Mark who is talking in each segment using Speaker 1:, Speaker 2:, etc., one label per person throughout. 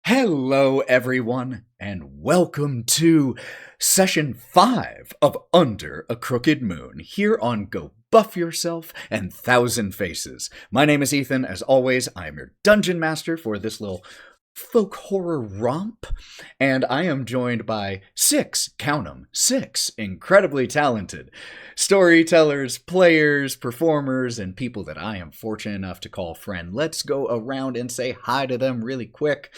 Speaker 1: Hello, everyone, and welcome to Session 5 of Under a Crooked Moon, here on Go Buff Yourself and Thousand Faces. My name is Ethan. As always, I am your Dungeon Master for this little folk horror romp, and I am joined by six incredibly talented storytellers, players, performers, and people that I am fortunate enough to call friend. Let's go around and say hi to them really quick.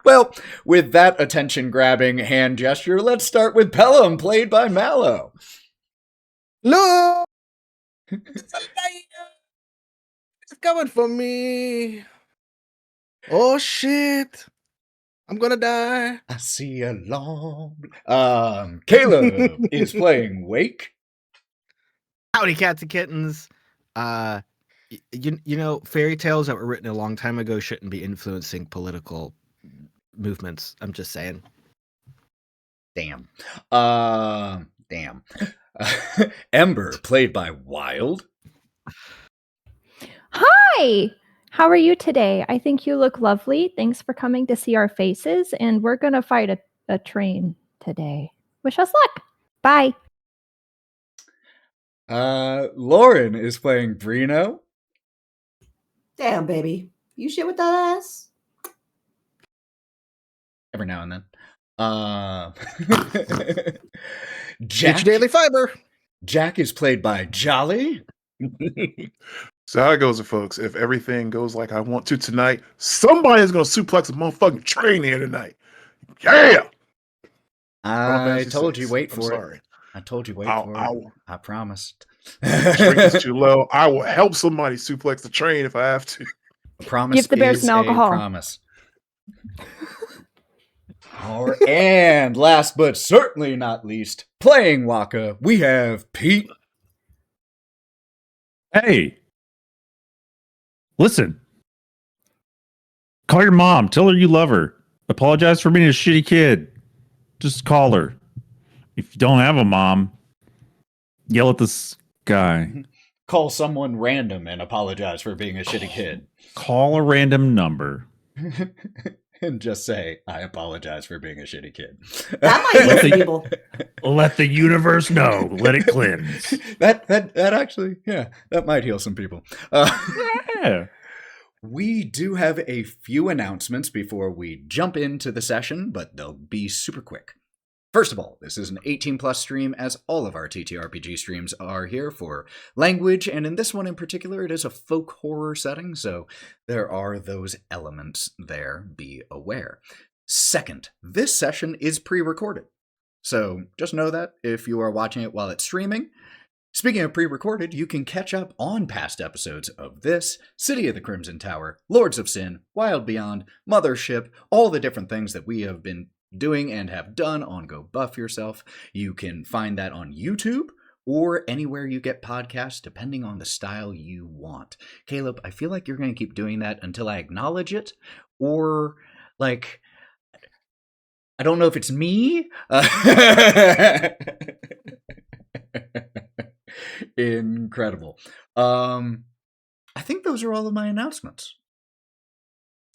Speaker 1: Well, with that attention-grabbing hand gesture, let's start with Pellam, played by Mallo.
Speaker 2: Look! It's coming for me. Oh shit! I'm gonna die.
Speaker 1: I see a long... Caleb is playing Wake.
Speaker 2: Howdy, cats and kittens. You know, fairy tales that were written a long time ago shouldn't be influencing political movements. I'm just saying.
Speaker 1: Damn. Ember, played by Wild.
Speaker 3: Hi! How are you today? I think you look lovely. Thanks for coming to see our faces, and we're going to fight a train today. Wish us luck. Bye.
Speaker 1: Lauren is playing Breenoh.
Speaker 4: Damn, baby. You shit with that ass?
Speaker 1: Every now and then.
Speaker 2: Get your daily fiber.
Speaker 1: Jack is played by Jolly.
Speaker 5: So how it goes, folks. If everything goes like I want to tonight, somebody's gonna suplex a motherfucking train here tonight. Yeah.
Speaker 1: I told you, wait for it. I told you, wait for it. I promised.
Speaker 5: Strength is too low. I will help somebody suplex the train if I have to.
Speaker 1: A promise.
Speaker 3: Give the bear some alcohol.
Speaker 1: Promise. And last but certainly not least, playing Wokka, we have Pete.
Speaker 6: Hey, listen. Call your mom. Tell her you love her. Apologize for being a shitty kid. Just call her. If you don't have a mom, yell at this guy.
Speaker 1: Call someone random and apologize for being a shitty kid.
Speaker 6: Call a random number.
Speaker 1: And just say, I apologize for being a shitty kid.
Speaker 4: That might hit people.
Speaker 6: Let the universe know. Let it cleanse.
Speaker 1: That actually, yeah, that might heal some people.
Speaker 6: Yeah.
Speaker 1: We do have a few announcements before we jump into the session, but they'll be super quick. First of all, this is an 18+ stream, as all of our TTRPG streams are here for language, and in this one in particular, it is a folk horror setting, so there are those elements there, be aware. Second, this session is pre-recorded, so just know that if you are watching it while it's streaming. Speaking of pre-recorded, you can catch up on past episodes of this, City of the Crimson Tower, Lords of Sin, Wild Beyond, Mothership, all the different things that we have been doing and have done on Go Buff Yourself. You can find that on YouTube or anywhere you get podcasts, depending on the style you want. Caleb, I feel like you're going to keep doing that until I acknowledge it, or like, I don't know if it's me. Incredible. I think those are all of my announcements.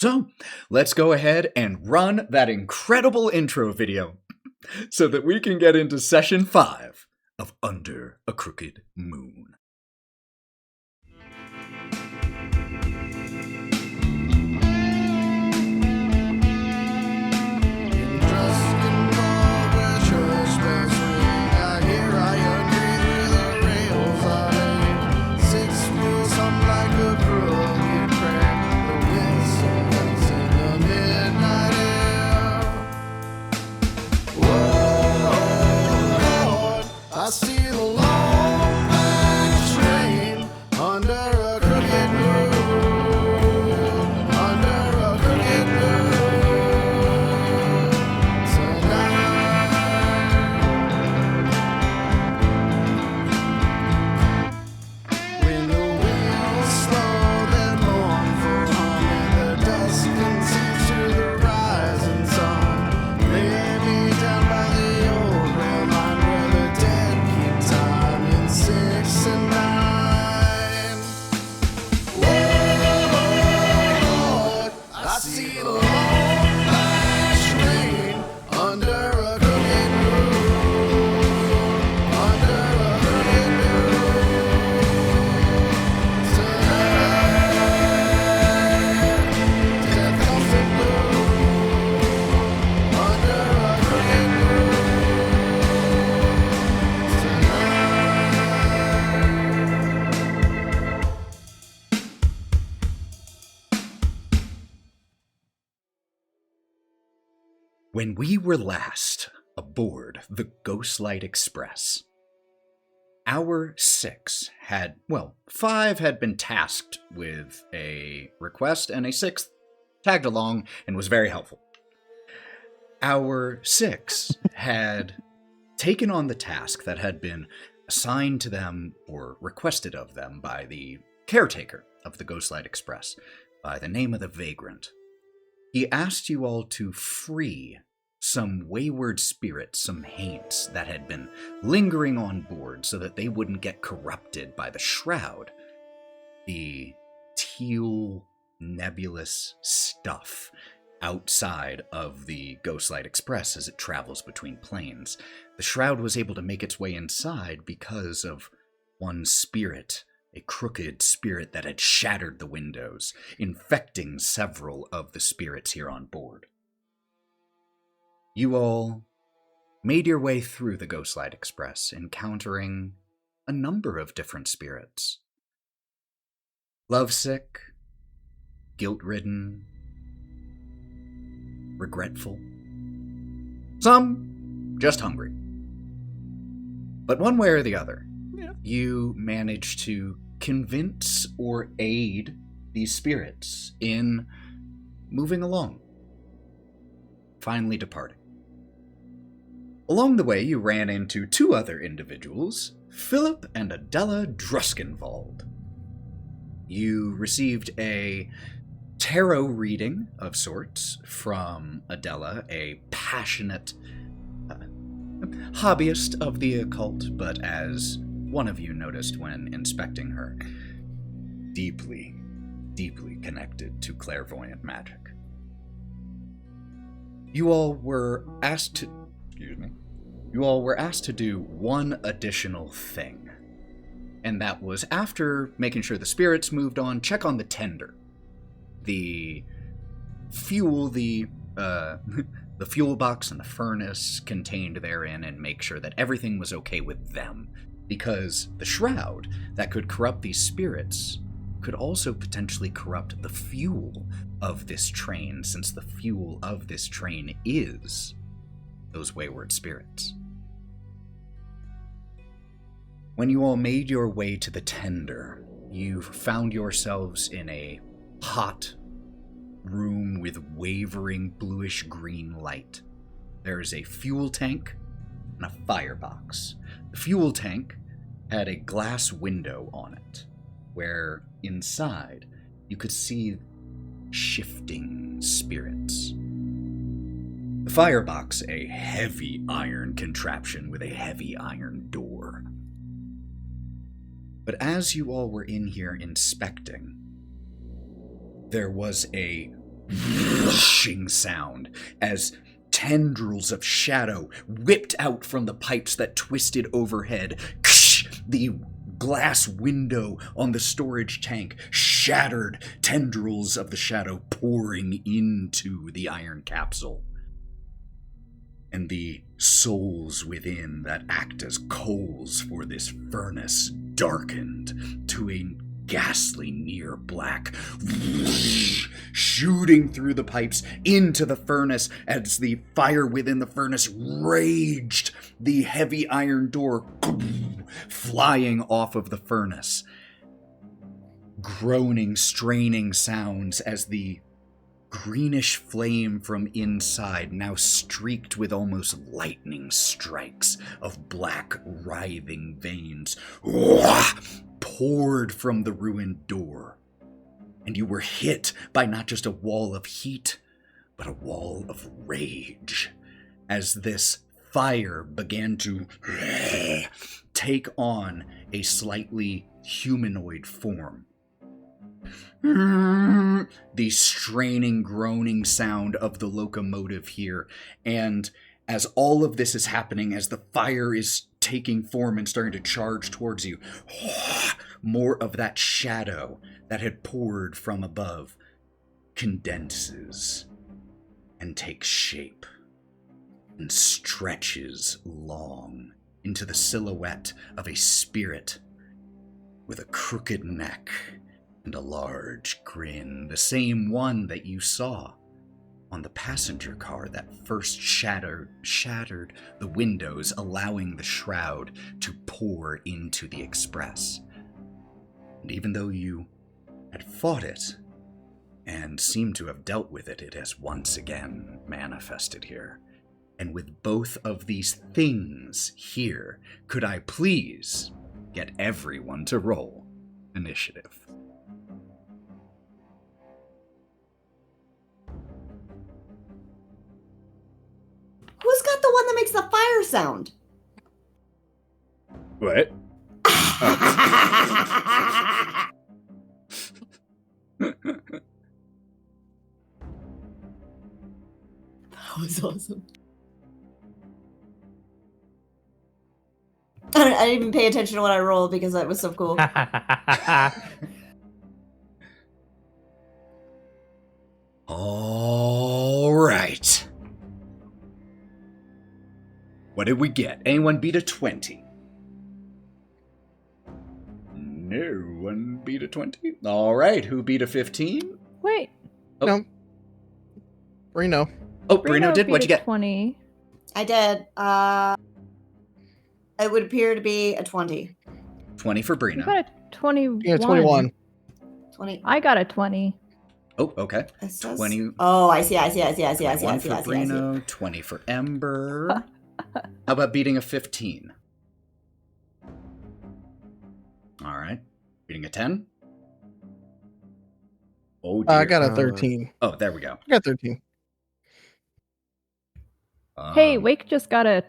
Speaker 1: So, let's go ahead and run that incredible intro video so that we can get into Session 5 of Under a Crooked Moon.
Speaker 7: I see the long black train under a crooked moon, under a crooked moon tonight. When the wheels slow, then mournful hum, and the dust conceals to the rising sun. Lay me down by the old rail line where the dead keep time.
Speaker 1: When we were last aboard the Ghostlight Express, our 5 had been tasked with a request, and a 6th tagged along and was very helpful. Our 6 had taken on the task that had been assigned to them or requested of them by the caretaker of the Ghostlight Express, by the name of the Vagrant. He asked you all to free some wayward spirits, some haints that had been lingering on board so that they wouldn't get corrupted by the shroud, the teal, nebulous stuff outside of the Ghostlight Express as it travels between planes. The shroud was able to make its way inside because of one spirit, a crooked spirit that had shattered the windows, infecting several of the spirits here on board. You all made your way through the Ghostlight Express, encountering a number of different spirits. Lovesick, guilt-ridden, regretful. Some just hungry. But one way or the other, you managed to convince or aid these spirits in moving along, finally departing. Along the way, you ran into 2 other individuals, Philip and Adela Druskenvald. You received a tarot reading of sorts from Adela, a passionate hobbyist of the occult, but as one of you noticed when inspecting her, deeply, deeply connected to clairvoyant magic. You all were asked to do one additional thing, and that was, after making sure the spirits moved on, check on the tender. The fuel, the fuel box and the furnace contained therein, and make sure that everything was okay with them, because the shroud that could corrupt these spirits could also potentially corrupt the fuel of this train, since the fuel of this train is those wayward spirits. When you all made your way to the tender, you found yourselves in a hot room with wavering bluish-green light. There is a fuel tank and a firebox. The fuel tank had a glass window on it, where inside you could see shifting spirits. The firebox, a heavy iron contraption with a heavy iron door. But as you all were in here inspecting, there was a rushing sound as tendrils of shadow whipped out from the pipes that twisted overhead. The glass window on the storage tank shattered, tendrils of the shadow pouring into the iron capsule. And the souls within that act as coals for this furnace darkened to a ghastly near black, shooting through the pipes into the furnace as the fire within the furnace raged, the heavy iron door flying off of the furnace. Groaning, straining sounds as the greenish flame from inside, now streaked with almost lightning strikes of black, writhing veins, poured from the ruined door. And you were hit by not just a wall of heat, but a wall of rage, as this fire began to take on a slightly humanoid form. The straining, groaning sound of the locomotive here, and as all of this is happening, as the fire is taking form and starting to charge towards you, more of that shadow that had poured from above condenses and takes shape and stretches long into the silhouette of a spirit with a crooked neck and a large grin, the same one that you saw on the passenger car that first shattered the windows, allowing the shroud to pour into the express. And even though you had fought it and seemed to have dealt with it, it has once again manifested here. And with both of these things here, could I please get everyone to roll initiative?
Speaker 4: Who's got the one that makes the fire sound?
Speaker 1: What?
Speaker 4: That was awesome. I didn't even pay attention to what I rolled because that was so cool.
Speaker 1: All right. What did we get? Anyone beat a 20? No one beat a 20. All right. Who beat a 15?
Speaker 3: Wait.
Speaker 1: Oh.
Speaker 8: No. Breenoh.
Speaker 1: Oh, Breenoh did?
Speaker 3: beat
Speaker 1: What'd you
Speaker 3: a
Speaker 1: get?
Speaker 3: 20.
Speaker 4: I did. It would appear to be a 20.
Speaker 1: 20 for
Speaker 3: You
Speaker 1: Breenoh.
Speaker 3: got a 21.
Speaker 8: Yeah, 21.
Speaker 4: 20.
Speaker 3: I got a 20.
Speaker 1: Oh, okay.
Speaker 4: It says-
Speaker 1: 20.
Speaker 4: Oh, I see.
Speaker 1: 1 for Breenoh, 20 for Ember. How about beating a 15? All right. Beating a 10? Oh, dear.
Speaker 8: I got a 13.
Speaker 1: Oh, there we go.
Speaker 8: I got 13.
Speaker 3: Hey, Wake just got a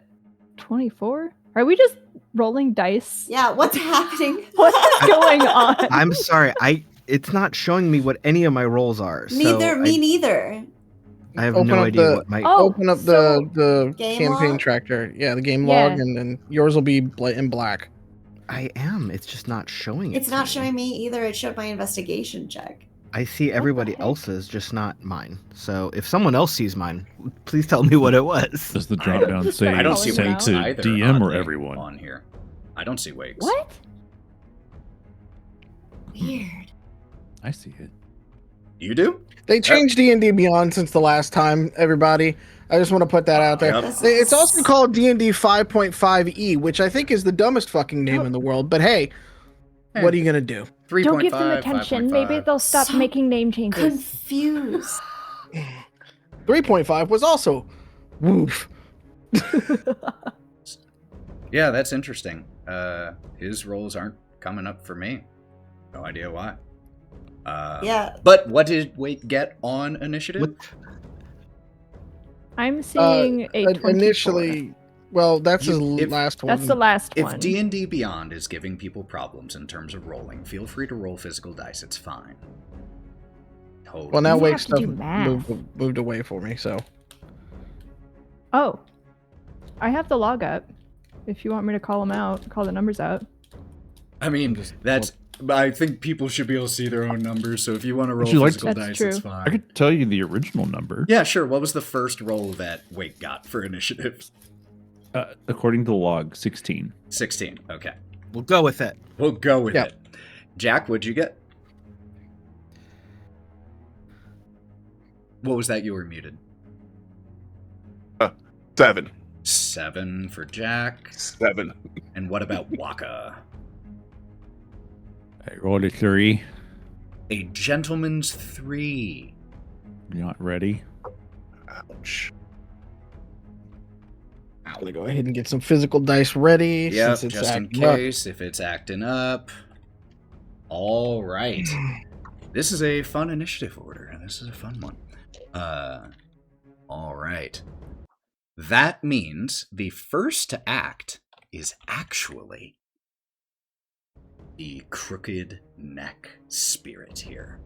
Speaker 3: 24. Are we just rolling dice?
Speaker 4: Yeah, what's happening?
Speaker 3: What is going on?
Speaker 2: I'm sorry. It's not showing me what any of my rolls are.
Speaker 4: Neither,
Speaker 2: so
Speaker 4: me neither.
Speaker 2: I have
Speaker 8: Open
Speaker 2: no
Speaker 8: up
Speaker 2: idea
Speaker 8: the-
Speaker 2: what my.
Speaker 3: Oh,
Speaker 8: Open up
Speaker 3: so-
Speaker 8: the
Speaker 4: Game
Speaker 8: campaign
Speaker 4: log?
Speaker 8: tractor. Yeah, the game
Speaker 3: Yeah.
Speaker 8: log, and then yours will be in black.
Speaker 2: I am. It's just not showing it.
Speaker 4: It's
Speaker 2: to
Speaker 4: not
Speaker 2: me.
Speaker 4: showing me either. It showed my investigation check.
Speaker 2: I see
Speaker 3: the
Speaker 2: everybody
Speaker 3: heck?
Speaker 2: else's, just not mine. So if someone else sees mine, please tell me what it was.
Speaker 6: Does the drop down say
Speaker 1: I don't see
Speaker 6: send
Speaker 1: Wakes
Speaker 6: to
Speaker 1: either.
Speaker 6: DM or
Speaker 1: oddly,
Speaker 6: everyone?
Speaker 1: on here? I don't see Wakes.
Speaker 3: What?
Speaker 4: Weird.
Speaker 6: I see it.
Speaker 1: You do?
Speaker 8: They changed D&D Beyond since the last time, everybody. I just want to put that out there.
Speaker 1: Yep.
Speaker 8: It's also called D&D 5.5E, which I think is the dumbest fucking name in the world. But hey, what are you going to do?
Speaker 1: 3.5,
Speaker 3: Don't give them attention.
Speaker 1: 5.5.
Speaker 3: Maybe they'll stop
Speaker 4: So
Speaker 3: making name changes.
Speaker 4: Confused.
Speaker 8: 3.5 was also woof.
Speaker 1: Yeah, that's interesting. His rolls aren't coming up for me. No idea why.
Speaker 4: Yeah.
Speaker 1: But what did Wake get on initiative?
Speaker 3: I'm seeing a 24.
Speaker 8: Initially, well, that's his
Speaker 1: If-
Speaker 8: last one.
Speaker 3: That's the last
Speaker 1: If
Speaker 3: one.
Speaker 1: D&D Beyond is giving people problems in terms of rolling, feel free to roll physical dice. It's fine. Totally.
Speaker 8: Well, now
Speaker 3: You
Speaker 8: Wake
Speaker 3: have to
Speaker 8: stuff
Speaker 3: do math.
Speaker 8: moved away for me, so.
Speaker 3: Oh. I have the log up. If you want me to call them out, call the numbers out.
Speaker 1: I mean, that's. I think people should be able to see their own numbers. So if you want to roll
Speaker 6: Would you like
Speaker 1: physical
Speaker 3: to- That's
Speaker 1: dice,
Speaker 3: true.
Speaker 1: it's
Speaker 6: I
Speaker 1: fine.
Speaker 6: could tell you the original number.
Speaker 1: Yeah, sure. What was the first roll that Wake got for initiative?
Speaker 6: According to the log, 16.
Speaker 1: 16. Okay,
Speaker 2: We'll go with it.
Speaker 1: we'll go with
Speaker 8: Yeah.
Speaker 1: it. Jack, what'd you get? What was that? You were muted.
Speaker 5: 7.
Speaker 1: 7 for Jack.
Speaker 5: 7.
Speaker 1: And what about Wokka?
Speaker 6: I rolled a 3.
Speaker 1: A gentleman's 3.
Speaker 6: You're not ready.
Speaker 5: Ouch.
Speaker 8: I'm going to go ahead and get some physical dice ready.
Speaker 1: Yep,
Speaker 8: since it's
Speaker 1: just in
Speaker 8: acting up.
Speaker 1: case if it's acting up. All right. This is a fun initiative order, and this is a fun one. All right. That means the first to act is actually the crooked neck spirit here.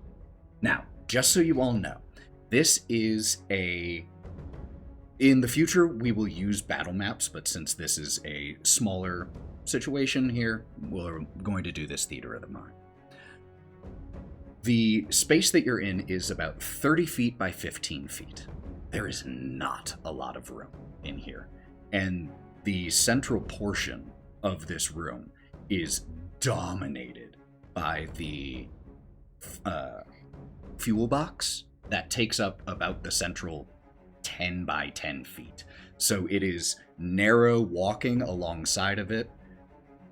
Speaker 1: Now, just so you all know, this is a... In the future, we will use battle maps, but since this is a smaller situation here, we're going to do this theater of the mind. The space that you're in is about 30 feet by 15 feet. There is not a lot of room in here. And the central portion of this room is dominated by the fuel box that takes up about the central 10 by 10 feet. So it is narrow walking alongside of it.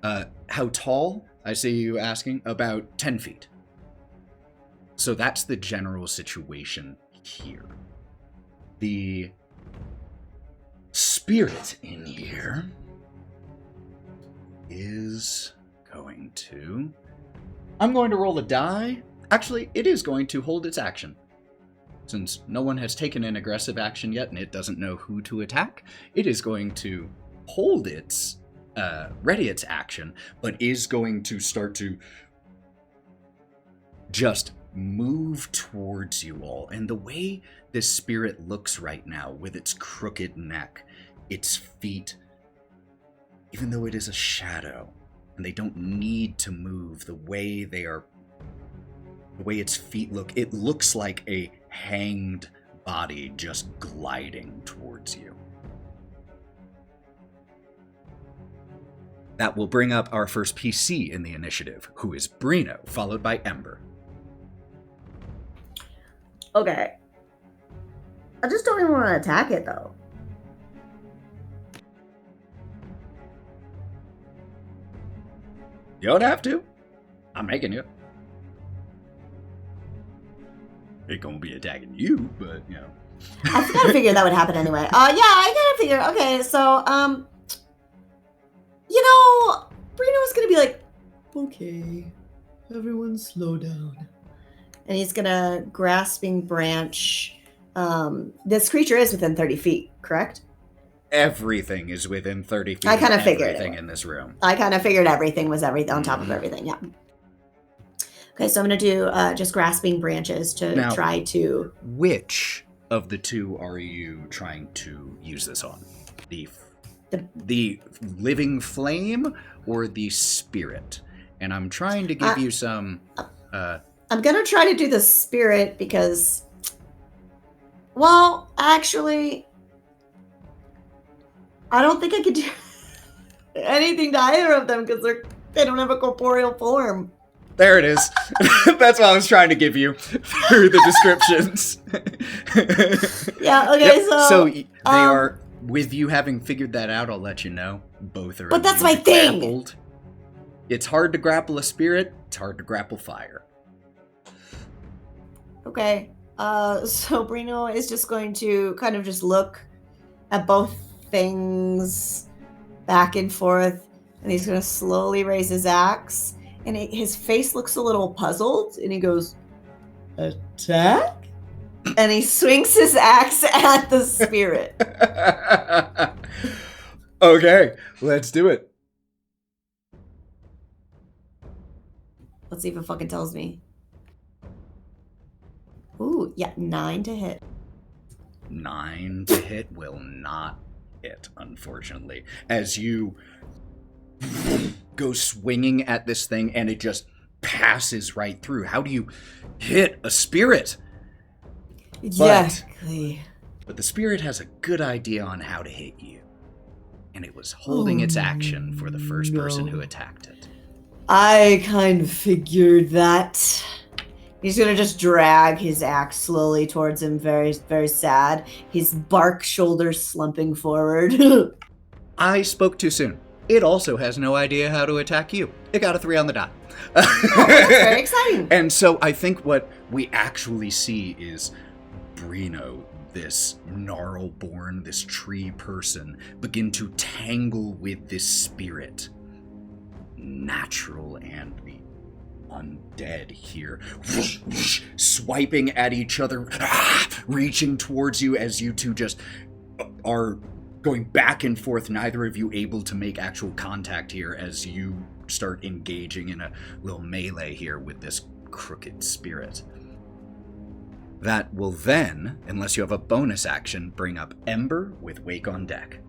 Speaker 1: How tall? I see you asking. About 10 feet. So that's the general situation here. The spirit in here is going to... I'm going to roll a die. Actually, it is going to hold its action. Since no one has taken an aggressive action yet and it doesn't know who to attack, it is going to hold its, ready its action, but is going to start to just move towards you all. And the way this spirit looks right now, with its crooked neck, its feet, even though it is a shadow, and they don't need to move the way they are, the way its feet look, it looks like a hanged body just gliding towards you. That will bring up our first PC in the initiative, who is Breenoh, followed by Ember.
Speaker 4: Okay. I just don't even want to attack it, though.
Speaker 1: You don't have to. I'm making you. It gonna be attacking you, but, you know.
Speaker 4: I kind of figured that would happen anyway. Yeah, I kind of figured. Okay, so, you know, Breenoh is going to be like, okay, everyone slow down. And he's going to grasping branch. This creature is within 30 feet, correct?
Speaker 1: Everything is within 30 feet
Speaker 4: I kind of figured
Speaker 1: everything
Speaker 4: it.
Speaker 1: in this room.
Speaker 4: I kind of figured everything was everything on top of everything, yeah. Okay, so I'm going to do just grasping branches to
Speaker 1: Now,
Speaker 4: try to...
Speaker 1: Which of the two are you trying to use this on? The living flame or the spirit? And I'm trying to give you some...
Speaker 4: I'm going to try to do the spirit because... Well, actually... I don't think I could do anything to either of them because they don't have a corporeal form.
Speaker 1: There it is. That's what I was trying to give you through the descriptions.
Speaker 4: Yeah, okay,
Speaker 1: So they are, with you having figured that out, I'll let you know. Both are
Speaker 4: But that's my thing!
Speaker 1: grappled. It's hard to grapple a spirit, it's hard to grapple fire.
Speaker 4: Okay, so Breenoh is just going to kind of just look at both things back and forth, and he's going to slowly raise his axe. And his face looks a little puzzled, and he goes, attack? And he swings his axe at the spirit.
Speaker 1: Okay, let's do it.
Speaker 4: Let's see if it fucking tells me. Ooh, yeah, 9 to hit.
Speaker 1: 9 to hit will not hit, unfortunately. As you go swinging at this thing and it just passes right through. How do you hit a spirit?
Speaker 4: Exactly.
Speaker 1: But the spirit has a good idea on how to hit you. And it was holding its action for the first person who attacked it.
Speaker 4: I kind of figured that. He's gonna just drag his axe slowly towards him, very, very sad. His bark shoulders slumping forward.
Speaker 1: I spoke too soon. It also has no idea how to attack you. It got a 3 on the die.
Speaker 4: Oh, that's very exciting.
Speaker 1: And so I think what we actually see is Breenoh, this gnarl-born, this tree person, begin to tangle with this spirit. Natural and the undead here, swiping at each other, reaching towards you as you two just are going back and forth, neither of you able to make actual contact here as you start engaging in a little melee here with this crooked spirit. That will then, unless you have a bonus action, bring up Ember with Wake on deck.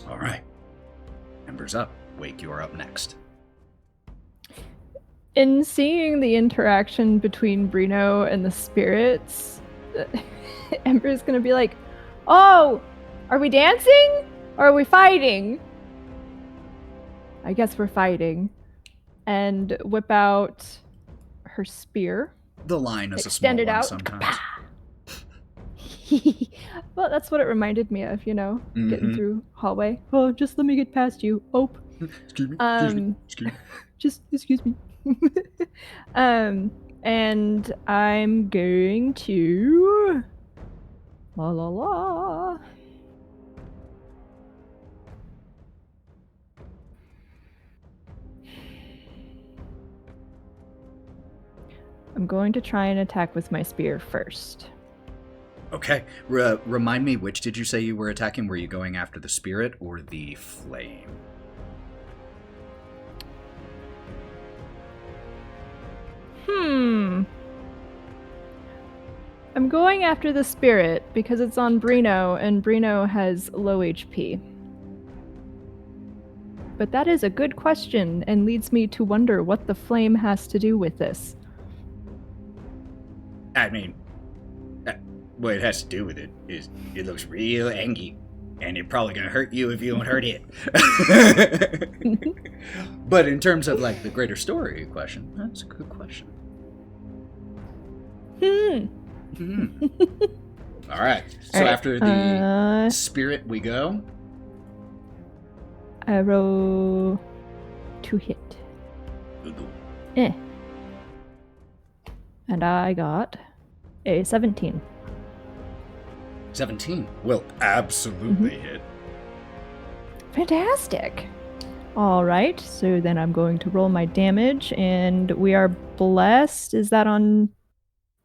Speaker 1: All right. Ember's up. Wake, you are up next.
Speaker 3: In seeing the interaction between Breenoh and the spirits, Ember's gonna be like, oh, are we dancing? Or are we fighting? I guess we're fighting. And whip out her spear.
Speaker 1: The line is
Speaker 3: Extended
Speaker 1: a
Speaker 3: out.
Speaker 1: small one sometimes.
Speaker 3: Well, that's what it reminded me of, getting
Speaker 1: Mhm.
Speaker 3: through hallway. Oh, just let me get past you. Oh.
Speaker 1: Excuse me.
Speaker 3: Just excuse me. And I'm going to la la la. I'm going to try and attack with my spear first.
Speaker 1: Okay. Remind me, which did you say you were attacking? Were you going after the spirit or the flame?
Speaker 3: I'm going after the spirit because it's on Breenoh, and Breenoh has low HP. But that is a good question and leads me to wonder what the flame has to do with this.
Speaker 1: I mean, what it has to do with it is it looks real angry, and it's probably gonna hurt you if you don't hurt it. But in terms of like the greater story question, that's a good question. All right. So
Speaker 3: All right,
Speaker 1: after the spirit, we go.
Speaker 3: I roll to hit. And I got a 17.
Speaker 1: 17 will absolutely hit.
Speaker 3: Fantastic. All right, so then I'm going to roll my damage, and we are blessed. Is that on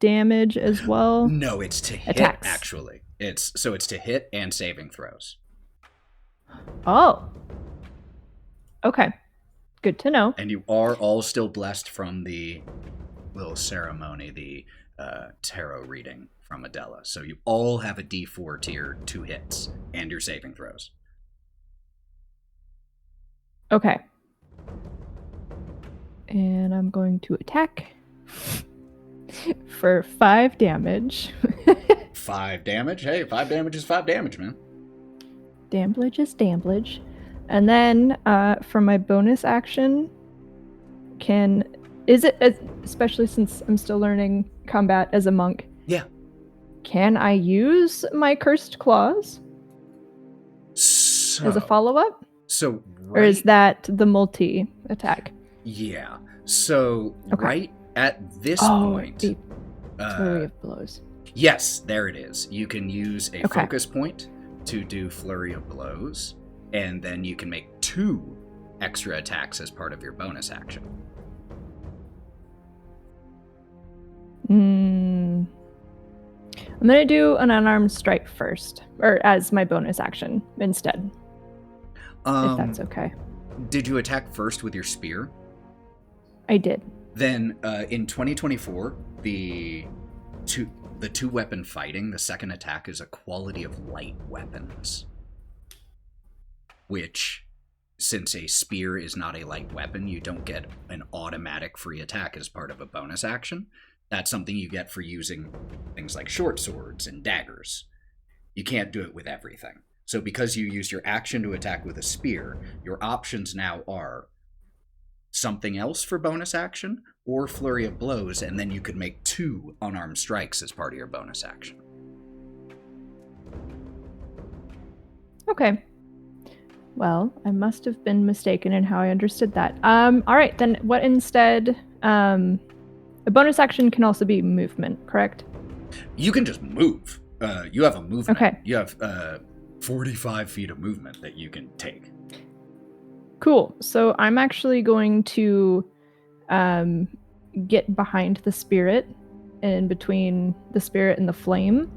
Speaker 3: damage as well?
Speaker 1: No, it's to hit,
Speaker 3: Attacks.
Speaker 1: actually. It's to hit and saving throws.
Speaker 3: Oh. Okay. Good to know.
Speaker 1: And you are all still blessed from the little ceremony, the tarot reading from Adela. So you all have a D4 to your 2 hits and your saving throws.
Speaker 3: Okay. And I'm going to attack for 5 damage.
Speaker 1: 5 damage? Hey, 5 damage is 5 damage, man.
Speaker 3: Damblage is damblage. And then for my bonus action, especially since I'm still learning combat as a monk.
Speaker 1: Yeah.
Speaker 3: Can I use my cursed claws
Speaker 1: So,
Speaker 3: as a follow-up?
Speaker 1: So,
Speaker 3: Or is that the multi-attack?
Speaker 1: Yeah. So,
Speaker 3: Okay.
Speaker 1: right at this point...
Speaker 3: the flurry of blows.
Speaker 1: Yes, there it is. You can use a
Speaker 3: Okay.
Speaker 1: focus point to do Flurry of Blows, and then you can make 2 extra attacks as part of your bonus action.
Speaker 3: I'm going to do an unarmed strike first, or as my bonus action instead, if that's okay.
Speaker 1: Did you attack first with your spear?
Speaker 3: I did.
Speaker 1: Then in 2024, the two weapon fighting, the second attack is a quality of light weapons. Which, since a spear is not a light weapon, you don't get an automatic free attack as part of a bonus action. That's something you get for using things like short swords and daggers. You can't do it with everything. So because you used your action to attack with a spear, your options now are something else for bonus action, or Flurry of Blows, and then you could make 2 unarmed strikes as part of your bonus action.
Speaker 3: Okay. Well, I must have been mistaken in how I understood that. All right, then what instead? A bonus action can also be movement, correct?
Speaker 1: You can just move. You have a movement.
Speaker 3: Okay.
Speaker 1: You have 45 feet of movement that you can take.
Speaker 3: Cool. So I'm actually going to get behind the spirit, in between the spirit and the flame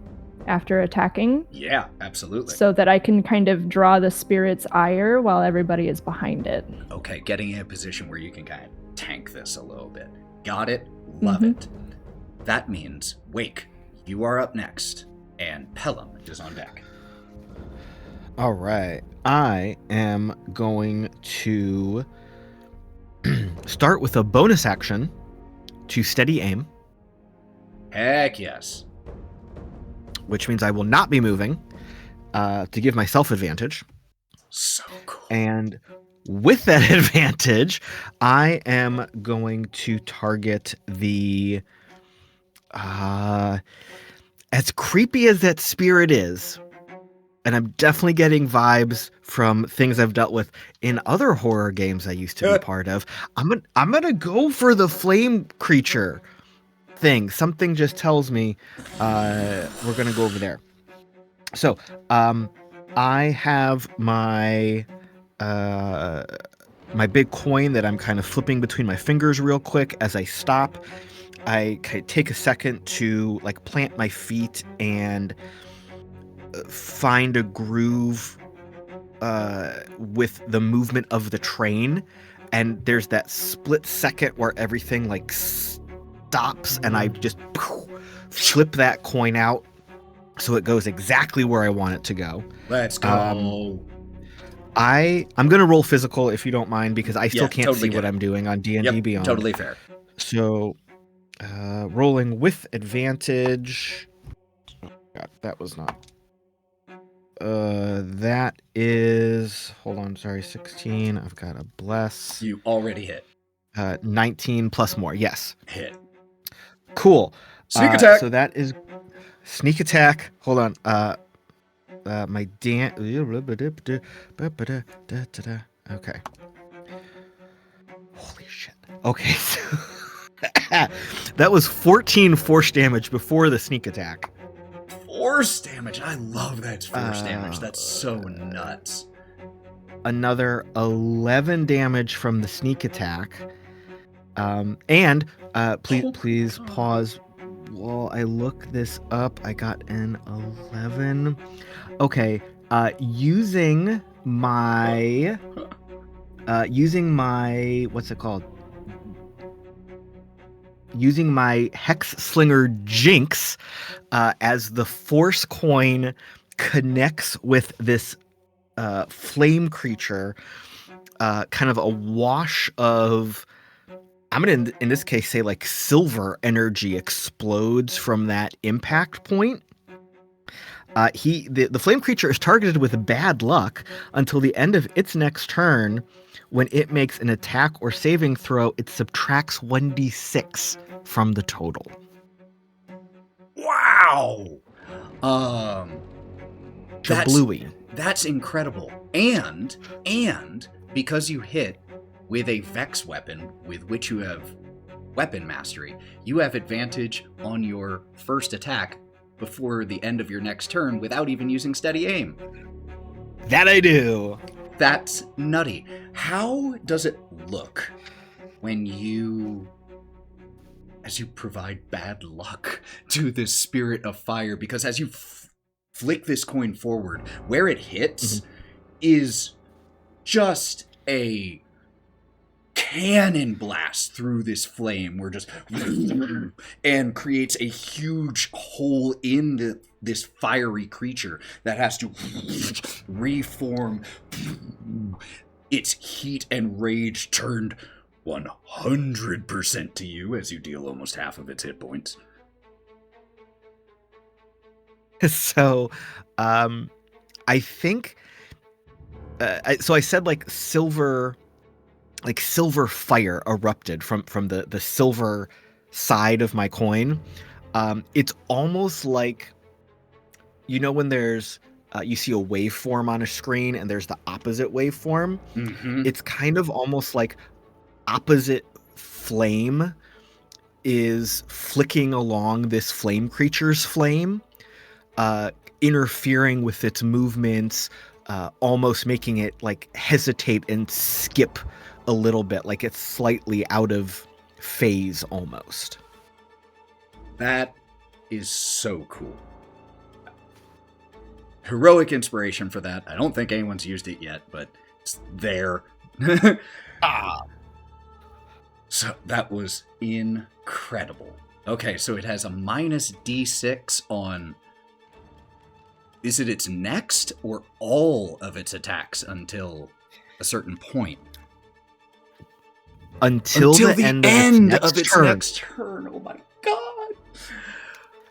Speaker 3: after attacking.
Speaker 1: Yeah, absolutely.
Speaker 3: So that I can kind of draw the spirit's ire while everybody is behind it.
Speaker 1: Okay, getting in a position where you can kind of tank this a little bit. Got it? Love it. That means, Wake, you are up next, and Pellam is on deck.
Speaker 2: All right. I am going to start with a bonus action to steady aim,
Speaker 1: Heck yes.
Speaker 2: which means I will not be moving to give myself advantage.
Speaker 1: So cool.
Speaker 2: And with that advantage, I am going to target the as creepy as that spirit is, and I'm definitely getting vibes from things I've dealt with in other horror games I used to be part of. I'm gonna go for the flame creature thing. Something just tells me we're gonna go over there. So I have my my big coin that I'm kind of flipping between my fingers real quick. As I stop, I take a second to like plant my feet and find a groove with the movement of the train, and there's that split second where everything like stops, and I just flip that coin out so it goes exactly where I want it to go.
Speaker 1: Let's go.
Speaker 2: I'm gonna roll physical if you don't mind, because I still can't
Speaker 1: totally
Speaker 2: see what I'm doing on D&D Beyond.
Speaker 1: Totally fair.
Speaker 2: So rolling with advantage. God, that was not. That is, hold on, sorry, 16. I've got a bless.
Speaker 1: You already hit.
Speaker 2: 19 plus more, yes.
Speaker 1: Hit.
Speaker 2: Cool.
Speaker 1: Sneak attack.
Speaker 2: So that is sneak attack. Hold on. My okay. Holy shit. Okay. That was 14 force damage before the sneak attack.
Speaker 1: Force damage. I love that force damage. That's so nuts.
Speaker 2: Another 11 damage from the sneak attack. And please pause while I look this up. I got an 11. Okay. Using my what's it called? Using my Hex Slinger Jinx, as the force coin connects with this flame creature, kind of a wash of, I'm going to, in this case, say like silver energy explodes from that impact point. The flame creature is targeted with bad luck until the end of its next turn. When it makes an attack or saving throw, it subtracts 1d6 from the total.
Speaker 1: Wow.
Speaker 2: Bluey.
Speaker 1: That's incredible. And because you hit with a Vex weapon with which you have weapon mastery, you have advantage on your first attack before the end of your next turn without even using steady aim.
Speaker 2: That I do.
Speaker 1: That's nutty. How does it look when as you provide bad luck to this spirit of fire? Because as you flick this coin forward, where it hits is just a cannon blast through this flame. We're just and creates a huge hole in this fiery creature that has to reform. Its heat and rage turned 100% to you as you deal almost half of its hit points.
Speaker 2: So, I think. So I said like silver fire erupted from the silver side of my coin. It's almost like, you know, when there's you see a waveform on a screen and there's the opposite waveform.
Speaker 1: Mm-hmm.
Speaker 2: It's kind of almost like opposite flame is flicking along this flame creature's flame, interfering with its movements, almost making it like hesitate and skip a little bit, like it's slightly out of phase almost.
Speaker 1: That is so cool. Heroic inspiration for that. I don't think anyone's used it yet, but it's there. So that was incredible. Okay, so it has a minus D6 on... Is it its next or all of its attacks until a certain point?
Speaker 2: Until the end of its
Speaker 1: next turn. Oh my god.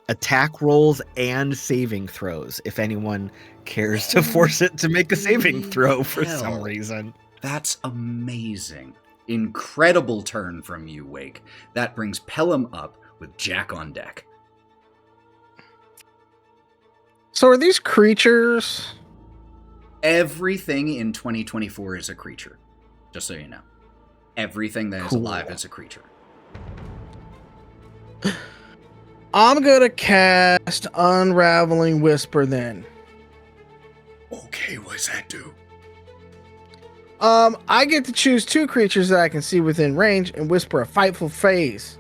Speaker 2: Attack rolls and saving throws, if anyone cares to force it to make a saving throw for some reason.
Speaker 1: That's amazing. Incredible turn from you, Wake. That brings Pellam up with Jack on deck.
Speaker 8: So are these creatures?
Speaker 1: Everything in 2024 is a creature. Just so you know. Everything that is
Speaker 8: Cool.
Speaker 1: alive is a creature.
Speaker 8: I'm gonna cast Unraveling Whisper then.
Speaker 1: Okay, what does that do?
Speaker 8: I get to choose 2 creatures that I can see within range and whisper a frightful phrase.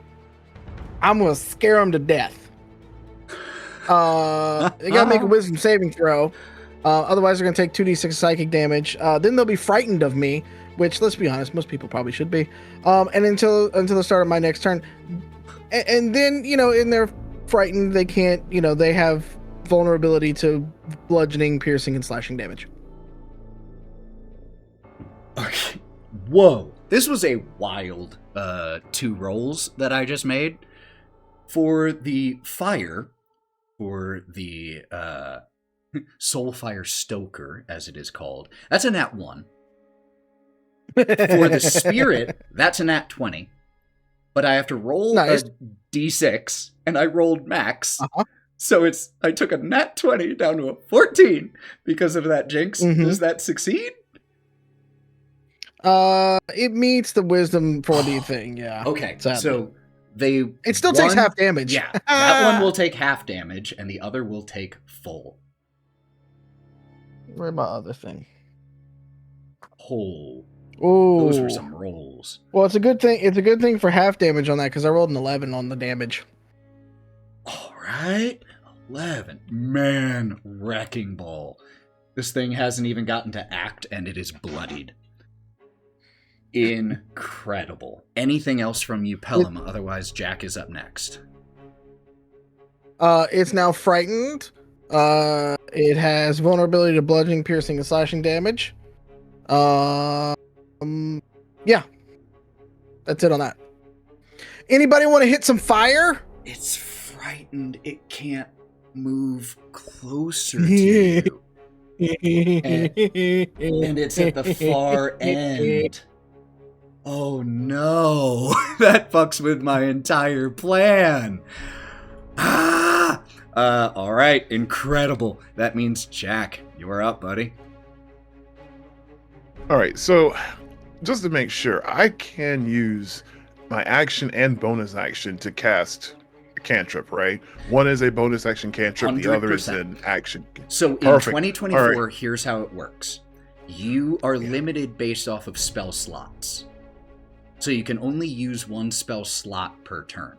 Speaker 8: I'm gonna scare them to death. They gotta make a wisdom saving throw. Otherwise, they're gonna take 2d6 psychic damage. Then they'll be frightened of me, which, let's be honest, most people probably should be. And until the start of my next turn, and then in their frightened, they can't. They have vulnerability to bludgeoning, piercing, and slashing damage.
Speaker 1: Okay. Whoa. This was a wild 2 rolls that I just made. For the fire, for the Soulfire Stoker, as it is called, that's a nat 1. For the spirit, that's a nat 20. But I have to roll
Speaker 8: Nice.
Speaker 1: a d6, and I rolled max.
Speaker 8: Uh-huh.
Speaker 1: So I took a nat 20 down to a 14 because of that jinx.
Speaker 8: Mhm.
Speaker 1: Does that succeed?
Speaker 8: It meets the wisdom 4D thing, yeah.
Speaker 1: Okay,
Speaker 8: Sadly.
Speaker 1: so
Speaker 8: It still takes half damage.
Speaker 1: Yeah, that one will take half damage, and the other will take full.
Speaker 8: Where's my other thing?
Speaker 1: Oh,
Speaker 8: Oh,
Speaker 1: those were some rolls.
Speaker 8: Well, it's a good thing. It's a good thing for half damage on that because I rolled an 11 on the damage.
Speaker 1: All right, 11. Man, wrecking ball. This thing hasn't even gotten to act, and it is bloodied. Incredible. Anything else from you, Pellam? Otherwise, Jack is up next.
Speaker 8: It's now frightened. It has vulnerability to bludgeoning, piercing, and slashing damage. Yeah, that's it on that. Anybody want to hit some fire?
Speaker 1: It's frightened. It can't move closer to you. And it's at the far end. Oh no, that fucks with my entire plan. All right, incredible. That means Jack, you are up, buddy.
Speaker 5: All right, so just to make sure, I can use my action and bonus action to cast a cantrip, right? One is a bonus action cantrip, the other is
Speaker 1: 100%.
Speaker 5: an action.
Speaker 1: So in
Speaker 5: Perfect.
Speaker 1: 2024,
Speaker 5: All right.
Speaker 1: here's how it works. You are limited based off of spell slots. So you can only use 1 spell slot per turn.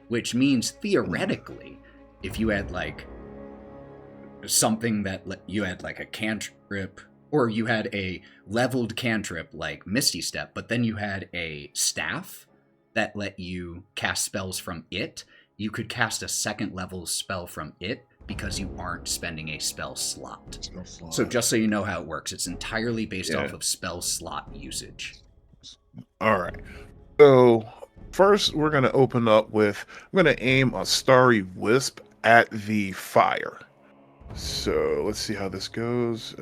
Speaker 1: Which means, theoretically, if you had, like, something that you had, like, a cantrip, or you had a leveled cantrip, like Misty Step, but then you had a staff that let you cast spells from it, you could cast a 2nd level spell from it because you aren't spending a spell slot. So just so you know how it works, it's entirely based off of spell slot usage.
Speaker 5: All right. So first, we're going to open up with, I'm going to aim a Starry Wisp at the fire. So let's see how this goes.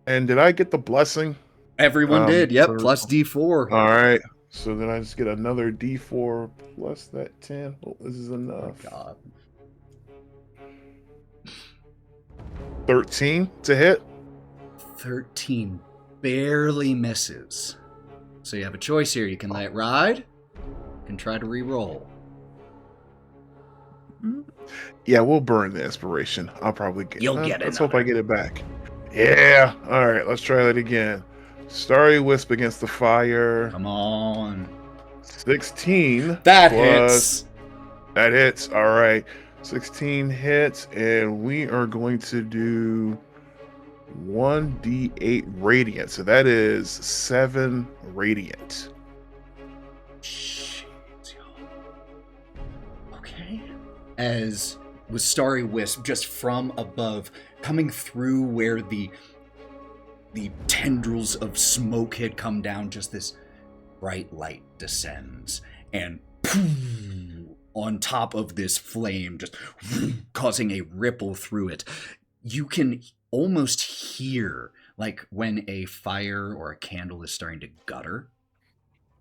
Speaker 5: And did I get the blessing?
Speaker 1: Everyone did, yep,
Speaker 5: for-
Speaker 1: plus D4.
Speaker 5: All right. So then I just get another D4 plus that 10. Oh, this is enough.
Speaker 1: God.
Speaker 5: 13 to hit.
Speaker 1: 13 barely misses. So you have a choice here. You can let it ride. You can try to re-roll.
Speaker 5: Yeah, we'll burn the inspiration. I'll probably get.
Speaker 1: You'll get
Speaker 5: Let's
Speaker 1: another.
Speaker 5: hope I get it back. Yeah. All right. Let's try that again. Starry Wisp against the fire.
Speaker 1: Come on.
Speaker 5: 16.
Speaker 1: That
Speaker 5: plus-
Speaker 1: hits.
Speaker 5: That hits. All right. 16 hits, and we are going to do 1d8 radiant. So that is 7 radiant.
Speaker 1: Shit, y'all. Okay. As with Starry Wisp, just from above, coming through where the tendrils of smoke had come down, just this bright light descends, and on top of this flame, just causing a ripple through it. You can almost hear like when a fire or a candle is starting to gutter,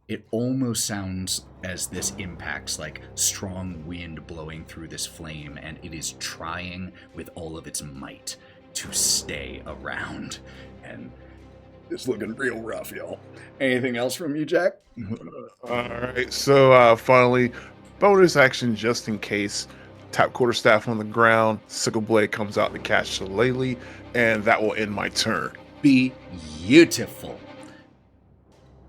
Speaker 1: it almost sounds as this impacts like strong wind blowing through this flame, and it is trying with all of its might to stay around. And it's looking real rough, y'all. Anything else from you, Jack?
Speaker 5: Alright, so finally, bonus action just in case. Tap quarterstaff on the ground, sickle blade comes out to catch Shillelagh, and that will end my turn.
Speaker 1: Beautiful.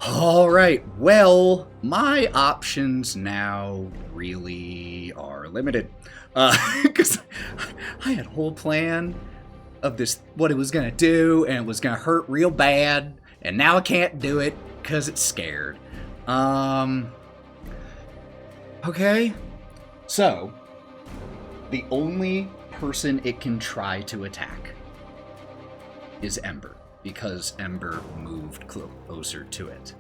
Speaker 1: All right, well, my options now really are limited. Because I had a whole plan of this, what it was going to do, and it was going to hurt real bad, and now I can't do it because it's scared. Okay, so the only person it can try to attack is Ember, because Ember moved closer to it.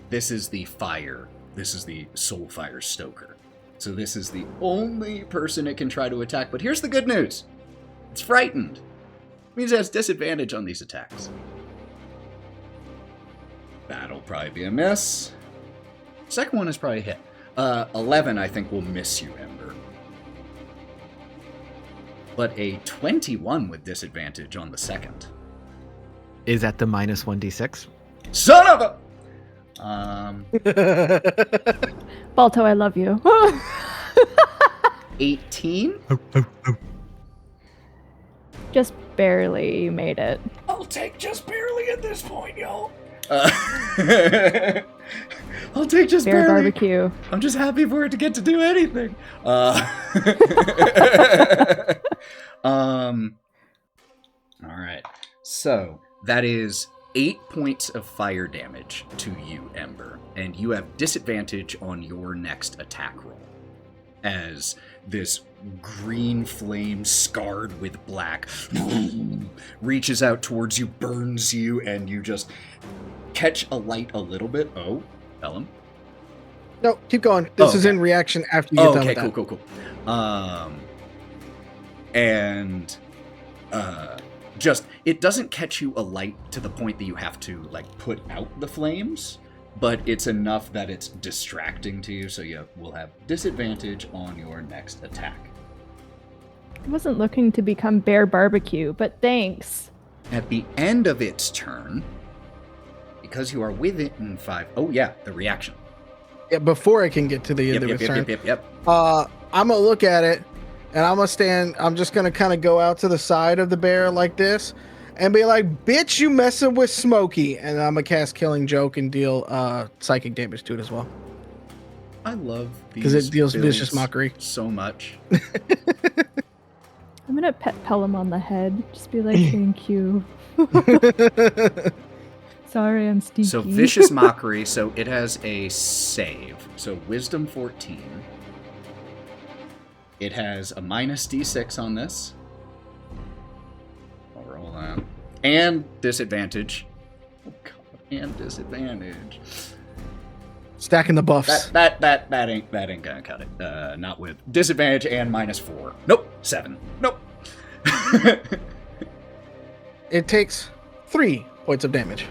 Speaker 1: This is the fire. This is the soul fire stoker. So this is the only person it can try to attack. But here's the good news. It's frightened. It means it has disadvantage on these attacks. That'll probably be a miss. Second one is probably a hit. 11, I think, will miss you, Ember. But a 21 with disadvantage on the second.
Speaker 2: Is that the minus 1d6?
Speaker 1: Son of a...
Speaker 3: Balto, I love you.
Speaker 1: 18?
Speaker 3: Just barely made it.
Speaker 1: I'll take just barely at this point, y'all. I'll take just
Speaker 3: Bear
Speaker 1: barely.
Speaker 3: barbecue.
Speaker 1: I'm just happy for it to get to do anything. All right. So that is 8 points of fire damage to you, Ember, and you have disadvantage on your next attack roll, as this green flame scarred with black reaches out towards you, burns you, and you just catch a light a little bit. Oh, Pellam.
Speaker 8: No, keep going. This is in reaction after you get done with that.
Speaker 1: Cool. And just, it doesn't catch you a light to the point that you have to, like, put out the flames, but it's enough that it's distracting to you, so you will have disadvantage on your next attack.
Speaker 3: I wasn't looking to become bear barbecue, but thanks.
Speaker 1: At the end of its turn, because you are within 5... Oh, yeah, the reaction.
Speaker 8: Yeah, before I can get to the end of its turn.
Speaker 1: Yep.
Speaker 8: I'm going to look at it, and I'm going to stand... I'm just going to kind of go out to the side of the bear like this, and be like, bitch, you messing with Smokey. And I'm going to cast Killing Joke and deal psychic damage to it as well.
Speaker 1: I love these
Speaker 8: because it deals
Speaker 1: builds
Speaker 8: vicious mockery
Speaker 1: so much.
Speaker 3: I'm gonna pet Pellam on the head. Just be like, thank you. Sorry, I'm stinky.
Speaker 1: So vicious mockery, so it has a save. So wisdom 14. It has a minus d6 on this. I'll roll that. And disadvantage. Oh god, and disadvantage.
Speaker 8: Stacking the buffs.
Speaker 1: That ain't gonna cut it. Not with disadvantage and minus 4. Nope. 7. Nope.
Speaker 8: It takes 3 points of damage.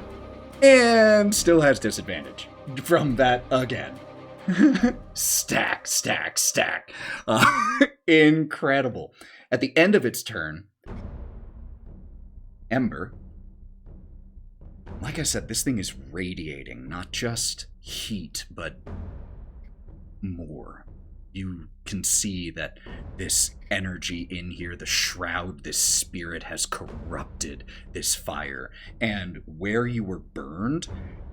Speaker 1: And still has disadvantage from that again. Stack. Incredible. At the end of its turn, Ember, like I said, this thing is radiating not just heat, but more. You can see that this energy in here, the shroud, this spirit has corrupted this fire. And where you were burned,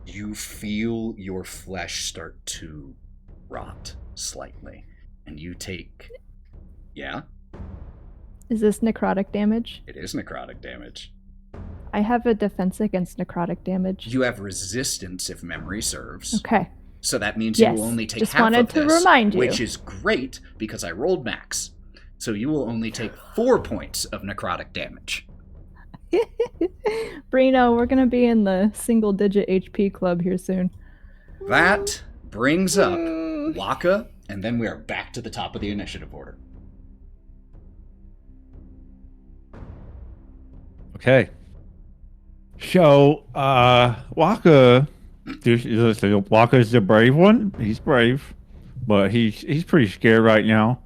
Speaker 1: you feel your flesh start to rot slightly. And you take... Yeah?
Speaker 3: Is this necrotic damage?
Speaker 1: It is necrotic damage.
Speaker 3: I have a defense against necrotic damage.
Speaker 1: You have resistance if memory serves.
Speaker 3: Okay.
Speaker 1: So that means
Speaker 3: Yes,
Speaker 1: you will only take
Speaker 3: just
Speaker 1: half
Speaker 3: wanted
Speaker 1: of
Speaker 3: to
Speaker 1: this,
Speaker 3: remind you.
Speaker 1: which is great because I rolled max. So you will only take 4 points of necrotic damage.
Speaker 3: Breenoh, we're gonna be in the single-digit HP club here soon.
Speaker 1: That brings up Wokka, and then we are back to the top of the initiative order.
Speaker 6: Okay. So, Wokka, Wokka's the brave one. He's brave, but he's pretty scared right now.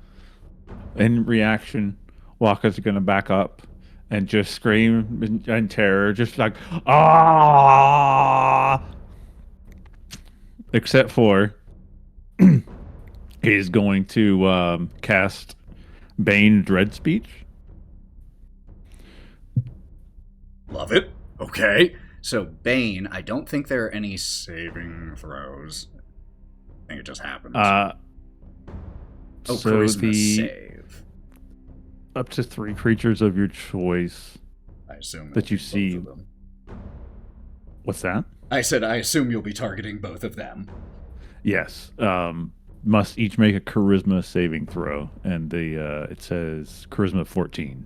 Speaker 6: In reaction, Wokka's gonna back up and just scream in terror, just like ah. Except for he's going to cast Bane Dread Speech.
Speaker 1: Love it. Okay. So, Bane, I don't think there are any saving throws. I think it just happens.
Speaker 6: So
Speaker 1: Charisma save.
Speaker 6: Up to 3 creatures of your choice
Speaker 1: I assume
Speaker 6: that you
Speaker 1: both
Speaker 6: see.
Speaker 1: of them.
Speaker 6: What's that?
Speaker 1: I said I assume you'll be targeting both of them.
Speaker 6: Yes. Must each make a charisma saving throw, and it says charisma 14.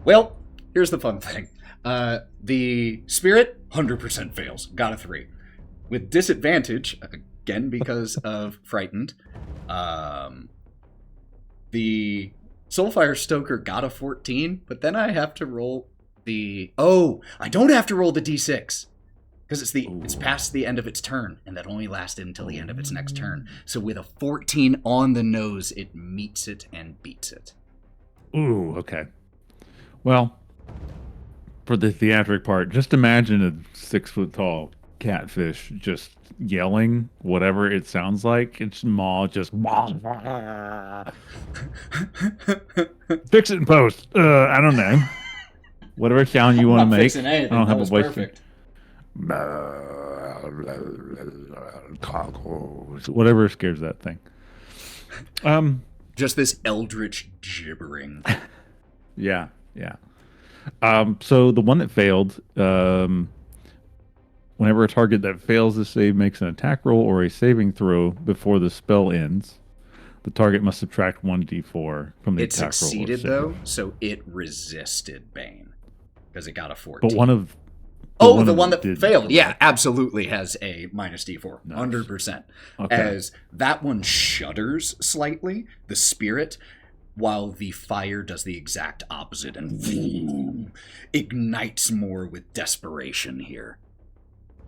Speaker 1: Well, here's the fun thing. The spirit 100% fails. Got a 3. With disadvantage, again because of frightened, the Soulfire Stoker got a 14, but then I have to roll I don't have to roll the d6 because it's past the end of its turn, and that only lasted until the end of its next turn. So with a 14 on the nose, it meets it and beats it.
Speaker 6: Ooh, okay. Well, for the theatric part, just imagine a 6-foot-tall catfish just yelling whatever it sounds like. Its maw just fix it in post. I don't know. Whatever sound you want to make. I don't have a voice. Perfect. Whatever scares that thing.
Speaker 1: Just this eldritch gibbering.
Speaker 6: Yeah. So the one that failed, whenever a target that fails to save makes an attack roll or a saving throw before the spell ends, the target must subtract 1d4 from the attack roll. It
Speaker 1: succeeded though, so it resisted Bane because it got a 14.
Speaker 6: But the
Speaker 1: one that failed, yeah, absolutely has a minus d4, nice. 100%.
Speaker 6: Okay.
Speaker 1: As that one shudders slightly, the spirit, while the fire does the exact opposite and ignites more with desperation here.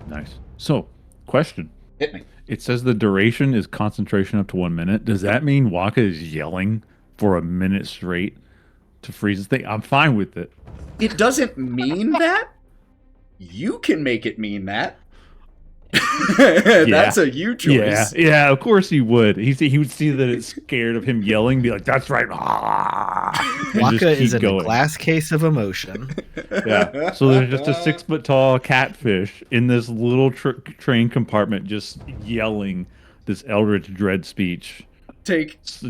Speaker 6: Nice. So, question.
Speaker 1: Hit me.
Speaker 6: It says the duration is concentration up to 1 minute. Does that mean Wokka is yelling for a minute straight to freeze the thing? I'm fine with it.
Speaker 1: It doesn't mean that. You can make it mean that. That's a you choice.
Speaker 6: Yeah, of course he would. He would see that it's scared of him yelling, be like, "That's right."
Speaker 2: Wokka is in a glass case of emotion.
Speaker 6: Yeah. So there's just a 6-foot-tall catfish in this little train compartment, just yelling this eldritch dread speech. Just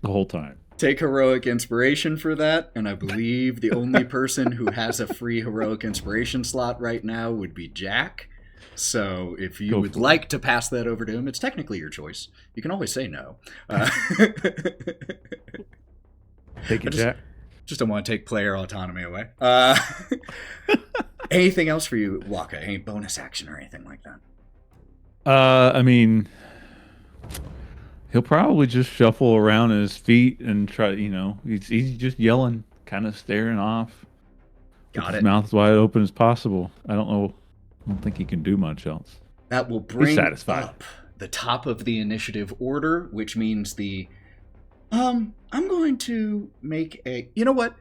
Speaker 6: the whole time.
Speaker 1: Take heroic inspiration for that, and I believe the only person who has a free heroic inspiration slot right now would be Jack. So if you would like to pass that over to him, it's technically your choice. You can always say no.
Speaker 6: Take it, Jack.
Speaker 1: Just don't want to take player autonomy away. Anything else for you, Wokka? Any bonus action or anything like that?
Speaker 6: I mean, he'll probably just shuffle around at his feet and try, he's just yelling, kind of staring off.
Speaker 1: Got it.
Speaker 6: His mouth as wide open as possible. I don't think he can do much else.
Speaker 1: That will bring up the top of the initiative order, which means I'm going to make a... You know what?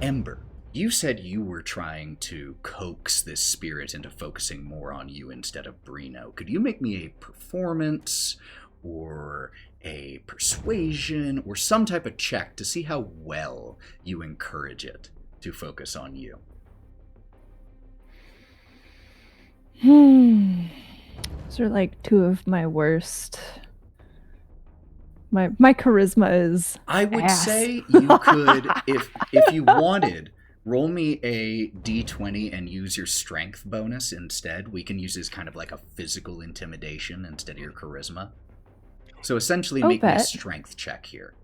Speaker 1: Ember, you said you were trying to coax this spirit into focusing more on you instead of Breenoh. Could you make me a performance or a persuasion or some type of check to see how well you encourage it to focus on you?
Speaker 3: Those are like two of my worst. My charisma is
Speaker 1: I would
Speaker 3: ass.
Speaker 1: say you could, if you wanted, roll me a d20 and use your strength bonus instead. We can use this kind of like a physical intimidation instead of your charisma. So essentially make me a strength check here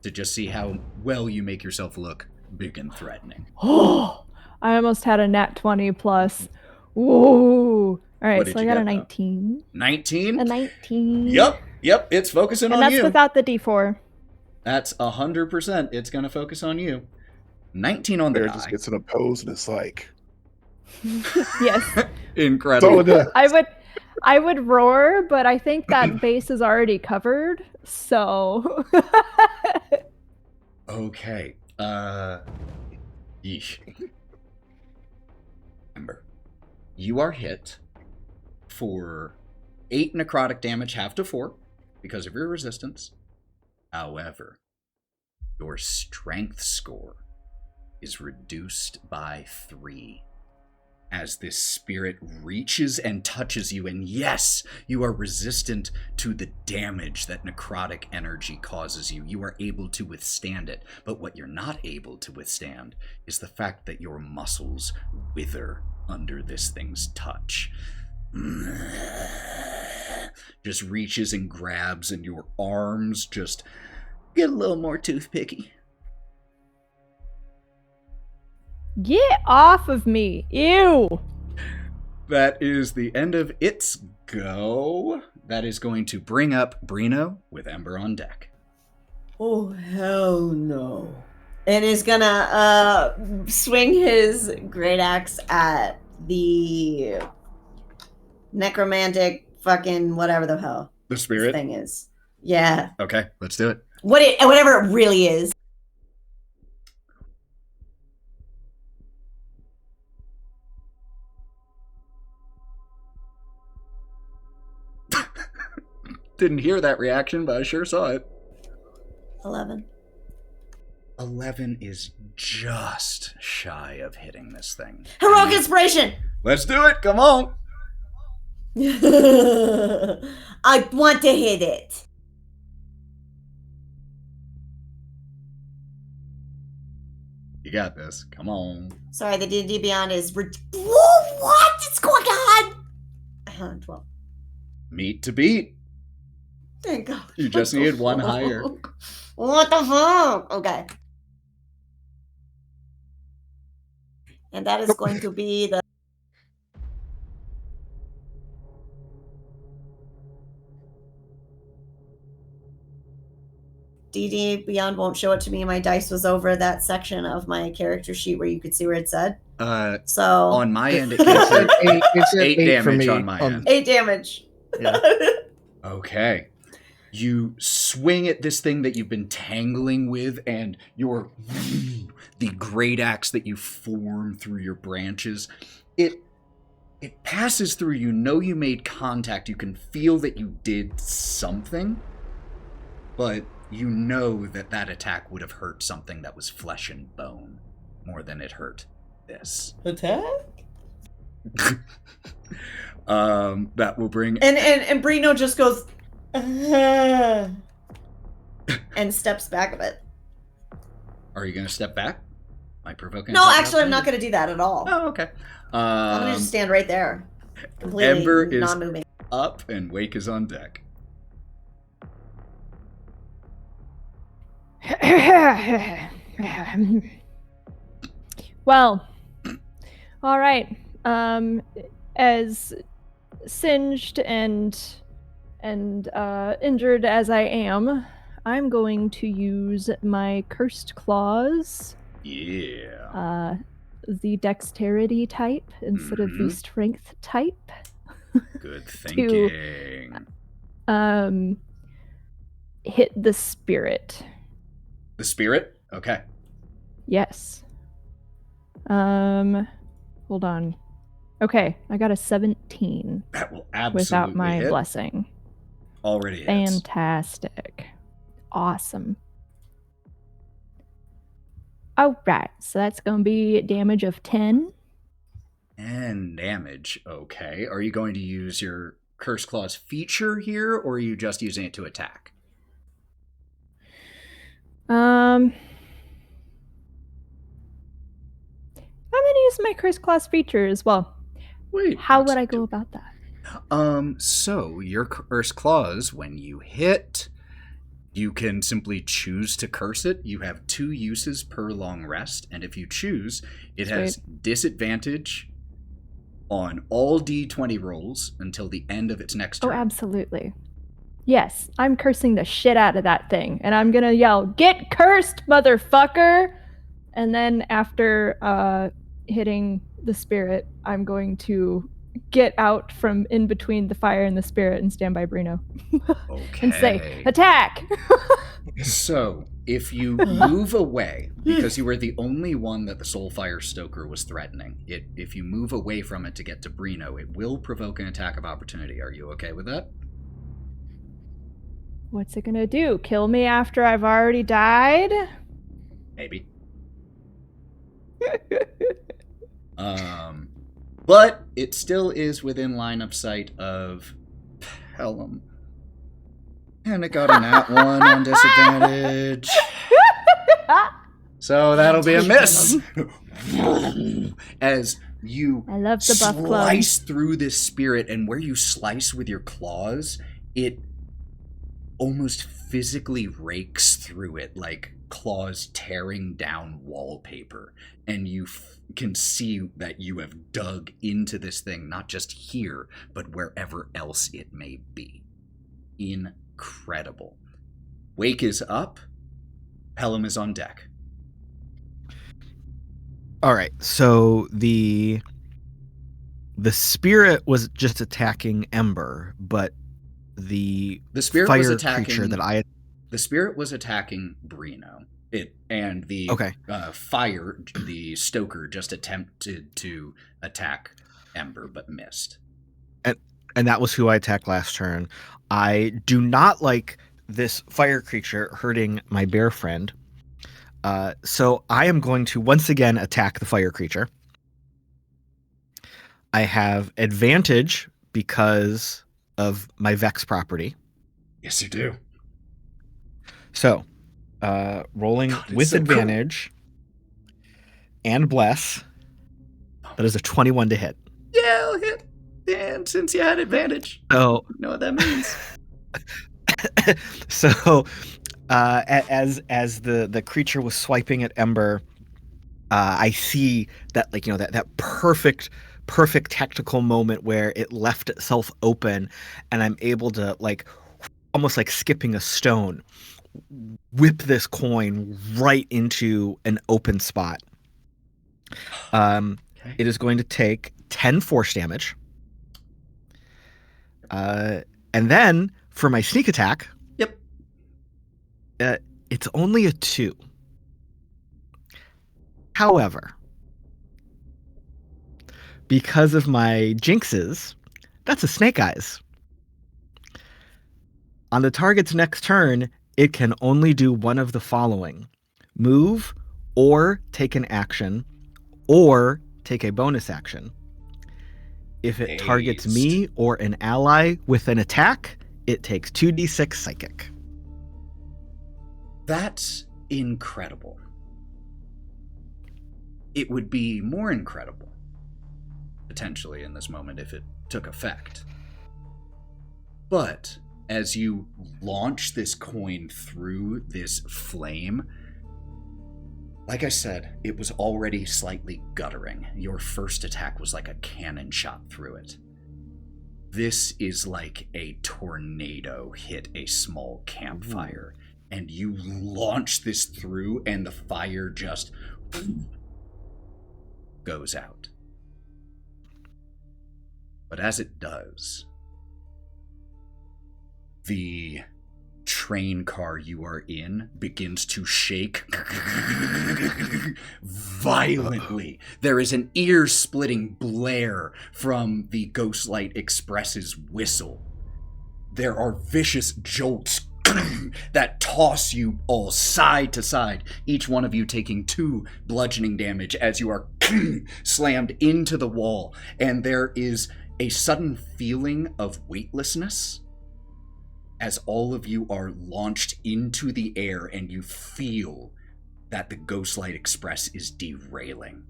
Speaker 1: to just see how well you make yourself look big and threatening.
Speaker 3: Oh, I almost had a nat 20 plus. Whoa. All right, so I got a 19.
Speaker 1: 19?
Speaker 3: A 19.
Speaker 1: Yep, it's focusing on you.
Speaker 3: And that's without the D4.
Speaker 1: That's 100%. It's going to focus on you. 19 on the die.
Speaker 5: Just gets in a pose and it's like,
Speaker 3: Yes.
Speaker 1: Incredible.
Speaker 3: I would roar, but I think that base is already covered, so
Speaker 1: Okay. Yeesh. Ember, you are hit for 8 necrotic damage, half to 4, because of your resistance. However, your strength score is reduced by 3 as this spirit reaches and touches you, and yes, you are resistant to the damage that necrotic energy causes you. You are able to withstand it, but what you're not able to withstand is the fact that your muscles wither under this thing's touch. Just reaches and grabs, and your arms just get a little more toothpicky.
Speaker 3: get off of me. Ew.
Speaker 1: That is the end of its go. That is going to bring up Breenoh with Ember on deck.
Speaker 4: Oh, hell no. And is gonna swing his great axe at the necromantic fucking whatever the hell
Speaker 1: The
Speaker 4: this
Speaker 1: spirit?
Speaker 4: thing is. Yeah.
Speaker 1: Okay, let's do it.
Speaker 4: Whatever it really is.
Speaker 1: Didn't hear that reaction, but I sure saw it.
Speaker 4: 11.
Speaker 1: 11 is just shy of hitting this thing.
Speaker 4: Heroic inspiration!
Speaker 1: Let's do it, come on!
Speaker 4: I want to hit it.
Speaker 1: You got this, come on.
Speaker 4: Sorry, the D&D Beyond is... Whoa, what is going on? 12.
Speaker 1: Meet to beat.
Speaker 4: Thank God.
Speaker 1: You just needed one higher.
Speaker 4: What the fuck? Okay. And that is going to be the... D&D Beyond won't show it to me. My dice was over that section of my character sheet where you could see where it said. So...
Speaker 1: On my end, it said
Speaker 8: It's
Speaker 1: 8
Speaker 8: 8 for
Speaker 1: damage
Speaker 8: me.
Speaker 1: on my end.
Speaker 4: 8 damage.
Speaker 8: Yeah.
Speaker 1: Okay. You swing at this thing that you've been tangling with, and the great axe that you form through your branches, it passes through. You know you made contact. You can feel that you did something, but you know that attack would have hurt something that was flesh and bone more than it hurt this.
Speaker 4: Attack?
Speaker 1: That will bring...
Speaker 4: And Breenoh just goes... and steps back a bit.
Speaker 1: Are you going to step back? Am I provoking?
Speaker 4: No,
Speaker 1: attack
Speaker 4: actually, I'm
Speaker 1: outside?
Speaker 4: not going to do that at all.
Speaker 1: Oh, okay.
Speaker 4: I'm going to just stand right there. Completely
Speaker 1: Ember is
Speaker 4: non-moving.
Speaker 1: up and Wake is on deck.
Speaker 3: Well, all right. As singed and injured as I am, I'm going to use my cursed claws.
Speaker 1: Yeah.
Speaker 3: The dexterity type instead of the
Speaker 1: Mhm.
Speaker 3: strength type.
Speaker 1: Good thinking.
Speaker 3: Hit the spirit.
Speaker 1: The spirit? Okay.
Speaker 3: Yes. Hold on. Okay, I got a 17
Speaker 1: That will absolutely
Speaker 3: without my
Speaker 1: hit.
Speaker 3: blessing.
Speaker 1: Already hits.
Speaker 3: Fantastic. Awesome. Alright, so that's going to be damage of 10.
Speaker 1: And damage. Okay. Are you going to use your Curse Claws feature here, or are you just using it to attack?
Speaker 3: I'm going to use my Curse Claws feature as well.
Speaker 1: Wait.
Speaker 3: How
Speaker 1: let's
Speaker 3: would I
Speaker 1: do-
Speaker 3: go about that?
Speaker 1: So your Curse Claws, when you hit, you can simply choose to curse it. You have 2 uses per long rest, and if you choose, it has disadvantage on all D20 rolls until the end of its next turn.
Speaker 3: Oh, absolutely. Yes, I'm cursing the shit out of that thing, and I'm gonna yell, "Get cursed, motherfucker!" And then after hitting the spirit, I'm going to get out from in between the fire and the spirit and stand by Breenoh. And say,
Speaker 1: Okay.
Speaker 3: attack!
Speaker 1: So, if you move away, because you were the only one that the Soulfire Stoker was threatening, if you move away from it to get to Breenoh, it will provoke an attack of opportunity. Are you okay with that?
Speaker 3: What's it gonna do? Kill me after I've already died?
Speaker 1: Maybe. But it still is within line of sight of Pellam. And it got a nat 1 on disadvantage. So that'll be a miss. As you
Speaker 3: I love the buff club.
Speaker 1: slice through this spirit, and where you slice with your claws, it almost physically rakes through it, like claws tearing down wallpaper. And you can see that you have dug into this thing, not just here, but wherever else it may be. Incredible. Wake is up. Pellam is on deck.
Speaker 2: All right, so the spirit was just attacking Ember, but the
Speaker 1: spirit
Speaker 2: fire
Speaker 1: was attacking
Speaker 2: creature that I
Speaker 1: The spirit was attacking Breenoh. And the fire, the Stoker, just attempted to attack Ember, but missed.
Speaker 2: And that was who I attacked last turn. I do not like this fire creature hurting my bear friend. So I am going to once again attack the fire creature. I have advantage because of my Vex property.
Speaker 1: Yes, you do.
Speaker 2: So, rolling with
Speaker 1: so
Speaker 2: advantage and bless. That is a 21 to hit.
Speaker 1: Yeah, I'll hit. And since you had advantage,
Speaker 2: So,
Speaker 1: you know what that means.
Speaker 2: So, as the creature was swiping at Ember, I see that that perfect tactical moment where it left itself open, and I'm able to almost like skipping a stone, whip this coin right into an open spot. It is going to take 10 force damage. And then for my sneak attack,
Speaker 1: Yep.
Speaker 2: It's only a 2. However, because of my jinxes, that's a snake eyes. On the target's next turn, it can only do one of the following: move, or take an action, or take a bonus action. If it targets me or an ally with an attack, it takes 2d6 psychic.
Speaker 1: That's incredible. It would be more incredible, potentially, in this moment if it took effect. But as you launch this coin through this flame, like I said, it was already slightly guttering. Your first attack was like a cannon shot through it. This is like a tornado hit a small campfire, and you launch this through, and the fire just goes out. But as it does, the train car you are in begins to shake violently. There is an ear-splitting blare from the Ghostlight Express's whistle. There are vicious jolts that toss you all side to side, each one of you taking 2 bludgeoning damage as you are slammed into the wall, and there is a sudden feeling of weightlessness as all of you are launched into the air, and you feel that the Ghostlight Express is derailing.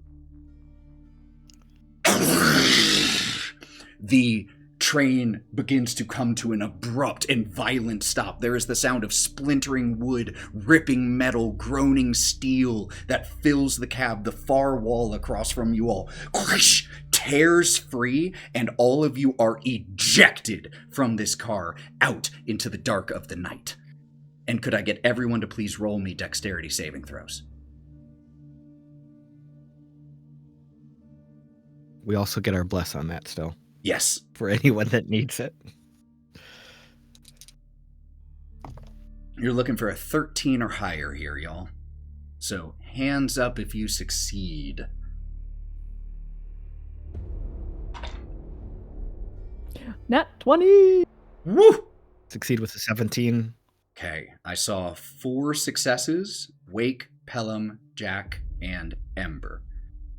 Speaker 1: The train begins to come to an abrupt and violent stop. There is the sound of splintering wood, ripping metal, groaning steel that fills the cab. The far wall across from you all tears free, and all of you are ejected from this car out into the dark of the night. And could I get everyone to please roll me dexterity saving throws?
Speaker 2: We also get our bless on that still
Speaker 1: Yes.
Speaker 2: for anyone that needs it.
Speaker 1: You're looking for a 13 or higher here, y'all. So hands up if you succeed.
Speaker 3: Nat 20.
Speaker 1: Woo!
Speaker 2: Succeed with a 17.
Speaker 1: Okay, I saw 4 successes: Wake, Pellam, Jack, and Ember.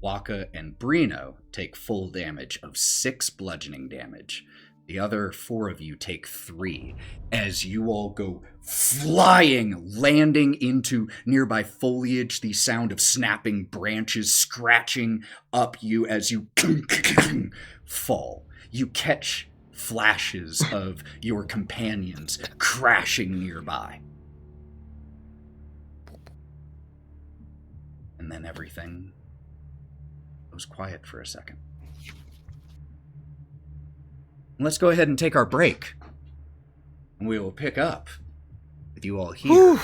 Speaker 1: Wokka and Breenoh take full damage of 6 bludgeoning damage. The other 4 of you take 3 as you all go flying, landing into nearby foliage, the sound of snapping branches scratching up you as you fall. You catch flashes of your companions crashing nearby. And then everything goes quiet for a second. Let's go ahead and take our break. And we will pick up with you all here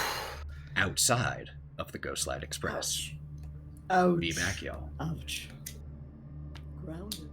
Speaker 1: outside of the Ghostlight Express.
Speaker 4: Ouch.
Speaker 1: Be back, y'all.
Speaker 4: Ouch. Grounded.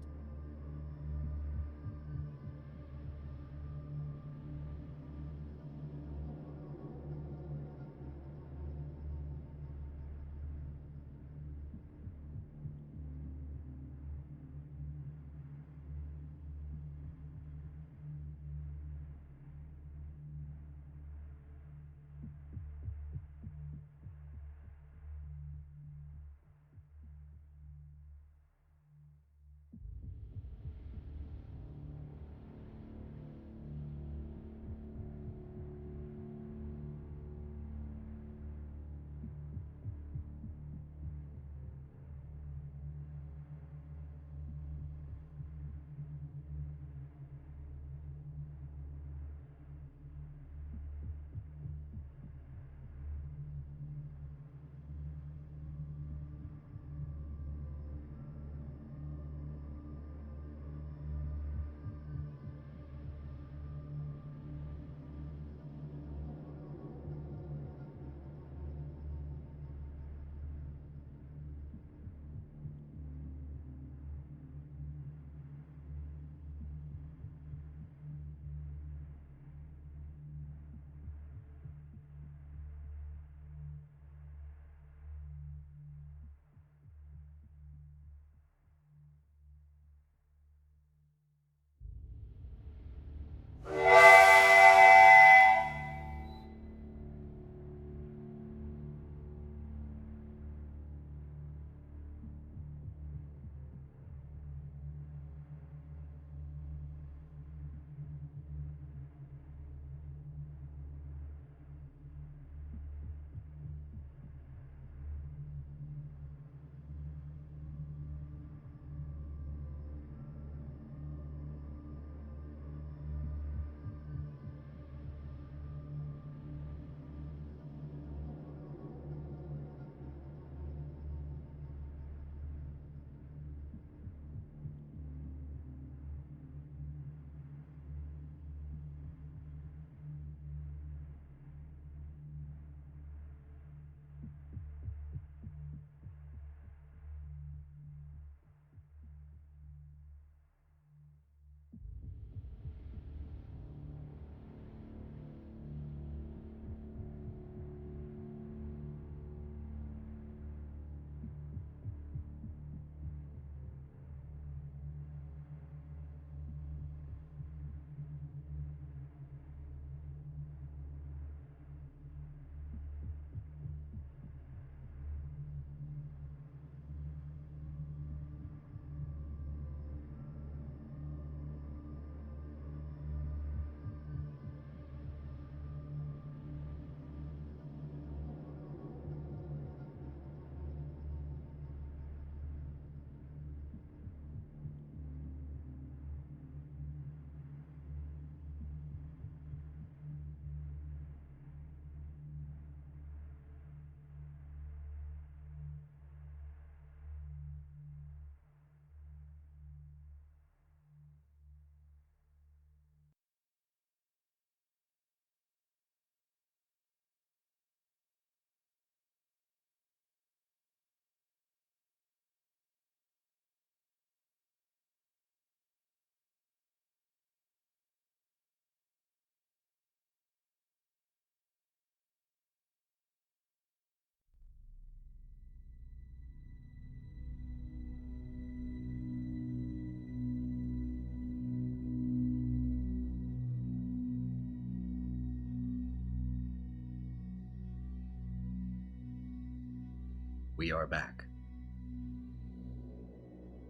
Speaker 1: we are back.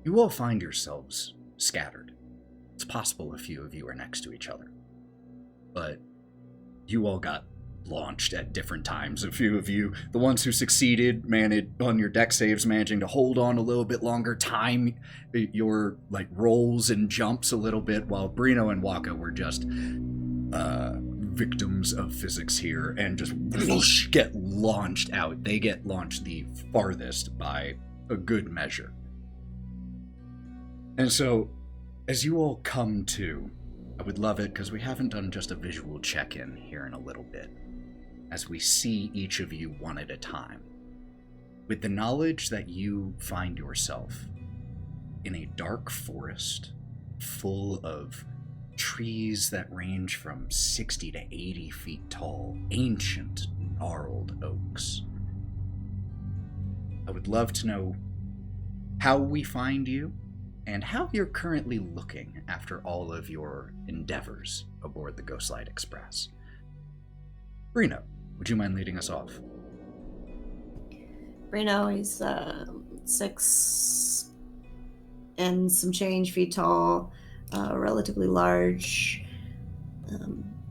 Speaker 1: You all find yourselves scattered. It's possible a few of you are next to each other. But you all got launched at different times. A few of you, the ones who succeeded, managed on your deck saves, managing to hold on a little bit longer, time your like rolls and jumps a little bit, while Breenoh and Wokka were just victims of physics here and just whoosh, get launched out. They get launched the farthest by a good measure. And so, as you all come to, I would love it because we haven't done just a visual check-in here in a little bit, as we see each of you one at a time, with the knowledge that you find yourself in a dark forest full of trees that range from 60 to 80 feet tall, ancient, gnarled oaks. I would love to know how we find you, and how you're currently looking after all of your endeavors aboard the Ghostlight Express. Breenoh, would you mind leading us off?
Speaker 4: Breenoh, he's 6 and some change feet tall, relatively large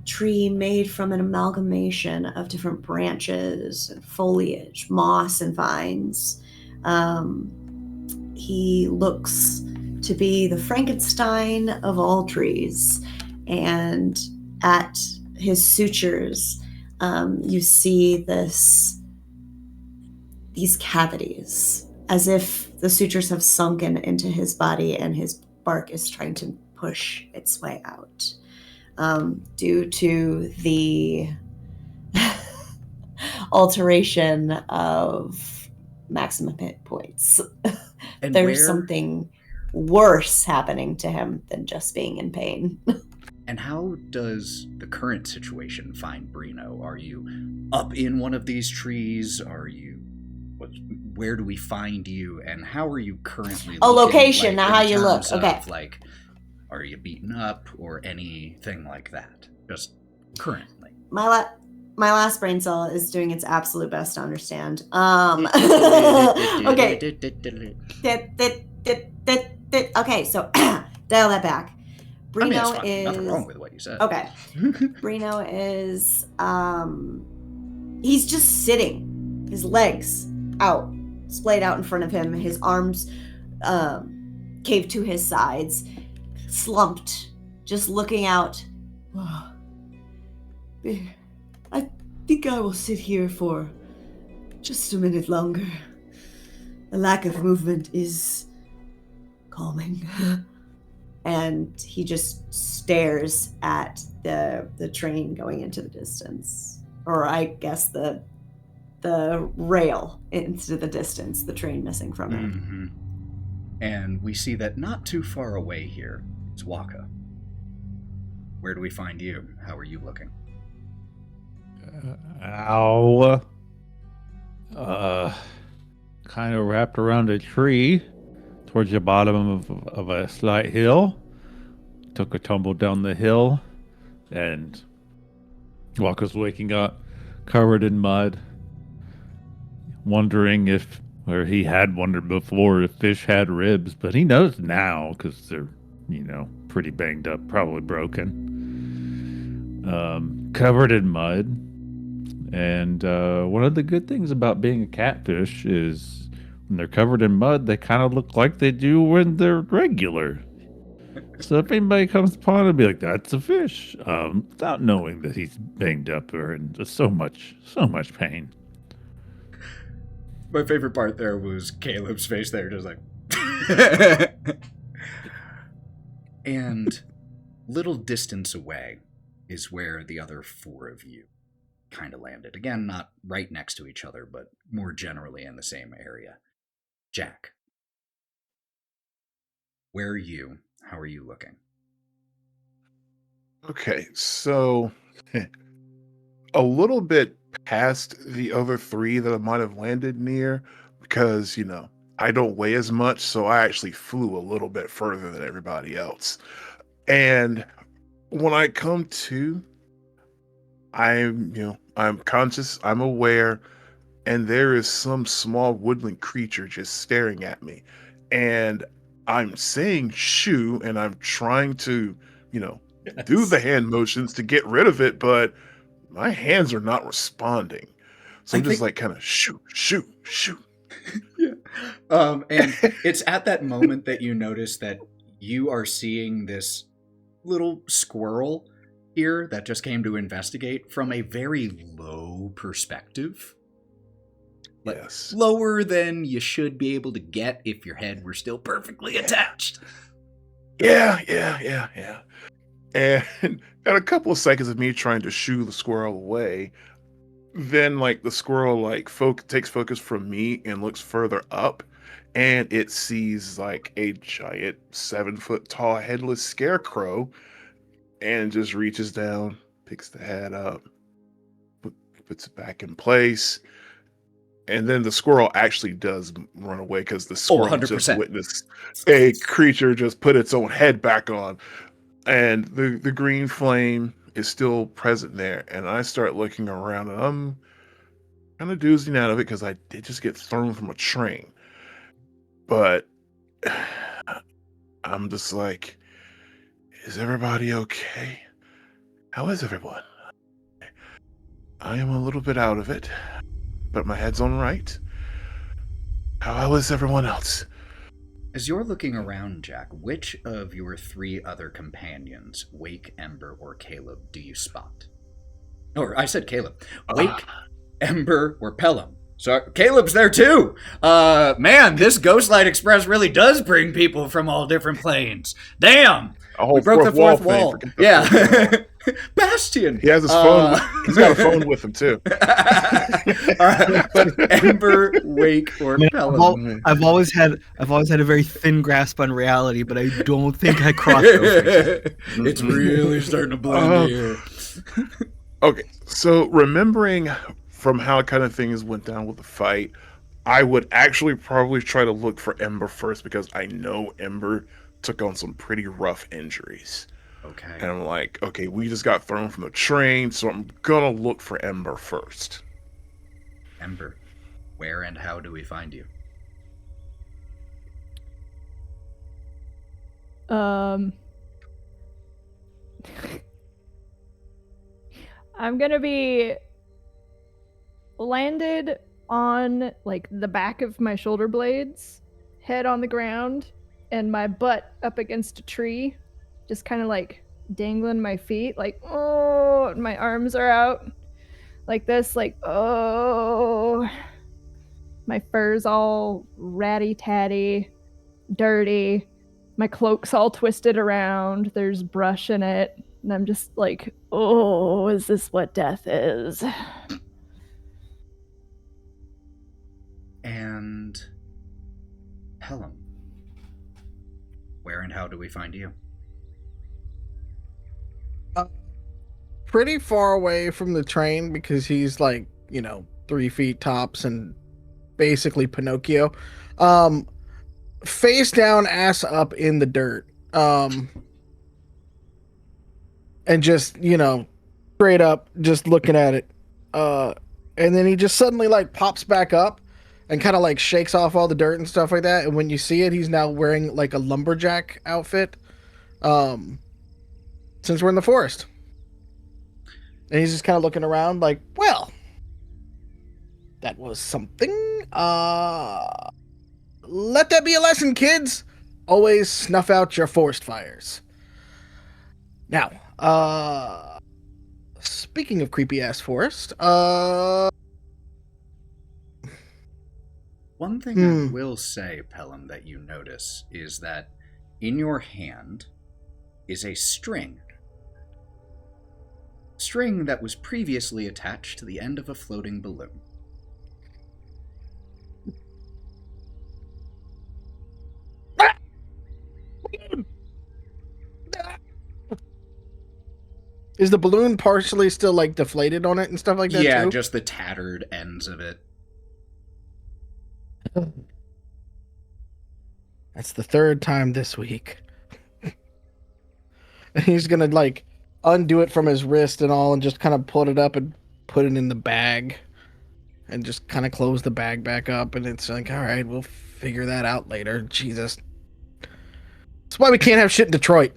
Speaker 4: tree made from an amalgamation of different branches and foliage, moss and vines. He looks to be the Frankenstein of all trees, and at his sutures, you see these cavities, as if the sutures have sunken into his body and his bark is trying to push its way out. Due to the alteration of maximum hit points.
Speaker 1: And
Speaker 4: There's something worse happening to him than just being in pain.
Speaker 1: And how does the current situation find Breenoh? Are you up in one of these trees? Where do we find you? And how are you currently looking?
Speaker 4: Location, not
Speaker 1: in
Speaker 4: how you look.
Speaker 1: terms
Speaker 4: Okay.
Speaker 1: of, like, are you beaten up or anything like that? Just currently.
Speaker 4: My last brain cell is doing its absolute best to understand. Okay. Okay, so dial that back. Breenoh
Speaker 1: it's fine.
Speaker 4: is
Speaker 1: Nothing wrong with what you said.
Speaker 4: Okay. Breenoh is he's just sitting, his legs out, splayed out in front of him, his arms caved to his sides, slumped, just looking out. I think I will sit here for just a minute longer. The lack of movement is calming. And he just stares at the train going into the distance. Or I guess the rail into the distance, the train missing from it.
Speaker 1: Mm-hmm. And we see that not too far away here is Wokka. Where do we find you? How are you looking?
Speaker 6: Kind of wrapped around a tree towards the bottom of a slight hill. Took a tumble down the hill, and Wokka's waking up covered in mud, wondering or he had wondered before if fish had ribs, but he knows now because they're, pretty banged up, probably broken. Covered in mud. And one of the good things about being a catfish is when they're covered in mud, they kind of look like they do when they're regular. So if anybody comes upon it, be like, that's a fish, without knowing that he's banged up or in just so much pain.
Speaker 1: My favorite part there was Caleb's face there, just like... And little distance away is where the other 4 of you kind of landed. Again, not right next to each other, but more generally in the same area. Jack, where are you? How are you looking?
Speaker 5: Okay, so a little bit past the other 3 that I might have landed near, because, I don't weigh as much, so I actually flew a little bit further than everybody else. And when I come to, I'm conscious, I'm aware, and there is some small woodland creature just staring at me. And I'm saying shoo, and I'm trying to, do the hand motions to get rid of it, but my hands are not responding. So
Speaker 1: I
Speaker 5: I'm just
Speaker 1: think-
Speaker 5: like kind of shoo, shoo, shoo.
Speaker 1: Yeah. And it's at that moment that you notice that you are seeing this little squirrel here that just came to investigate from a very low perspective. Like,
Speaker 5: Yes.
Speaker 1: lower than you should be able to get if your head were still perfectly attached.
Speaker 5: Yeah. And a couple of seconds of me trying to shoo the squirrel away, then like the squirrel like takes focus from me and looks further up, and it sees like a giant 7-foot tall headless scarecrow, and just reaches down, picks the head up, puts it back in place. And then the squirrel actually does run away because the squirrel just
Speaker 1: 100%.
Speaker 5: witnessed a creature just put its own head back on. And the green flame is still present there. And I start looking around, and I'm kind of doozing out of it because I did just get thrown from a train. But I'm just like, is everybody okay? How is everyone? I am a little bit out of it, but my head's on right. How is everyone else?
Speaker 1: As you're looking around, Jack, which of your 3 other companions, Wake, Ember, or Caleb, do you spot? Or I said Caleb. Wake, Ember, or Pellam. So Caleb's there too. Man, this Ghostlight Express really does bring people from all different planes. Damn. We broke the fourth wall.
Speaker 5: Forget the
Speaker 1: Yeah.
Speaker 5: fourth wall.
Speaker 1: Bastion.
Speaker 5: He has his phone. He's got a phone with him too.
Speaker 1: All right, but Ember, Wake, or Pellam.
Speaker 2: I've always had a very thin grasp on reality, but I don't think I crossed over.
Speaker 1: It's really starting to blend here.
Speaker 5: Okay, so remembering from how kind of things went down with the fight, I would actually probably try to look for Ember first because I know Ember took on some pretty rough injuries.
Speaker 1: Okay.
Speaker 5: And I'm like, okay, we just got thrown from the train, so I'm gonna look for Ember first.
Speaker 1: Ember, where and how do we find you?
Speaker 3: I'm gonna be landed on like the back of my shoulder blades, head on the ground, and my butt up against a tree, just kind of like dangling my feet, like, oh, and my arms are out like this, like, oh, my fur's all ratty-tatty, dirty, my cloak's all twisted around, there's brush in it, and I'm just like, oh, is this what death is?
Speaker 1: And Pellam, where and how do we find you?
Speaker 8: Pretty far away from the train because he's like, 3 feet tops and basically Pinocchio. Face down, ass up in the dirt. And just, straight up, just looking at it. And then he just suddenly like pops back up and kind of like shakes off all the dirt and stuff like that. And when you see it, he's now wearing like a lumberjack outfit. Since we're in the forest. And he's just kind of looking around like, well, that was something. Let that be a lesson, kids. Always snuff out your forest fires. Now, speaking of creepy ass forest,
Speaker 1: one thing I will say, Pellam, that you notice is that in your hand is a string. String that was previously attached to the end of a floating balloon.
Speaker 8: is the balloon partially still like deflated on it and stuff like that
Speaker 1: Yeah,
Speaker 8: too?
Speaker 1: just the tattered ends of it.
Speaker 8: That's the 3rd time this week. And he's gonna like undo it from his wrist and all and just kind of put it up and put it in the bag. and just kind of close the bag back up. And it's like, all right, we'll figure that out later. Jesus. That's why we can't have shit in Detroit.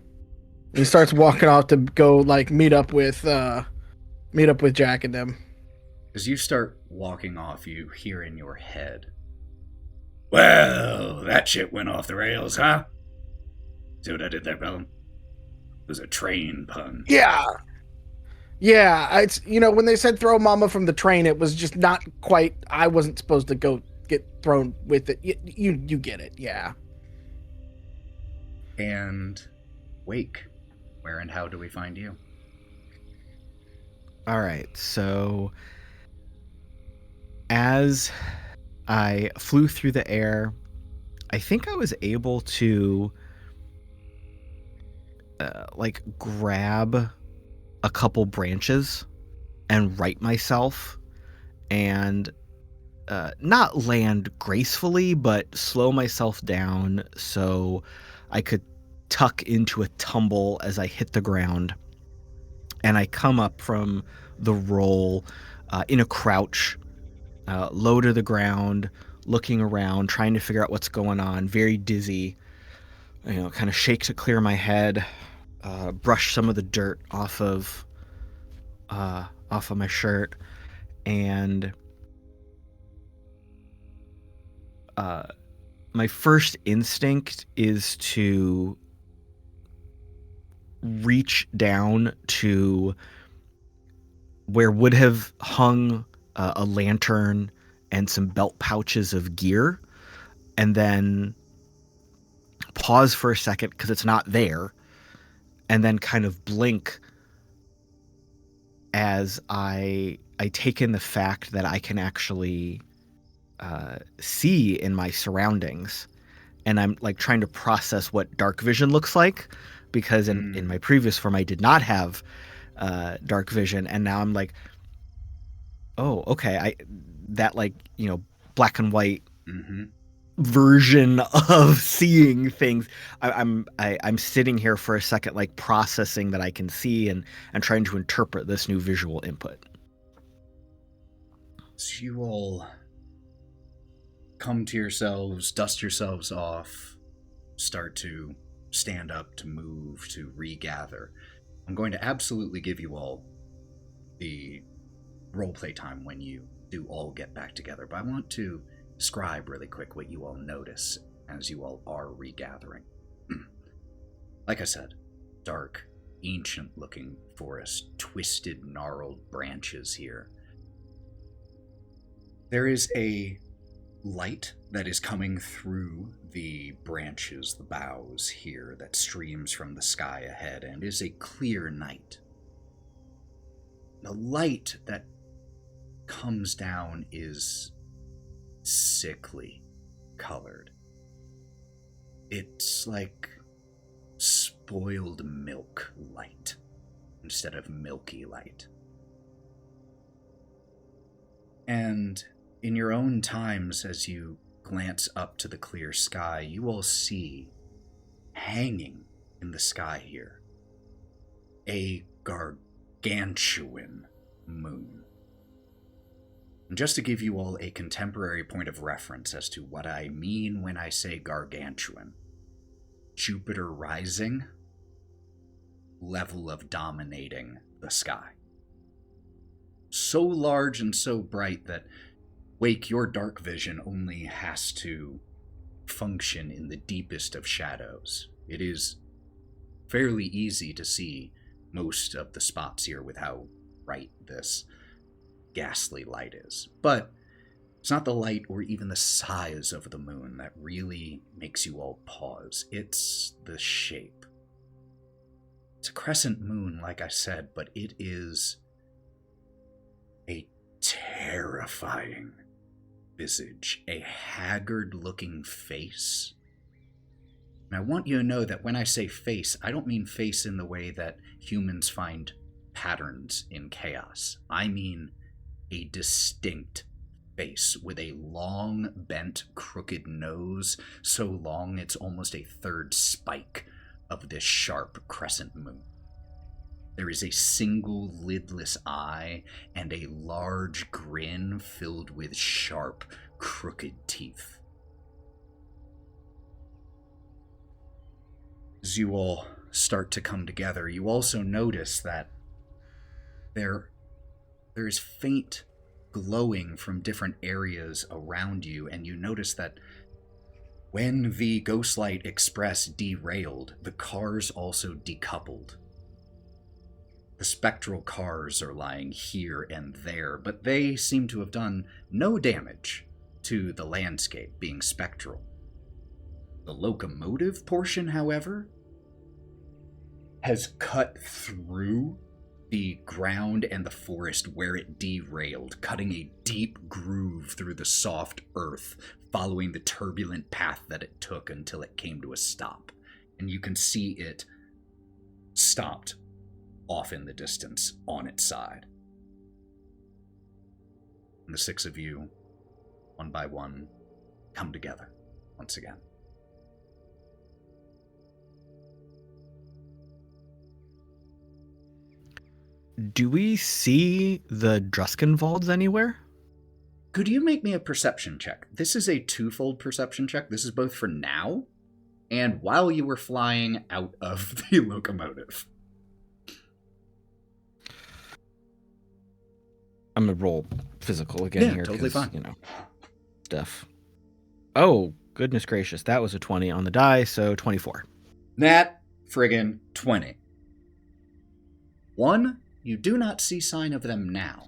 Speaker 8: He starts walking off to go like meet up with Jack and them.
Speaker 1: As you start walking off, you hear in your head, "Well, that shit went off the rails, huh? See what I did there, Pellam? It was a train pun."
Speaker 8: Yeah. It's when they said throw Mama from the train, it was just not quite. I wasn't supposed to go get thrown with it. You get it, yeah.
Speaker 1: And Wake, where and how do we find you?
Speaker 2: All right, so as I flew through the air, I think I was able to grab a couple branches and right myself and not land gracefully, but slow myself down so I could tuck into a tumble as I hit the ground. And I come up from the roll in a crouch, low to the ground, looking around, trying to figure out what's going on, very dizzy, kind of shake to clear my head, brush some of the dirt off of my shirt, and my first instinct is to reach down to where would have hung a lantern and some belt pouches of gear, and then pause for a second because it's not there, and then kind of blink as I take in the fact that I can actually see in my surroundings, and I'm like trying to process what dark vision looks like, because in my previous form I did not have dark vision, and now I'm like, oh, okay, that black and white version of seeing things. I'm sitting here for a second, like processing that I can see and trying to interpret this new visual input.
Speaker 1: So you all come to yourselves, dust yourselves off, start to stand up, to move, to regather. I'm going to absolutely give you all the roleplay time when you do all get back together, but I want to describe really quick what you all notice as you all are regathering. Like I said, dark, ancient-looking forest, twisted, gnarled branches here. There is a light that is coming through the branches, the boughs here, that streams from the sky ahead, and is a clear night. The light that comes down is sickly colored. It's like spoiled milk light instead of milky light. And in your own times, as you glance up to the clear sky, you will see, hanging in the sky here, a gargantuan moon. And just to give you all a contemporary point of reference as to what I mean when I say gargantuan, Jupiter rising, level of dominating the sky. So large and so bright that, Wake, your dark vision only has to function in the deepest of shadows. It is fairly easy to see most of the spots here with how bright this ghastly light is. But it's not the light or even the size of the moon that really makes you all pause. It's the shape. It's a crescent moon, like I said, but it is a terrifying visage, a haggard-looking face. And I want you to know that when I say face, I don't mean face in the way that humans find patterns in chaos. I mean a distinct face with a long, bent, crooked nose, so long it's almost a third spike of this sharp crescent moon. There is a single lidless eye and a large grin filled with sharp, crooked teeth. As you all start to come together, you also notice that there is faint glowing from different areas around you, and you notice that when the Ghostlight Express derailed, the cars also decoupled. The spectral cars are lying here and there, but they seem to have done no damage to the landscape being spectral. The locomotive portion, however, has cut through the ground and the forest where it derailed, cutting a deep groove through the soft earth, following the turbulent path that it took until it came to a stop. And you can see it stopped off in the distance on its side. And the six of you, one by one, come together once again.
Speaker 2: Do we see the Druskenvalds anywhere?
Speaker 1: Could you make me a perception check? This is a twofold perception check. This is both for now and while you were flying out of the locomotive.
Speaker 2: I'm gonna roll physical again
Speaker 1: Yeah,
Speaker 2: here.
Speaker 1: totally
Speaker 2: 'cause,
Speaker 1: fine.
Speaker 2: You know, stuff. Oh, goodness gracious. That was a 20 on the die, so 24.
Speaker 1: Nat friggin' 20. 1, you do not see sign of them now.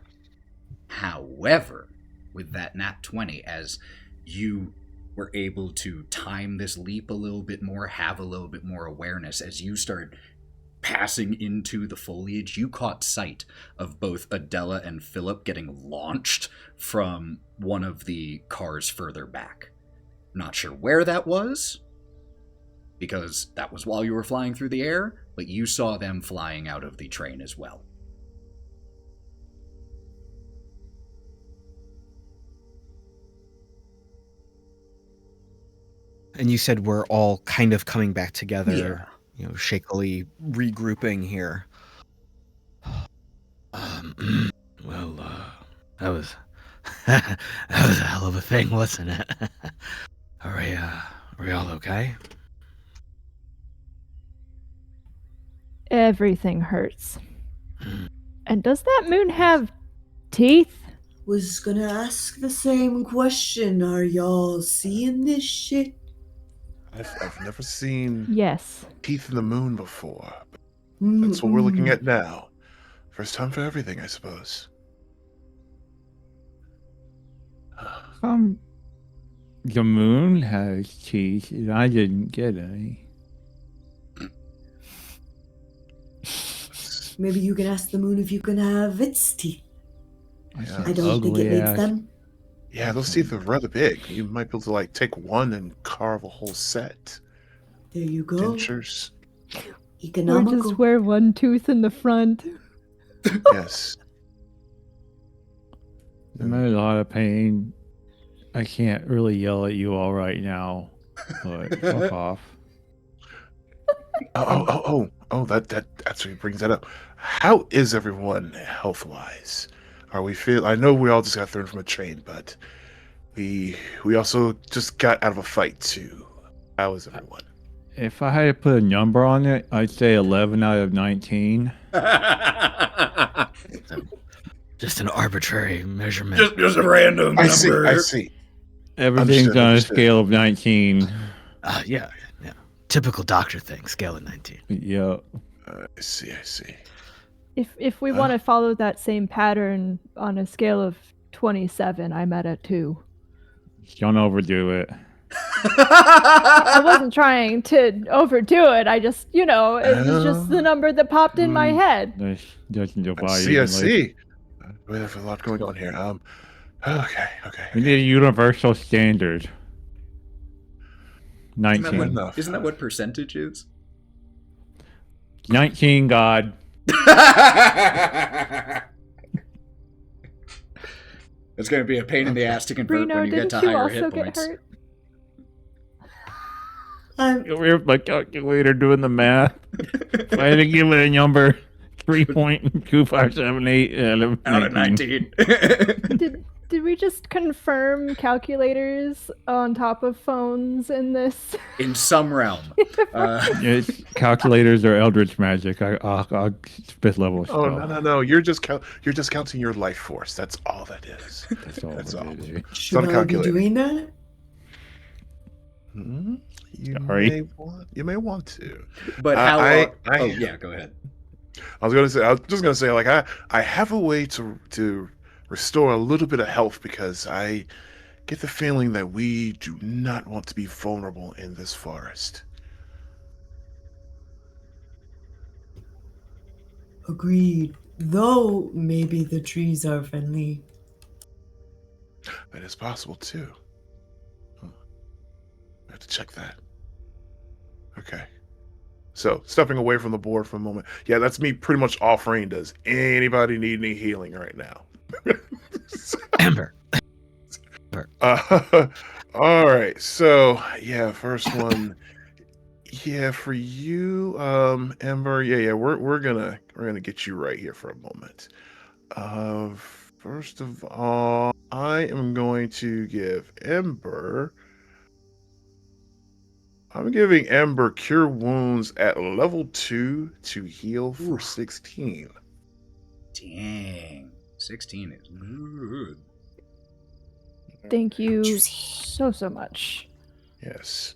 Speaker 1: However, with that nat 20, as you were able to time this leap a little bit more, have a little bit more awareness, as you start passing into the foliage, you caught sight of both Adela and Philip getting launched from one of the cars further back. Not sure where that was, because that was while you were flying through the air, but you saw them flying out of the train as well.
Speaker 2: And you said we're all kind of coming back together,
Speaker 1: Yeah.
Speaker 2: you know, shakily regrouping here. Well, that was that was a hell of a thing, wasn't it? Are we all okay?
Speaker 3: Everything hurts. And does that moon have teeth?
Speaker 4: Was gonna ask the same question. Are y'all seeing this shit?
Speaker 5: I've never seen
Speaker 3: Yes.
Speaker 5: teeth in the moon before. That's what we're looking at now. First time for everything, I suppose.
Speaker 6: The moon has teeth, and I didn't get any.
Speaker 4: Maybe you can ask the moon if you can have its teeth.
Speaker 5: Yeah.
Speaker 4: I don't think it
Speaker 6: Ugly
Speaker 4: needs
Speaker 6: ass.
Speaker 4: them.
Speaker 5: Yeah, those teeth are rather big. You might be able to take one and carve a whole set.
Speaker 4: There you go.
Speaker 5: Dentures.
Speaker 3: Or
Speaker 4: Economical.
Speaker 3: just wear one tooth in the front.
Speaker 5: Yes.
Speaker 6: I'm in a lot of pain. I can't really yell at you all right now, but fuck off.
Speaker 5: That actually brings that up. How is everyone health-wise? Are we feel? I know we all just got thrown from a train, but we also just got out of a fight too. How is everyone?
Speaker 6: If I had to put a number on it, I'd say 11 out of 19.
Speaker 2: Just an arbitrary measurement.
Speaker 1: just a random
Speaker 5: I
Speaker 1: number.
Speaker 5: see.
Speaker 6: Everything's on a
Speaker 5: Understood.
Speaker 6: scale of 19.
Speaker 2: Yeah. Typical doctor thing, scale of 19.
Speaker 6: Yeah.
Speaker 5: I see.
Speaker 3: If we want to follow that same pattern on a scale of 27, I'm at a 2.
Speaker 6: Don't overdo it.
Speaker 3: I wasn't trying to overdo it. I just, it was just the number that popped in my head.
Speaker 6: This doesn't
Speaker 5: I
Speaker 6: divide
Speaker 5: see. I
Speaker 6: evenly.
Speaker 5: see. We have a lot going on here. Okay.
Speaker 6: We need a universal standard. 19.
Speaker 5: enough.
Speaker 1: Isn't that what percentage is?
Speaker 6: 19, God.
Speaker 1: It's going to be a pain in the ass to convert
Speaker 3: Breenoh,
Speaker 1: when you get to
Speaker 3: didn't you
Speaker 1: higher
Speaker 3: also
Speaker 1: hit
Speaker 3: get
Speaker 1: points.
Speaker 3: hurt?
Speaker 6: We're my calculator doing the math. If I had to give it a number, 3.2578
Speaker 1: Out of 19.
Speaker 3: Did we just confirm calculators on top of phones in this?
Speaker 1: In some realm.
Speaker 6: Calculators are eldritch magic. I'll fifth level
Speaker 5: Oh
Speaker 6: spell.
Speaker 5: no! You're just counting your life force. That's all that is.
Speaker 6: That's all.
Speaker 5: That's
Speaker 6: it
Speaker 5: all.
Speaker 6: is.
Speaker 4: Should I be
Speaker 5: calculator.
Speaker 4: doing that?
Speaker 5: You
Speaker 6: Sorry.
Speaker 5: may want to.
Speaker 1: But how oh yeah, go ahead.
Speaker 5: I was just gonna say, like, I have a way to restore a little bit of health because I get the feeling that we do not want to be vulnerable in this forest.
Speaker 4: Agreed. Though maybe the trees are friendly.
Speaker 5: That is possible too. I have to check that. Okay. So, stepping away from the board for a moment. Yeah, that's me pretty much offering. Does anybody need any healing right now?
Speaker 2: Ember.
Speaker 5: All right. So, yeah, first one. Yeah, for you, Ember. Yeah. We're gonna get you right here for a moment. First of all, I am going to give Ember. I'm giving Ember Cure Wounds at level 2 to heal for 16.
Speaker 1: Dang. 16 is good.
Speaker 3: Thank you
Speaker 4: Juicy.
Speaker 3: so much.
Speaker 5: Yes.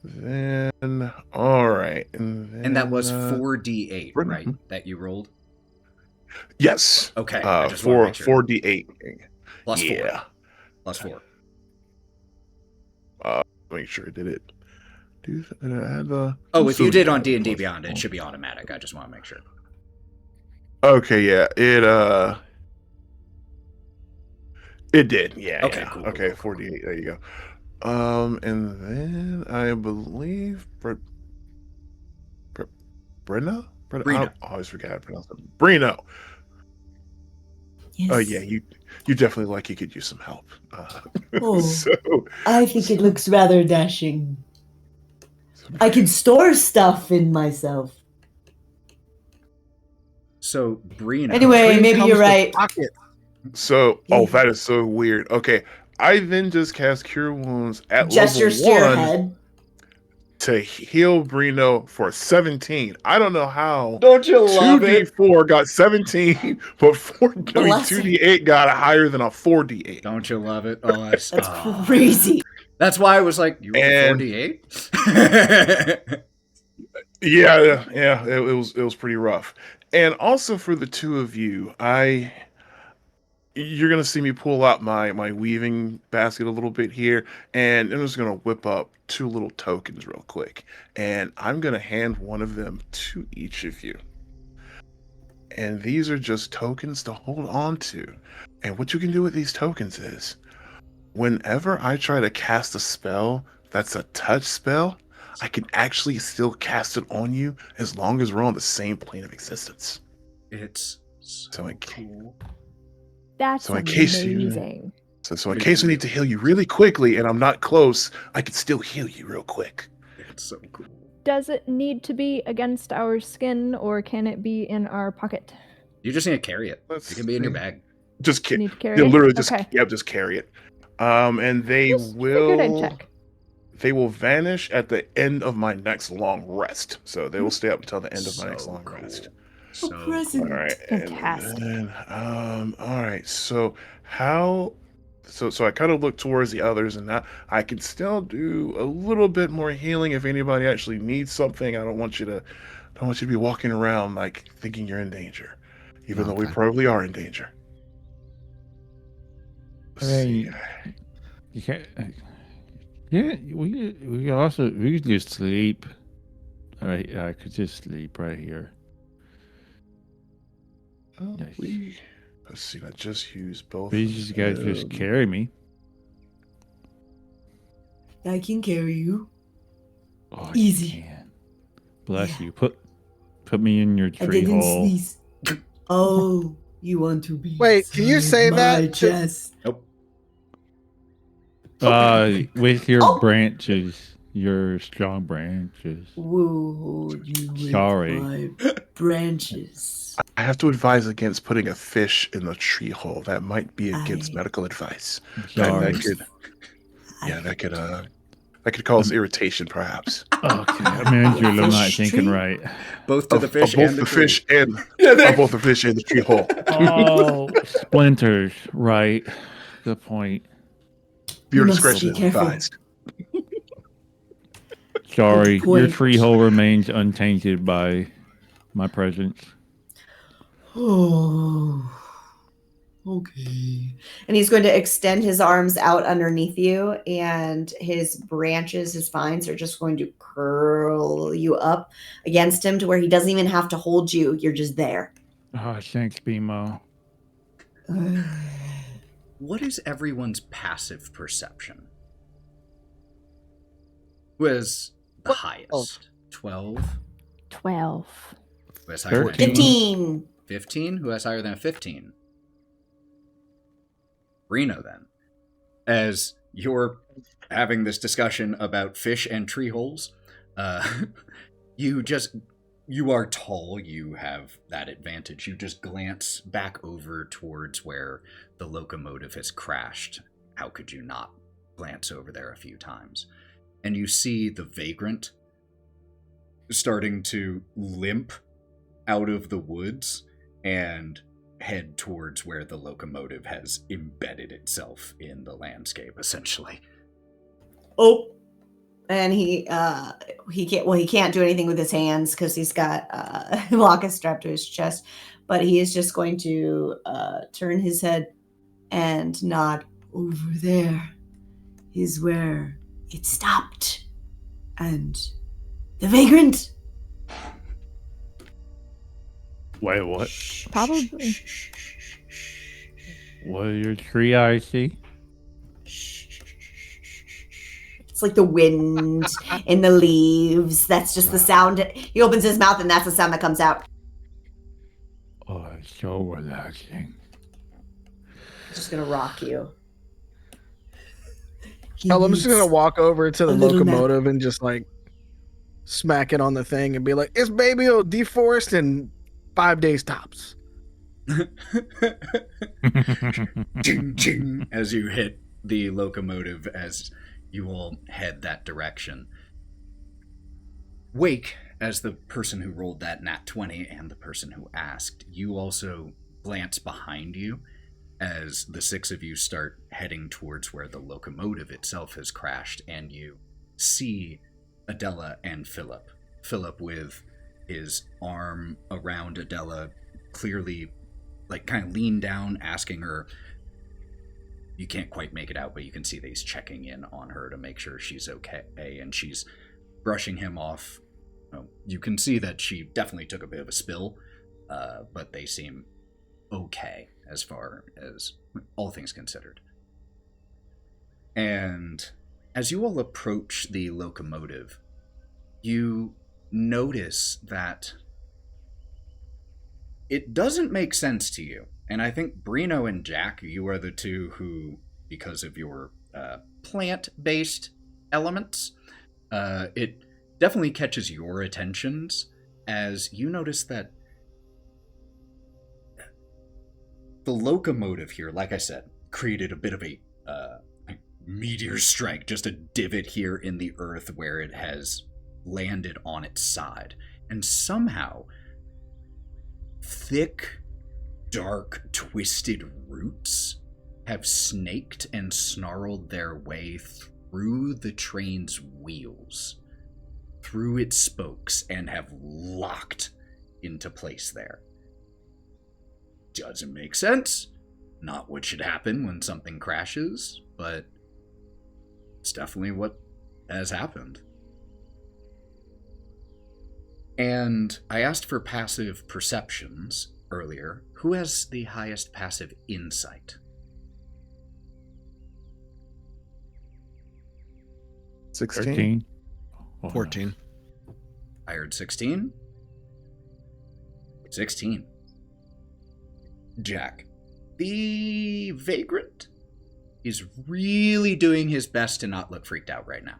Speaker 5: Then, all right.
Speaker 1: And that was 4d8,
Speaker 5: Breenoh.
Speaker 1: right? That you rolled?
Speaker 5: Yes.
Speaker 1: Okay. I just want to make sure.
Speaker 5: 4d8.
Speaker 1: Plus 4.
Speaker 5: Yeah.
Speaker 1: Plus 4.
Speaker 5: Make sure I did it. Did I have
Speaker 1: Oh, if you did on D&D Beyond, it should be automatic. I just want to make sure.
Speaker 5: Okay, yeah. It did. Yeah.
Speaker 1: Okay,
Speaker 5: yeah.
Speaker 1: cool,
Speaker 5: Okay,
Speaker 1: cool.
Speaker 5: 4d8. There you go. And then I believe Breenoh?
Speaker 1: Breenoh.
Speaker 5: I always forget how to pronounce it. Breenoh.
Speaker 4: Yes.
Speaker 5: Oh yeah, you definitely like you could use some help.
Speaker 4: Oh.
Speaker 5: So
Speaker 4: I think it looks rather dashing. I can store stuff in myself.
Speaker 1: So, Breenoh.
Speaker 4: Anyway,
Speaker 8: Tree
Speaker 4: maybe
Speaker 8: comes
Speaker 4: you're
Speaker 8: with
Speaker 4: right.
Speaker 8: pockets.
Speaker 5: oh,
Speaker 4: Yeah.
Speaker 5: that is so weird. Okay, I then just cast Cure Wounds at
Speaker 4: Gestures to
Speaker 5: level
Speaker 4: your
Speaker 5: 1
Speaker 4: head.
Speaker 5: to heal Breenoh for 17. I don't know how.
Speaker 1: Don't you love it?
Speaker 5: 2d4 got 17, but
Speaker 4: Bless her.
Speaker 5: 2d8 got higher than a 4d8.
Speaker 1: Don't you love it? Oh,
Speaker 4: That's crazy.
Speaker 1: That's why I was like, you rolled
Speaker 5: And-
Speaker 1: 4d8?
Speaker 5: Yeah, it was pretty rough. And also for the two of you, you're gonna see me pull out my weaving basket a little bit here, and I'm just gonna whip up 2 little tokens real quick, and I'm gonna hand one of them to each of you. And these are just tokens to hold on to. And what you can do with these tokens is, whenever I try to cast a spell that's a touch spell, I can actually still cast it on you as long as we're on the same plane of existence.
Speaker 1: It's
Speaker 5: So
Speaker 1: cool.
Speaker 3: That's
Speaker 5: So in case you-
Speaker 3: amazing.
Speaker 5: So in case we need to heal you really quickly and I'm not close, I can still heal you real quick.
Speaker 1: It's so cool.
Speaker 3: Does it need to be against our skin, or can it be in our pocket?
Speaker 1: You just need to carry it.
Speaker 5: Let's
Speaker 1: It can be in your
Speaker 5: see.
Speaker 1: bag.
Speaker 5: Just
Speaker 3: You need to carry
Speaker 5: you
Speaker 3: it?
Speaker 5: literally just
Speaker 3: Okay.
Speaker 5: just carry it. And they
Speaker 3: Just figured I'd
Speaker 5: will
Speaker 3: check.
Speaker 5: they will vanish at the end of my next long rest. So they will stay up until the end of my next
Speaker 1: So
Speaker 5: long
Speaker 1: cool.
Speaker 5: rest.
Speaker 1: So
Speaker 4: A present.
Speaker 5: All right.
Speaker 3: Fantastic.
Speaker 5: And then, all right. So I kind of look towards the others, and now I can still do a little bit more healing if anybody actually needs something. I don't want you to be walking around like thinking you're in danger, even though we
Speaker 2: Okay.
Speaker 5: probably are in danger. Let's see.
Speaker 6: You can't. Yeah, we could just sleep. All right, I could just sleep right here.
Speaker 5: Oh,
Speaker 6: Nice.
Speaker 5: let's see. I just used both.
Speaker 6: Please,
Speaker 5: of
Speaker 6: you guys just
Speaker 5: them.
Speaker 6: carry me.
Speaker 4: I can carry you.
Speaker 6: Oh,
Speaker 4: Easy.
Speaker 6: You can. Bless
Speaker 4: Yeah.
Speaker 6: you. Put me in your
Speaker 4: I
Speaker 6: tree
Speaker 4: didn't
Speaker 6: hole.
Speaker 4: sneeze. Oh, you want to be?
Speaker 8: Wait, can you
Speaker 4: inside
Speaker 8: say
Speaker 4: my
Speaker 8: that to-
Speaker 4: chest?
Speaker 1: Nope.
Speaker 6: With your
Speaker 4: Oh.
Speaker 6: branches, your strong branches.
Speaker 4: We'll hold you with
Speaker 6: Sorry.
Speaker 4: my branches.
Speaker 5: I have to advise against putting a fish in the tree hole. That might be against medical advice.
Speaker 6: Sorry.
Speaker 5: That could cause irritation, perhaps.
Speaker 6: Okay, I'm injured. I'm not
Speaker 4: Fish
Speaker 6: thinking
Speaker 4: tree?
Speaker 6: right.
Speaker 1: Both to the fish
Speaker 5: both
Speaker 1: and
Speaker 5: the
Speaker 1: tree.
Speaker 5: fish and both the fish and the tree hole.
Speaker 6: Oh, splinters. Right. Good point.
Speaker 5: Your
Speaker 4: You must
Speaker 5: discretion
Speaker 4: be
Speaker 5: is
Speaker 4: careful.
Speaker 5: advised.
Speaker 6: Sorry,
Speaker 4: Good
Speaker 6: your
Speaker 4: point.
Speaker 6: tree hole remains untainted by my presence.
Speaker 4: Oh, okay. And he's going to extend his arms out underneath you, and his branches, his vines are just going to curl you up against him to where he doesn't even have to hold you. You're just there.
Speaker 6: Oh, thanks, Bimo.
Speaker 1: What is everyone's passive perception? Who has the highest? 12?
Speaker 3: 12.
Speaker 1: Who has higher than
Speaker 6: 13.
Speaker 4: 15.
Speaker 1: 15? Who has higher than a 15? Breenoh, then. As you're having this discussion about fish and tree holes, you are tall, you have that advantage. You just glance back over towards where the locomotive has crashed. How could you not glance over there a few times? And you see the vagrant starting to limp out of the woods and head towards where the locomotive has embedded itself in the landscape, essentially.
Speaker 4: Oh. And he can't do anything with his hands because he's got Wokka strapped to his chest, but he is just going to turn his head and nod. Over there is where it stopped, and the vagrant.
Speaker 6: Wait, what?
Speaker 3: Probably.
Speaker 6: What did your tree eyes see?
Speaker 4: It's like the wind in the leaves. That's just the sound. He opens his mouth, and that's the sound that comes out.
Speaker 6: Oh, it's so relaxing.
Speaker 4: It's just gonna rock you.
Speaker 8: Hell, I'm just gonna walk over to the
Speaker 4: a little
Speaker 8: locomotive and just like smack it on the thing and be like, "It's baby will deforest in 5 days tops."
Speaker 1: Ching, ching, as you hit the locomotive as you all head that direction. Wake, as the person who rolled that nat 20 and the person who asked, you also glance behind you as the six of you start heading towards where the locomotive itself has crashed, and you see Adela and Philip. Philip with his arm around Adela, clearly like kind of leaned down, asking her. You can't quite make it out, but you can see that he's checking in on her to make sure she's okay, and she's brushing him off. You can see that she definitely took a bit of a spill, but they seem okay as far as all things considered. And as you all approach the locomotive, you notice that it doesn't make sense to you. And I think Breenoh and Jack, you are the two who, because of your plant-based elements, it definitely catches your attentions as you notice that the locomotive here, like I said, created a bit of a meteor strike, just a divot here in the earth where it has landed on its side. And somehow, thick, dark, twisted roots have snaked and snarled their way through the train's wheels, through its spokes, and have locked into place there. Doesn't make sense. Not what should happen when something crashes, but it's definitely what has happened. And I asked for passive perceptions earlier. Who has the highest passive insight?
Speaker 5: 16.
Speaker 6: 13. Oh,
Speaker 2: 14.
Speaker 1: I heard 16. 16. Jack. The vagrant is really doing his best to not look freaked out right now.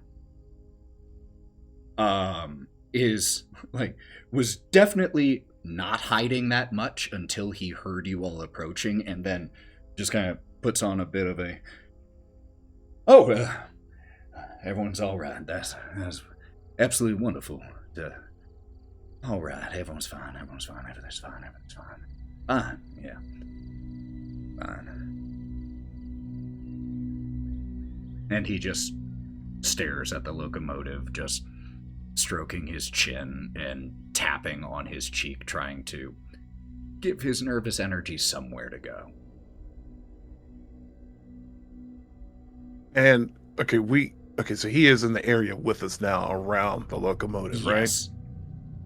Speaker 1: Was definitely not hiding that much until he heard you all approaching, and then just kind of puts on a bit of a, oh, everyone's all right. That's absolutely wonderful. All right, everyone's fine. Everything's fine. Fine, yeah. Fine. And he just stares at the locomotive, just stroking his chin and tapping on his cheek, trying to give his nervous energy somewhere to go.
Speaker 5: And so he is in the area with us now around the locomotive,
Speaker 1: Yes.
Speaker 5: right?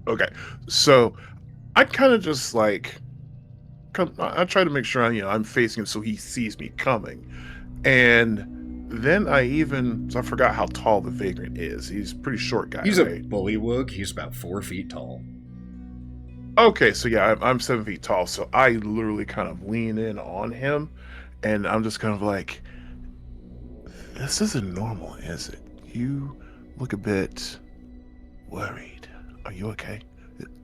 Speaker 5: Okay, so I kind of just like, I try to make sure I'm facing him so he sees me coming, and then I forgot how tall the vagrant is. He's a pretty short guy.
Speaker 1: He's
Speaker 5: right?
Speaker 1: a bullywug. He's about 4 feet tall.
Speaker 5: Okay, so yeah, I'm 7 feet tall, so I literally kind of lean in on him, and I'm just kind of like, this isn't normal, is it? You look a bit worried. Are you okay?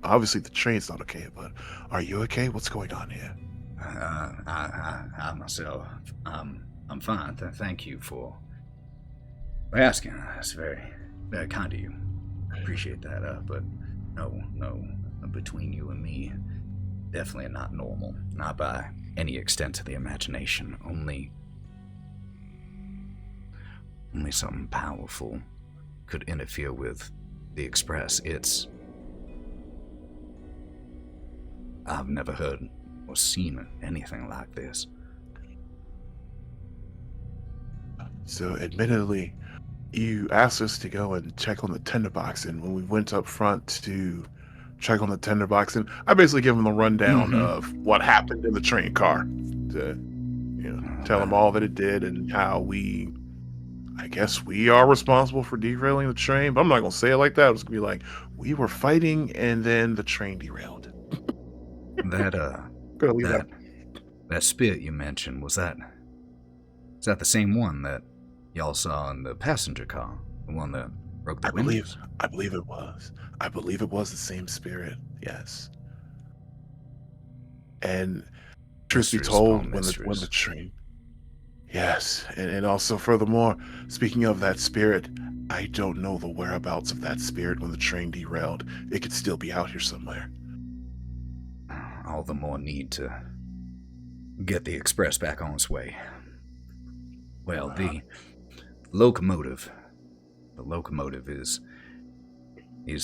Speaker 5: Obviously the train's not okay, but are you okay? What's going on here?
Speaker 1: I myself, I'm fine. Thank you for asking. That's very, very kind of you. I appreciate that. But no, between you and me, definitely not normal. Not by any extent of the imagination. Only something powerful could interfere with the Express. I've never heard or seen anything like this.
Speaker 5: So, admittedly, you asked us to go and check on the tinderbox, and when we went up front to check on the tinderbox, and I basically give him the rundown of what happened in the train car to, tell him all that it did and how I guess we are responsible for derailing the train, but I'm not going to say it like that. It's going to be like, we were fighting and then the train derailed.
Speaker 1: That spirit you mentioned, was that the same one that y'all saw in the passenger car? The one that broke the windows?
Speaker 5: I believe it was. I believe it was the same spirit, yes. And truth be told, when the train... Yes, and also furthermore, speaking of that spirit, I don't know the whereabouts of that spirit when the train derailed. It could still be out here somewhere.
Speaker 1: All the more need to get the Express back on its way. Well, the locomotive is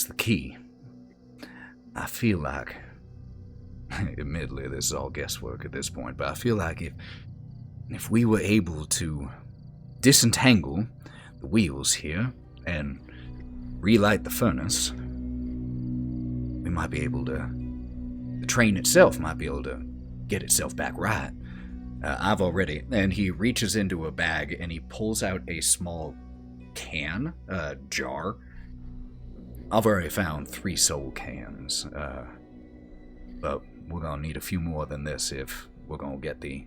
Speaker 1: the key. I feel like, admittedly, this is all guesswork at this point, but I feel like if we were able to disentangle the wheels here and relight the furnace, we might be able to, the train itself might be able to get itself back right. And he reaches into a bag and he pulls out a small jar. I've already found 3 soul cans, but we're gonna need a few more than this if we're gonna get the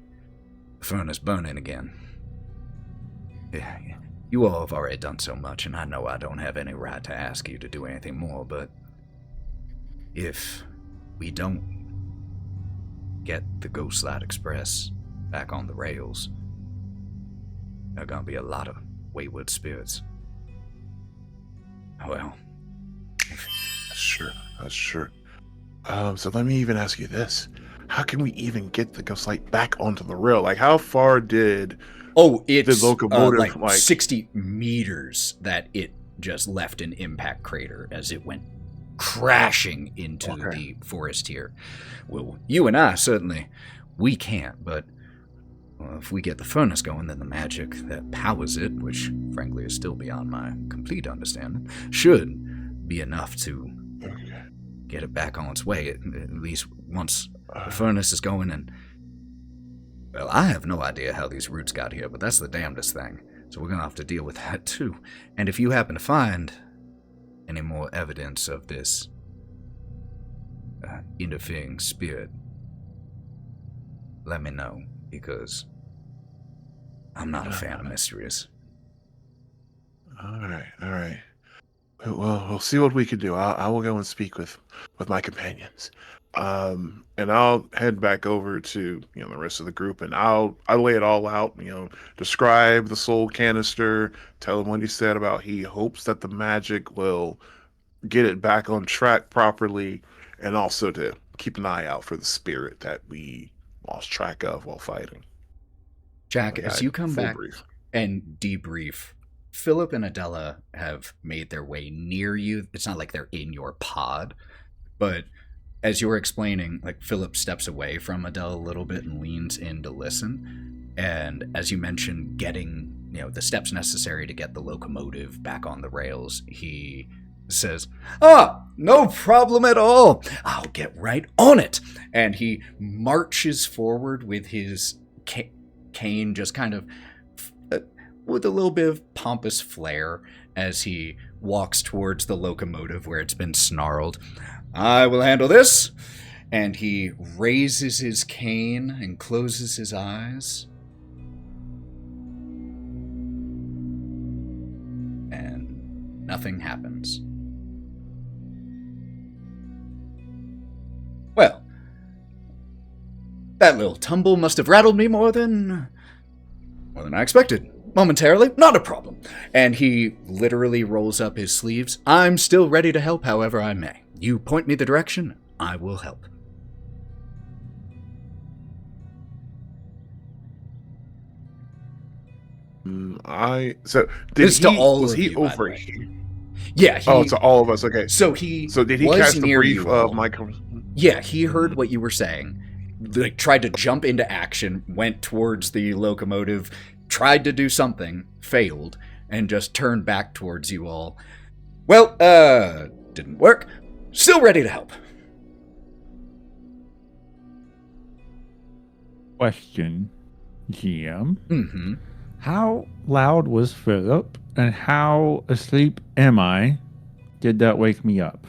Speaker 1: furnace burning again. You all have already done so much, and I know I don't have any right to ask you to do anything more, but if we don't get the Ghostlight Express back on the rails, there are gonna be a lot of wayward spirits. Well,
Speaker 5: That's true. So let me even ask you this. How can we even get the Ghostlight back onto the rail? Like, how far did
Speaker 1: it's
Speaker 5: the locomotive
Speaker 1: like 60 meters that it just left an impact crater as it went crashing into the forest here. Well, you and I certainly, we can't, but if we get the furnace going, then the magic that powers it, which frankly is still beyond my complete understanding, should be enough to get it back on its way, at least once the furnace is going. And well, I have no idea how these roots got here, but that's the damnedest thing. So we're gonna have to deal with that too. And if you happen to find any more evidence of this interfering spirit, let me know, because I'm not a fan of mysteries.
Speaker 5: All right. Well, we'll see what we can do. I will go and speak with my companions. And I'll head back over to the rest of the group, and I'll lay it all out. Describe the soul canister, tell him what he said about he hopes that the magic will get it back on track properly, and also to keep an eye out for the spirit that we lost track of while fighting.
Speaker 1: Jack,
Speaker 5: Like,
Speaker 1: as
Speaker 5: I
Speaker 1: you come
Speaker 5: full
Speaker 1: back
Speaker 5: brief.
Speaker 1: and debrief, Philip and Adela have made their way near you. It's not like they're in your pod, but as you're explaining, like Philip steps away from Adele a little bit and leans in to listen. And as you mentioned, getting the steps necessary to get the locomotive back on the rails, he says, no problem at all. I'll get right on it. And he marches forward with his cane, just kind of with a little bit of pompous flair as he walks towards the locomotive where it's been snarled. I will handle this. And he raises his cane and closes his eyes. And nothing happens. Well, that little tumble must have rattled me more than I expected. Momentarily, not a problem. And he literally rolls up his sleeves. I'm still ready to help however I may. You point me the direction, I will help.
Speaker 5: So did
Speaker 1: This to all
Speaker 5: was
Speaker 1: of
Speaker 5: he
Speaker 1: you, by the
Speaker 5: over
Speaker 1: way.
Speaker 5: here?
Speaker 1: Yeah,
Speaker 5: To all of us. Okay.
Speaker 1: So
Speaker 5: did he
Speaker 1: was
Speaker 5: catch the
Speaker 1: near
Speaker 5: brief
Speaker 1: you
Speaker 5: of
Speaker 1: all.
Speaker 5: my?
Speaker 1: Yeah, he heard what you were saying. Like, tried to jump into action, went towards the locomotive, tried to do something, failed, and just turned back towards you all. Well, didn't work. Still ready to help.
Speaker 6: Question, GM.
Speaker 1: Mm-hmm.
Speaker 6: How loud was Philip, and how asleep am I? Did that wake me up?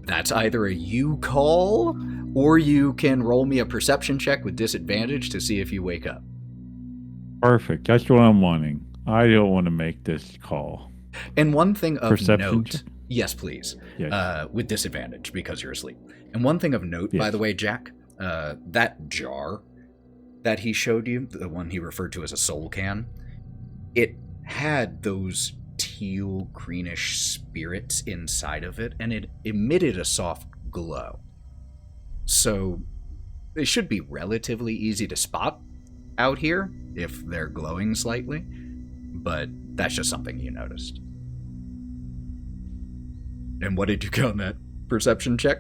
Speaker 1: That's either a you call, or you can roll me a perception check with disadvantage to see if you wake up.
Speaker 6: Perfect. That's what I'm wanting. I don't want to make this call.
Speaker 1: And one thing of
Speaker 6: Perception
Speaker 1: note,
Speaker 6: check?
Speaker 1: yes, please,
Speaker 6: Yes.
Speaker 1: with disadvantage because you're asleep. And one thing of note, by
Speaker 6: Yes.
Speaker 1: the way, Jack, that jar that he showed you, the one he referred to as a soul can, it had those teal greenish spirits inside of it, and it emitted a soft glow. So they should be relatively easy to spot out here if they're glowing slightly, but that's just something you noticed. And what did you get on that perception check?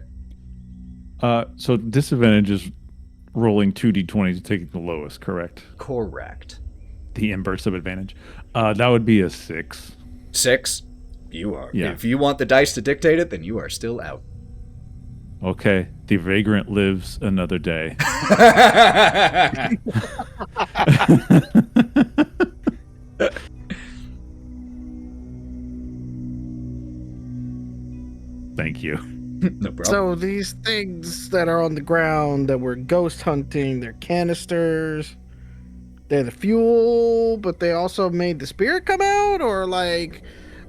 Speaker 6: So disadvantage is rolling 2d20 to take the lowest, correct?
Speaker 1: Correct.
Speaker 6: The inverse of advantage. That would be a 6.
Speaker 1: 6? You are.
Speaker 6: Yeah.
Speaker 1: If you want the dice to dictate it, then you are still out.
Speaker 6: Okay. The vagrant lives another day. Thank you.
Speaker 1: No problem.
Speaker 8: So these things that are on the ground that we're ghost hunting, they're canisters. They're the fuel, but they also made the spirit come out, or like,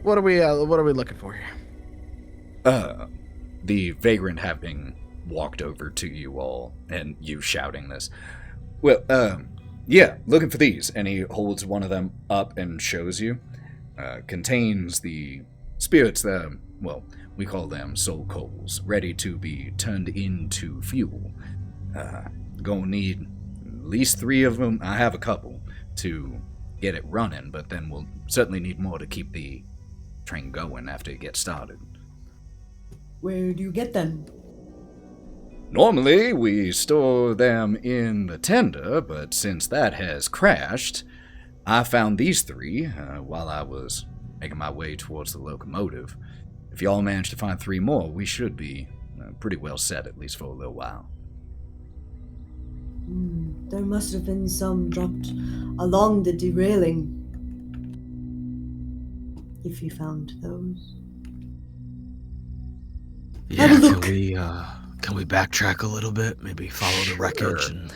Speaker 8: what are we looking for here?
Speaker 1: The vagrant having walked over to you all and you shouting this. Well, yeah, looking for these. And he holds one of them up and shows you. Contains the spirits that, well, we call them soul coals, ready to be turned into fuel. Gonna need at least 3 of them. I have a couple to get it running, but then we'll certainly need more to keep the train going after it gets started.
Speaker 4: Where do you get them?
Speaker 1: Normally, we store them in the tender, but since that has crashed, I found these 3 while I was making my way towards the locomotive. If y'all manage to find 3 more, we should be pretty well set, at least for a little while.
Speaker 4: There must have been some dropped along the derailing. If you found those.
Speaker 2: Yeah,
Speaker 4: Have a look.
Speaker 2: can we backtrack a little bit? Maybe follow the wreckage and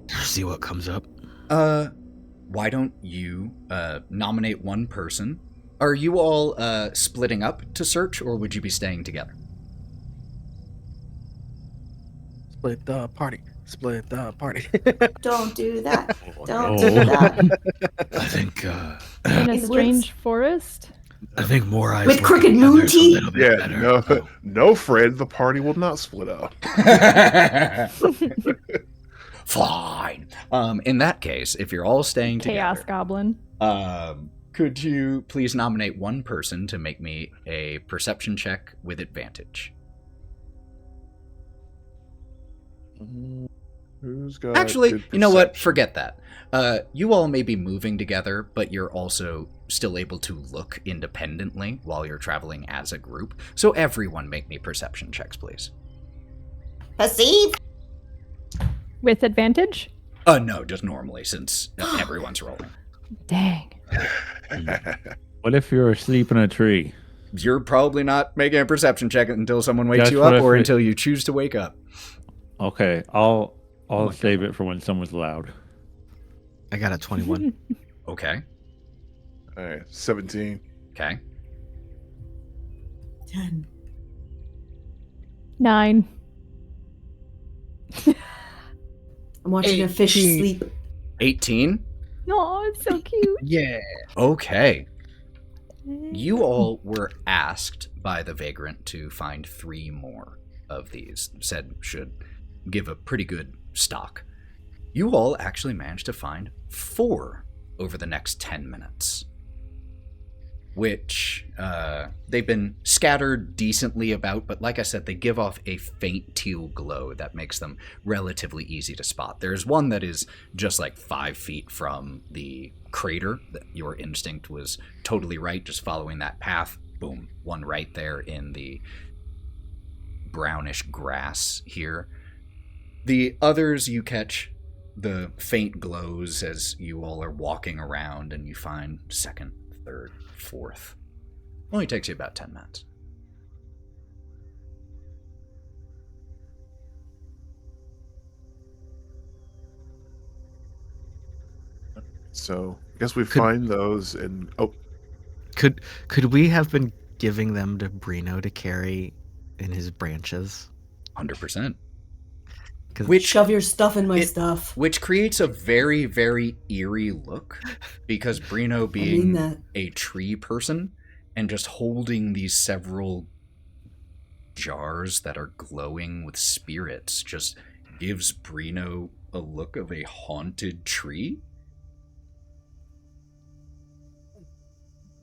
Speaker 2: see what comes up.
Speaker 1: Why don't you nominate one person? Are you all splitting up to search, or would you be staying together?
Speaker 8: Split the party. Split the party.
Speaker 4: Don't do that. Don't
Speaker 6: no.
Speaker 4: do that.
Speaker 2: I think
Speaker 3: In a
Speaker 4: In the woods.
Speaker 3: strange forest?
Speaker 2: more eyes
Speaker 4: With crooked moon teeth?
Speaker 5: Yeah, no, Fred. The party will not split up.
Speaker 1: Fine. In that case, if you're all staying
Speaker 3: Chaos
Speaker 1: together,
Speaker 3: Goblin.
Speaker 1: could you please nominate one person to make me a perception check with advantage?
Speaker 5: Who's got
Speaker 1: Actually,
Speaker 5: good
Speaker 1: you know what?
Speaker 5: perception?
Speaker 1: Forget that. You all may be moving together, but you're also still able to look independently while you're traveling as a group. So everyone make me perception checks, please.
Speaker 4: Perceive.
Speaker 3: With advantage?
Speaker 1: No, just normally, since everyone's rolling.
Speaker 3: Dang.
Speaker 6: What if you're asleep in a tree?
Speaker 1: You're probably not making a perception check until someone wakes
Speaker 6: That's
Speaker 1: you
Speaker 6: what
Speaker 1: up
Speaker 6: I
Speaker 1: or
Speaker 6: fi-
Speaker 1: until you choose to wake up.
Speaker 6: Okay, I'll
Speaker 1: my
Speaker 6: save it for when someone's loud.
Speaker 2: I got a 21.
Speaker 1: Okay.
Speaker 5: All right, 17.
Speaker 1: Okay.
Speaker 4: 10.
Speaker 3: 9.
Speaker 4: I'm watching a fish
Speaker 8: 18.
Speaker 4: sleep.
Speaker 1: 18.
Speaker 3: Oh, it's so cute.
Speaker 8: Yeah.
Speaker 1: Okay. You all were asked by the vagrant to find 3 more of these. Said should give a pretty good stock. You all actually managed to find 4 over the next 10 minutes. Which they've been scattered decently about, but like I said, they give off a faint teal glow that makes them relatively easy to spot. There's one that is just like 5 feet from the crater. Your instinct was totally right, just following that path. Boom, one right there in the brownish grass here. The others you catch the faint glows as you all are walking around, and you find second, third, fourth. Only takes you about 10 minutes.
Speaker 5: So I guess we find those and
Speaker 2: Could we have been giving them to Breenoh to carry in his branches?
Speaker 1: 100%.
Speaker 2: Which
Speaker 4: Shove your stuff in my
Speaker 1: it-
Speaker 4: stuff.
Speaker 1: Which creates a very, very eerie look, because Breenoh
Speaker 4: I
Speaker 1: being
Speaker 4: mean that.
Speaker 1: a tree person and just holding these several jars that are glowing with spirits just gives Breenoh a look of a haunted tree.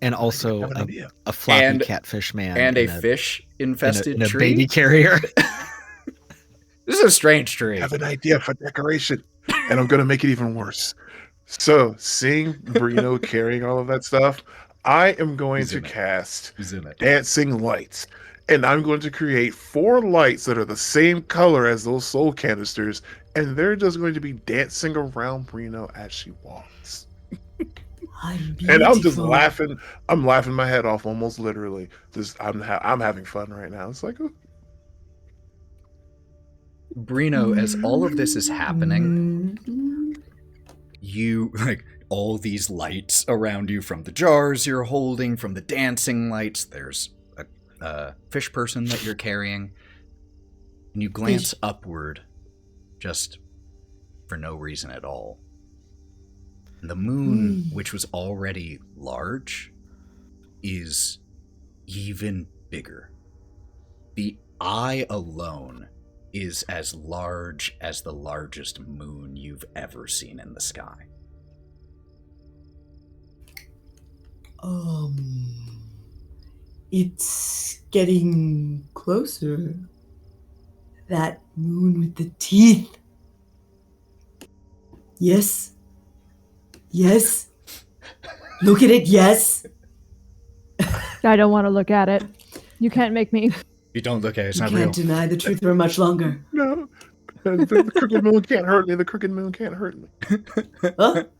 Speaker 2: and also
Speaker 5: have an idea.
Speaker 2: a floppy
Speaker 1: And-
Speaker 2: catfish man
Speaker 1: And
Speaker 2: in
Speaker 1: a fish-infested
Speaker 2: in a
Speaker 1: tree.
Speaker 2: baby carrier.
Speaker 1: This is a strange tree.
Speaker 5: I have an idea for decoration, and I'm going to make it even worse. So, seeing Breenoh carrying all of that stuff, I am going
Speaker 1: Who's
Speaker 5: to
Speaker 1: in it?
Speaker 5: cast
Speaker 1: Who's in it?
Speaker 5: dancing lights. And I'm going to create 4 lights that are the same color as those soul canisters, and they're just going to be dancing around Breenoh as she walks. And I'm just
Speaker 4: beautiful.
Speaker 5: laughing. I'm laughing my head off, almost literally. Just I'm having fun right now. It's like,
Speaker 1: Breenoh, as all of this is happening,
Speaker 4: Mm-hmm.
Speaker 1: you, like, all these lights around you, from the jars you're holding, from the dancing lights, there's a fish person that you're carrying, and you glance upward just for no reason at all. And the moon, which was already large, is even bigger. The eye alone is as large as the largest moon you've ever seen in the sky.
Speaker 4: It's getting closer. That moon with the teeth. Yes. Yes. Look at it, yes.
Speaker 3: I don't want to look at it. You can't make me.
Speaker 1: You don't look at it, it's
Speaker 4: You
Speaker 1: not
Speaker 4: can't
Speaker 1: real.
Speaker 4: deny the truth for much longer.
Speaker 5: no, the crooked moon can't hurt me. The crooked moon can't hurt me.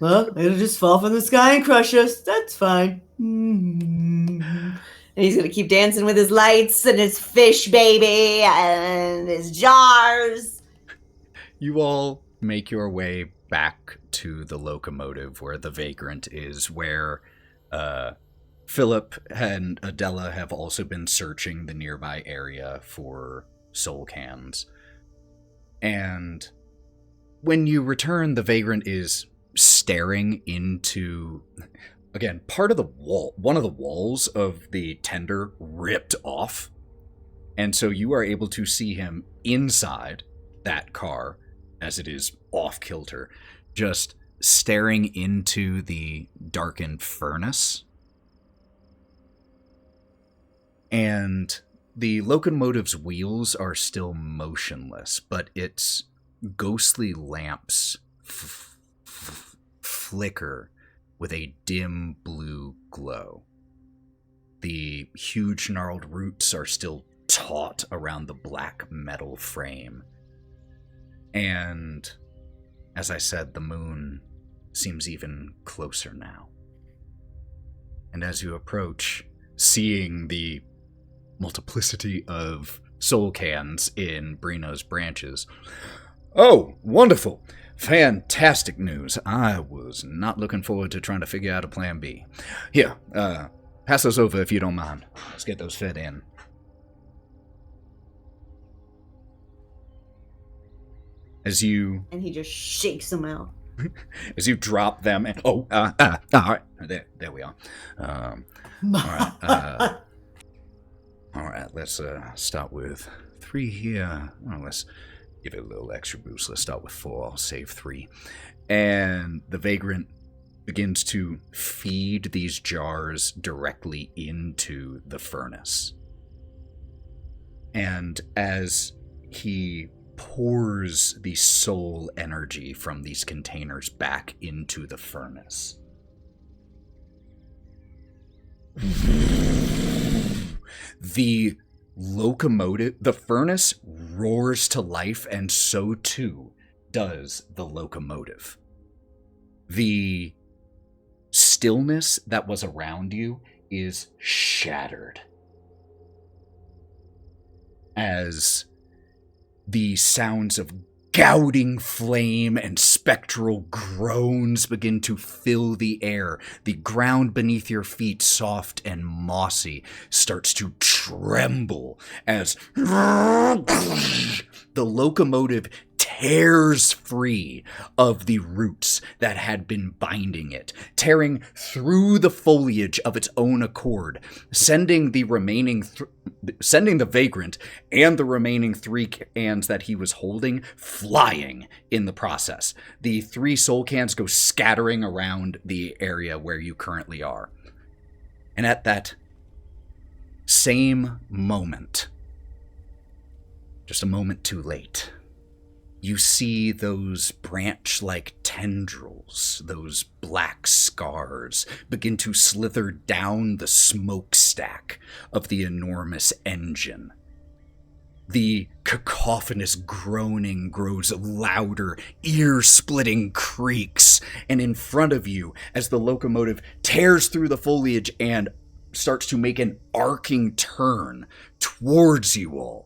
Speaker 4: Well, it'll just fall from the sky and crush us. That's fine. And he's gonna keep dancing with his lights and his fish baby and his jars.
Speaker 1: You all make your way back to the locomotive where the vagrant is, where Philip and Adela have also been searching the nearby area for soul cans. And when you return, the vagrant is staring into, again, part of the wall, one of the walls of the tender ripped off. And so you are able to see him inside that car as it is off kilter, just staring into the darkened furnace. And the locomotive's wheels are still motionless, but its ghostly lamps flicker with a dim blue glow. The huge gnarled roots are still taut around the black metal frame. And, as I said, the moon seems even closer now. And as you approach, seeing the multiplicity of soul cans in Breenoh's branches. Oh, wonderful. Fantastic news. I was not looking forward to trying to figure out a plan B. Here, pass those over if you don't mind. Let's get those fed in. As you...
Speaker 4: And he just shakes them out.
Speaker 1: As you drop them and... all right. There we are. All right. All right, let's start with 3 here. Oh, let's give it a little extra boost. Let's start with 4. I'll save 3. And the vagrant begins to feed these jars directly into the furnace. And as he pours the soul energy from these containers back into the furnace, the furnace roars to life, and so too does the locomotive. The stillness that was around you is shattered as the sounds of gouting flame and spectral groans begin to fill the air. The ground beneath your feet, soft and mossy, starts to tremble as the locomotive tears free of the roots that had been binding it, tearing through the foliage of its own accord, sending the vagrant and the remaining 3 cans that he was holding flying in the process. The 3 soul cans go scattering around the area where you currently are. And at that same moment, just a moment too late, you see those branch-like tendrils, those black scars, begin to slither down the smokestack of the enormous engine. The cacophonous groaning grows louder, ear-splitting creaks, and in front of you, as the locomotive tears through the foliage and starts to make an arcing turn towards you all,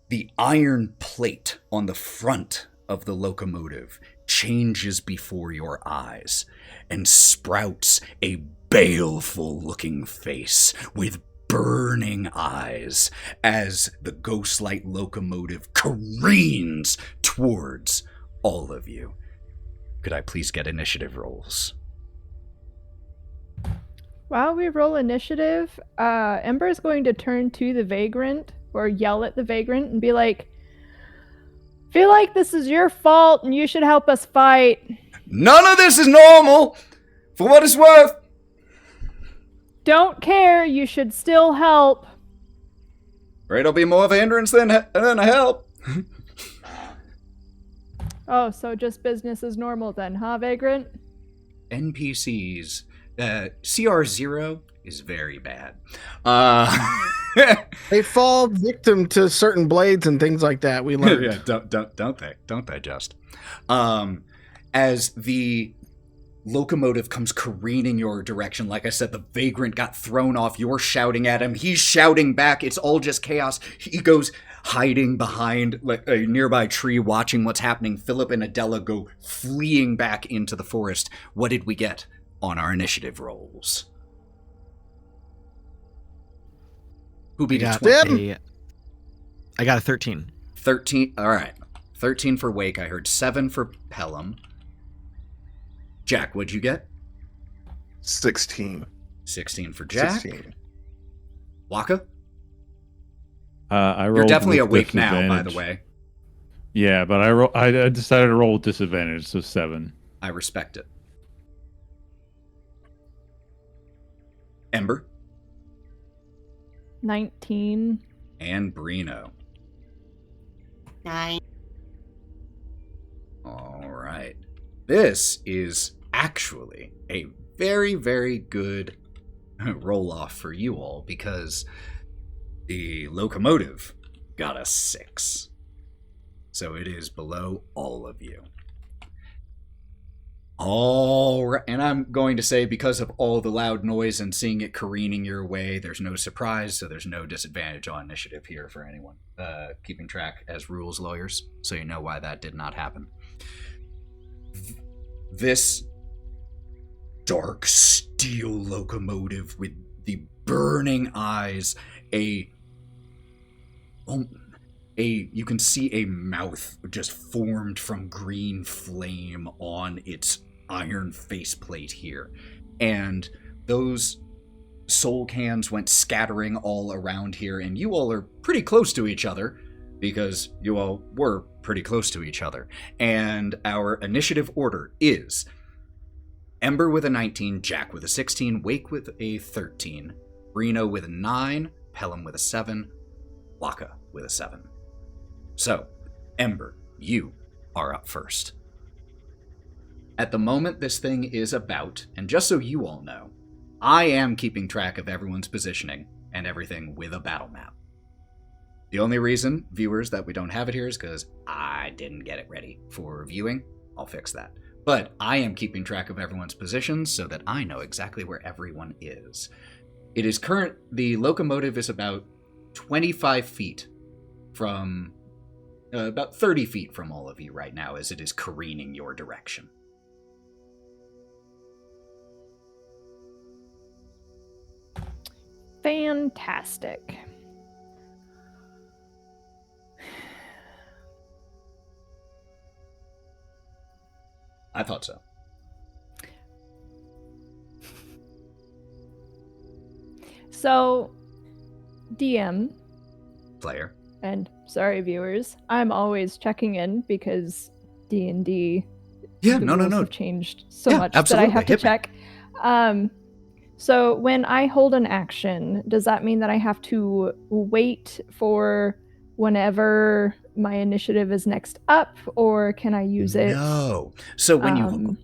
Speaker 1: the iron plate on the front of the locomotive changes before your eyes and sprouts a baleful-looking face with burning eyes as the ghost-light locomotive careens towards all of you. Could I please get initiative rolls?
Speaker 3: While we roll initiative, Ember is going to turn to the vagrant or yell at the vagrant and be like, feel like this is your fault and you should help us fight.
Speaker 1: None of this is normal, for what it's worth.
Speaker 3: Don't care, you should still help.
Speaker 1: Afraid it'll be more of a hindrance than a help.
Speaker 3: Oh, so just business as normal then, huh, vagrant?
Speaker 1: NPCs, CR0 is very bad.
Speaker 8: They fall victim to certain blades and things like that. We learned.
Speaker 1: Yeah, don't they just? As the locomotive comes careening your direction, like I said, the vagrant got thrown off. You're shouting at him. He's shouting back. It's all just chaos. He goes hiding behind like a nearby tree, watching what's happening. Philip and Adela go fleeing back into the forest. What did we get on our initiative rolls? Who beat
Speaker 2: I got
Speaker 1: a 20?
Speaker 2: I got a 13.
Speaker 1: 13. All right. 13 for Wake. I heard 7 for Pellam. Jack, what'd you get?
Speaker 5: 16.
Speaker 1: 16 for Jack.
Speaker 5: 16.
Speaker 1: Wokka?
Speaker 6: I rolled
Speaker 1: You're definitely
Speaker 6: with
Speaker 1: awake now, by the
Speaker 6: disadvantage.
Speaker 1: way.
Speaker 6: Yeah, but I decided to roll with disadvantage, so 7.
Speaker 1: I respect it. Ember
Speaker 3: 19.
Speaker 1: and Breenoh.
Speaker 4: 9.
Speaker 1: All right. This is actually a very, very good roll off for you all because the locomotive got a 6. So it is below all of you. All right. And I'm going to say because of all the loud noise and seeing it careening your way, there's no surprise, so there's no disadvantage on initiative here for anyone keeping track as rules lawyers, so you know why that did not happen. This dark steel locomotive with the burning eyes, you can see a mouth just formed from green flame on its iron faceplate here. And those soul cans went scattering all around here, and you all are pretty close to each other because you all were pretty close to each other. And our initiative order is Ember with a 19, Jack with a 16, Wake with a 13, Breenoh with a 9, Pellam with a 7, Wokka with a 7. So, Ember, you are up first. At the moment this thing is about, and just so you all know, I am keeping track of everyone's positioning and everything with a battle map. The only reason, viewers, that we don't have it here is because I didn't get it ready for viewing. I'll fix that. But I am keeping track of everyone's positions so that I know exactly where everyone is. The locomotive is about 25 feet from, about 30 feet from all of you right now as it is careening your direction.
Speaker 3: Fantastic.
Speaker 1: I thought so.
Speaker 3: So, DM,
Speaker 1: Player.
Speaker 3: and sorry viewers, I'm always checking in because D&D
Speaker 1: Yeah,
Speaker 3: the
Speaker 1: no.
Speaker 3: rules have changed so
Speaker 1: Yeah,
Speaker 3: much
Speaker 1: absolutely.
Speaker 3: that I have to
Speaker 1: Hit me.
Speaker 3: check. So when I hold an action, does that mean that I have to wait for whenever my initiative is next up, or can I use it?
Speaker 1: No. So when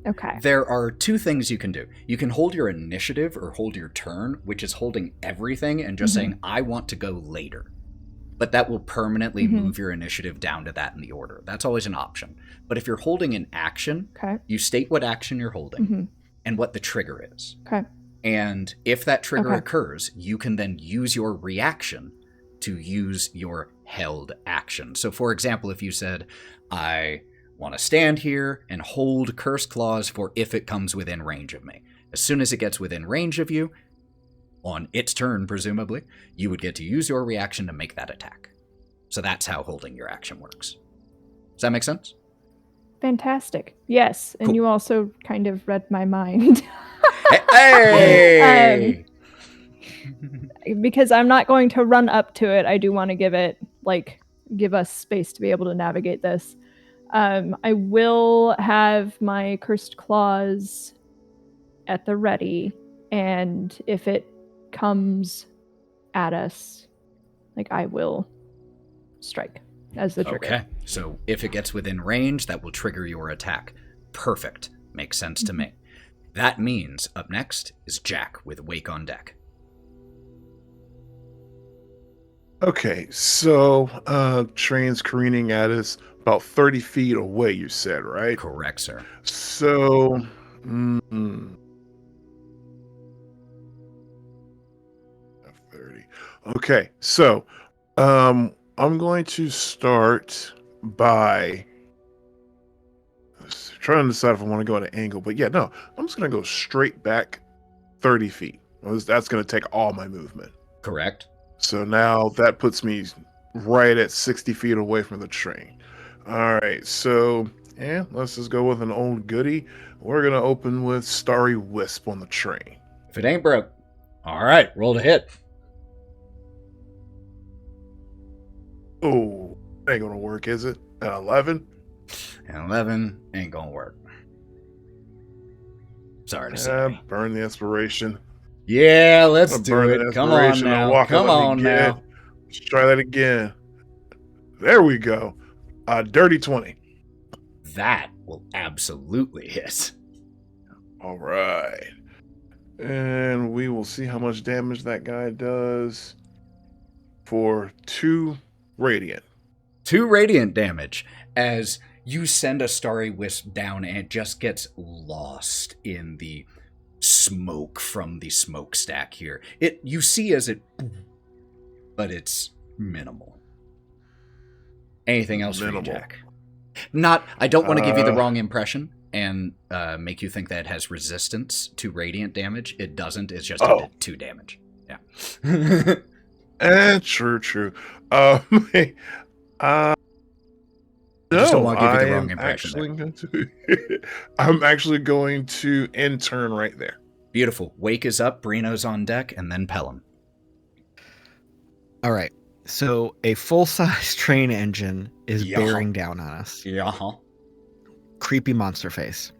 Speaker 3: Okay.
Speaker 1: there are two things you can do. You can hold your initiative or hold your turn, which is holding everything and just saying, I want to go later. But that will permanently move your initiative down to that in the order. That's always an option. But if you're holding an action,
Speaker 3: Okay.
Speaker 1: you state what action you're holding and what the trigger is.
Speaker 3: Okay.
Speaker 1: And if that trigger
Speaker 3: Okay.
Speaker 1: occurs, you can then use your reaction to use your held action. So for example, if you said, I want to stand here and hold Cursed Claws for if it comes within range of me. As soon as it gets within range of you, on its turn presumably, you would get to use your reaction to make that attack. So that's how holding your action works. Does that make sense?
Speaker 3: Fantastic. Yes, and
Speaker 1: Cool.
Speaker 3: you also kind of read my mind.
Speaker 1: Hey!
Speaker 3: Because I'm not going to run up to it. I do want to give us space to be able to navigate this. I will have my Cursed Claws at the ready, and if it comes at us, I will strike as the trigger.
Speaker 1: Okay, so if it gets within range, that will trigger your attack. Perfect. Makes sense to me. That means up next is Jack with Wake on deck.
Speaker 5: Okay, so train's careening at us about 30 feet away, you said, right?
Speaker 1: Correct, sir.
Speaker 5: So, 30. Okay, so I'm going to start by trying to decide if I want to go at an angle, but yeah, no, I'm just going to go straight back 30 feet. That's going to take all my movement.
Speaker 1: Correct.
Speaker 5: So now that puts me right at 60 feet away from the train. All right, so let's just go with an old goodie. We're gonna open with Starry Wisp on the train.
Speaker 1: If it ain't broke. All right, roll to hit.
Speaker 5: Oh, ain't gonna work, is it? An 11?
Speaker 1: And 11 ain't gonna work. Sorry to say.
Speaker 5: Burn the inspiration.
Speaker 1: Yeah, let's
Speaker 5: I'll
Speaker 1: do
Speaker 5: burn
Speaker 1: it.
Speaker 5: the
Speaker 1: Come on
Speaker 5: inspiration.
Speaker 1: now.
Speaker 5: Wokka,
Speaker 1: Come
Speaker 5: let me
Speaker 1: on
Speaker 5: get-
Speaker 1: now.
Speaker 5: Let's try that again. There we go. Dirty 20.
Speaker 1: That will absolutely hit.
Speaker 5: All right. And we will see how much damage that guy does for 2 radiant.
Speaker 1: 2 radiant damage as you send a starry wisp down and it just gets lost in the smoke from the smokestack here. You see as it, but it's minimal. Anything else for you, Jack? I don't want to give you the wrong impression and make you think that it has resistance to radiant damage. It doesn't. It's just it did 2 damage. Yeah.
Speaker 5: True.
Speaker 1: I just don't want to give you the wrong impression.
Speaker 5: I'm actually going to intern right there.
Speaker 1: Beautiful. Wake is up, Breenoh's on deck, and then Pellam.
Speaker 2: All right. So a full-size train engine is bearing down on us.
Speaker 1: Yeah.
Speaker 2: Creepy monster face.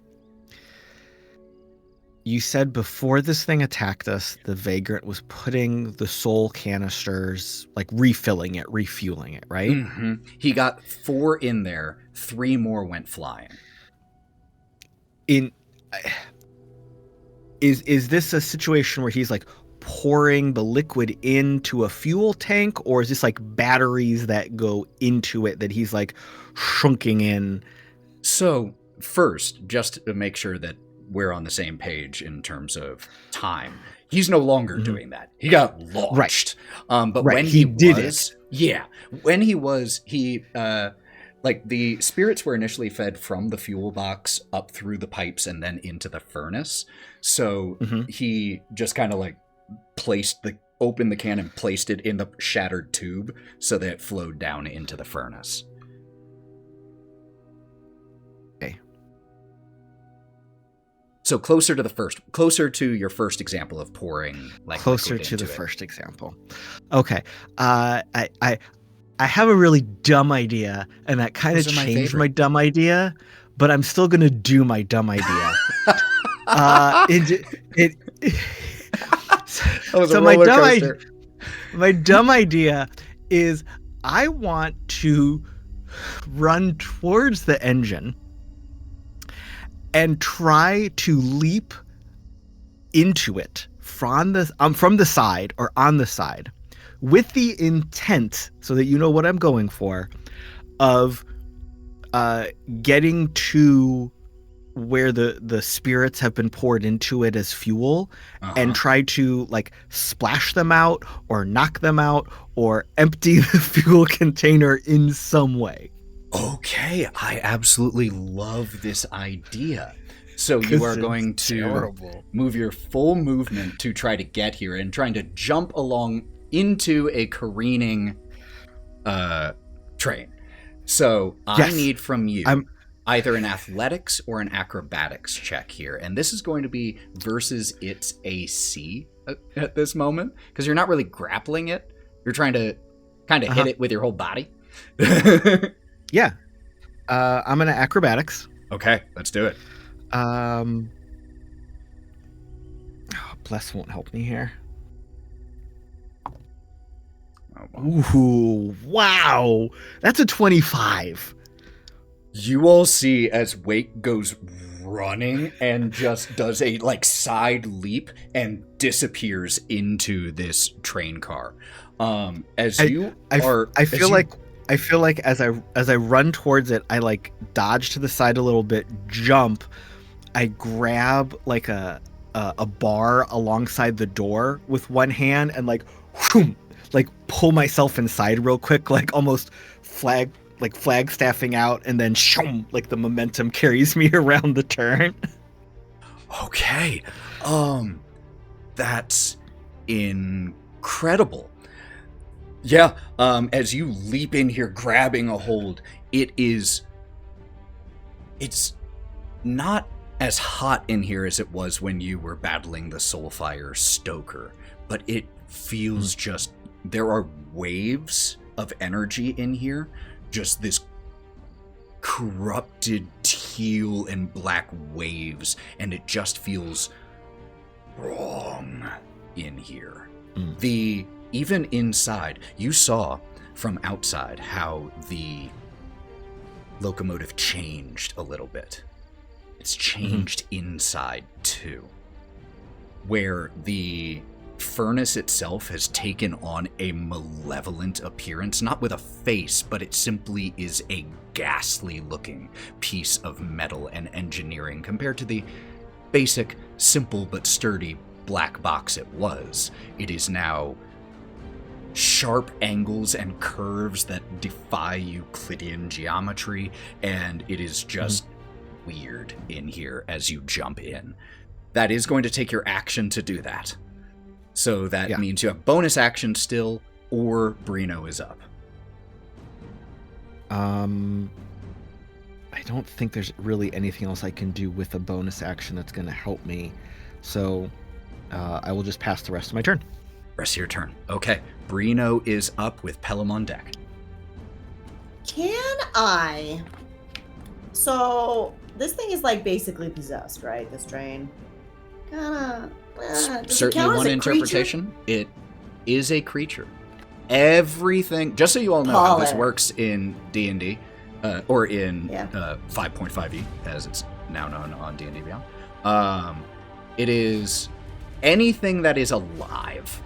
Speaker 2: You said before this thing attacked us, the Vagrant was putting the soul canisters, like refilling it, refueling it, right?
Speaker 1: Mm-hmm. He got 4 in there. 3 more went flying.
Speaker 2: Is this a situation where he's like pouring the liquid into a fuel tank, or is this like batteries that go into it that he's like shrunking in?
Speaker 1: So first, just to make sure that we're on the same page in terms of time, he's no longer doing that. He got launched.
Speaker 2: Right.
Speaker 1: But
Speaker 2: right.
Speaker 1: when
Speaker 2: he did it.
Speaker 1: Yeah. When he like the spirits were initially fed from the fuel box up through the pipes and then into the furnace. So he just kind of like opened the can and placed it in the shattered tube so that it flowed down into the furnace.
Speaker 2: Okay.
Speaker 1: So closer to your first example of pouring, like
Speaker 2: closer to the first example. Okay. I have a really dumb idea, and that kind of changed my dumb idea, but I'm still gonna do my dumb idea. So my dumb idea is I want to run towards the engine and try to leap into it from the side or on the side, with the intent, so that you know what I'm going for, of getting to where the spirits have been poured into it as fuel, and try to like splash them out or knock them out or empty the fuel container in some way.
Speaker 1: Okay, I absolutely love this idea. So you are going to move your full movement to try to get here and trying to jump along into a careening train. So I need from you either an athletics or an acrobatics check here. And this is going to be versus its AC at this moment, because you're not really grappling it. You're trying to kind of hit it with your whole body.
Speaker 2: Yeah. I'm going to acrobatics.
Speaker 1: Okay, let's do it.
Speaker 2: Bless won't help me here. Ooh, wow. That's a 25.
Speaker 1: You all see as Wake goes running and just does a side leap and disappears into this train car. I feel like as I run towards it, I like dodge to the side a little bit, jump, I grab like a bar alongside the door with one hand and like pull myself inside real quick, like almost flagstaffing out, and then like the momentum carries me around the turn. Okay. That's incredible. Yeah, as you leap in here, grabbing a hold, it's not as hot in here as it was when you were battling the Soulfire Stoker, but it feels just, there are waves of energy in here, just this corrupted teal and black waves, and it just feels wrong in here. Even inside, you saw from outside how the locomotive changed a little bit. It's changed inside too, where the furnace itself has taken on a malevolent appearance, not with a face, but it simply is a ghastly looking piece of metal and engineering compared to the basic, simple but sturdy black box it was. It is now sharp angles and curves that defy Euclidean geometry, and it is just weird in here as you jump in. That is going to take your action to do that. So that means you have bonus action still, or Breenoh is up.
Speaker 2: I don't think there's really anything else I can do with a bonus action that's going to help me. So I will just pass the rest of my turn.
Speaker 1: Rest of your turn. Okay. Breenoh is up with Pellam on deck.
Speaker 4: Can I? So this thing is like basically possessed, right? This train. Kinda.
Speaker 1: Certainly one interpretation. It is a creature. Everything. Just so you all know how this works in D&D, or in 5.5e, as it's now known on D&D Beyond. It is anything that is alive.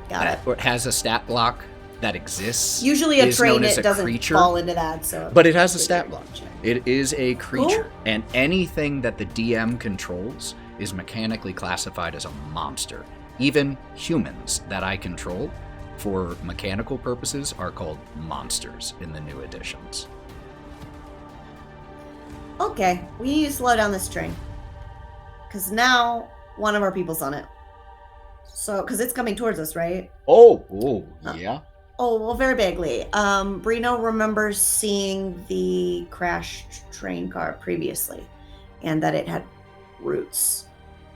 Speaker 4: Got it.
Speaker 1: Or has a stat block that exists.
Speaker 4: Usually a
Speaker 1: is
Speaker 4: train
Speaker 1: known as
Speaker 4: it
Speaker 1: a
Speaker 4: doesn't
Speaker 1: creature,
Speaker 4: fall into that, so.
Speaker 1: but it has a stat block. It is a creature,
Speaker 4: Cool.
Speaker 1: and anything that the DM controls is mechanically classified as a monster. Even humans that I control for mechanical purposes are called monsters in the new editions.
Speaker 4: Okay, we need to slow down this train. Because now one of our people's on it. So, because it's coming towards us, right?
Speaker 1: Yeah.
Speaker 4: Oh, well, very vaguely. Breenoh remembers seeing the crashed train car previously, and that it had roots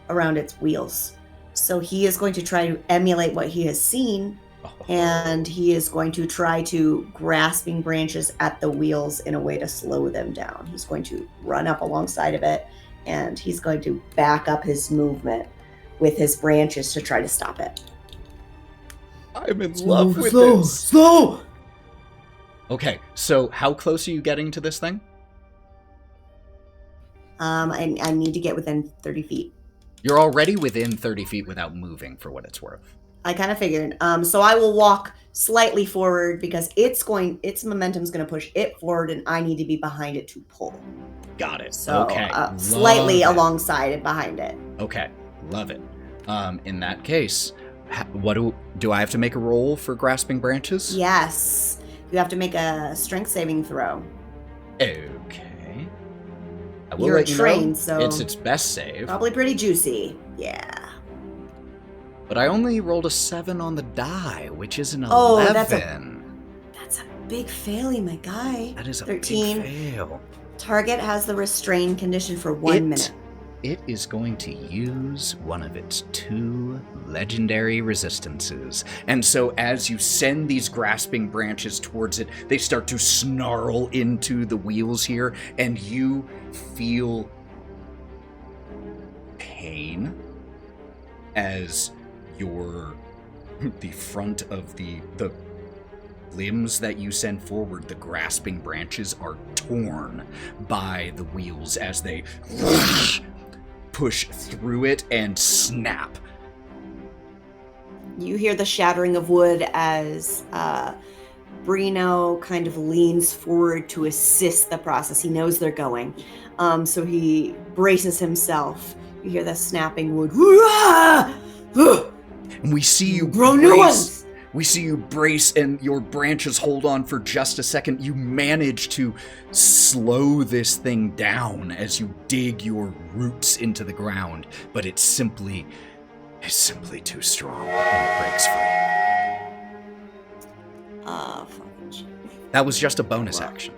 Speaker 4: around its wheels. So he is going to try to emulate what he has seen, and he is going to try to grasping branches at the wheels in a way to slow them down. He's going to run up alongside of it, and he's going to back up his movement with his branches to try to stop it.
Speaker 1: I'm in love with this.
Speaker 4: Slow!
Speaker 1: Okay, so how close are you getting to this thing?
Speaker 4: I need to get within 30 feet.
Speaker 1: You're already within 30 feet without moving, for what it's worth.
Speaker 4: I kind of figured. So I will walk slightly forward because its momentum's going to push it forward, and I need to be behind it to pull.
Speaker 1: Got it.
Speaker 4: So
Speaker 1: okay.
Speaker 4: slightly
Speaker 1: Love it.
Speaker 4: alongside it, behind it.
Speaker 1: Okay, love it. In that case, what do I have to make a roll for grasping branches?
Speaker 4: Yes. You have to make a strength saving throw.
Speaker 1: Okay. I will
Speaker 4: You're
Speaker 1: let you know
Speaker 4: trained, so
Speaker 1: it's its best save.
Speaker 4: Probably pretty juicy. Yeah.
Speaker 1: But I only rolled a 7 on the die, which is an 11.
Speaker 4: Oh, that's a big failure, my guy.
Speaker 1: That is a
Speaker 4: 13.
Speaker 1: big fail.
Speaker 4: Target has the restrain condition for 1 minute.
Speaker 1: It is going to use one of its 2 legendary resistances. And so as you send these grasping branches towards it, they start to snarl into the wheels here, and you feel pain as the front of the limbs that you send forward, the grasping branches, are torn by the wheels as they push through it and snap.
Speaker 4: You hear the shattering of wood as Breenoh kind of leans forward to assist the process. He knows they're going. So he braces himself. You hear the snapping wood.
Speaker 1: And we see you
Speaker 4: grow new ones.
Speaker 1: We see you brace and your branches hold on for just a second. You manage to slow this thing down as you dig your roots into the ground, but it's simply too strong and it breaks free.
Speaker 4: Fucking shit.
Speaker 1: That was just a bonus
Speaker 4: Well.
Speaker 1: action.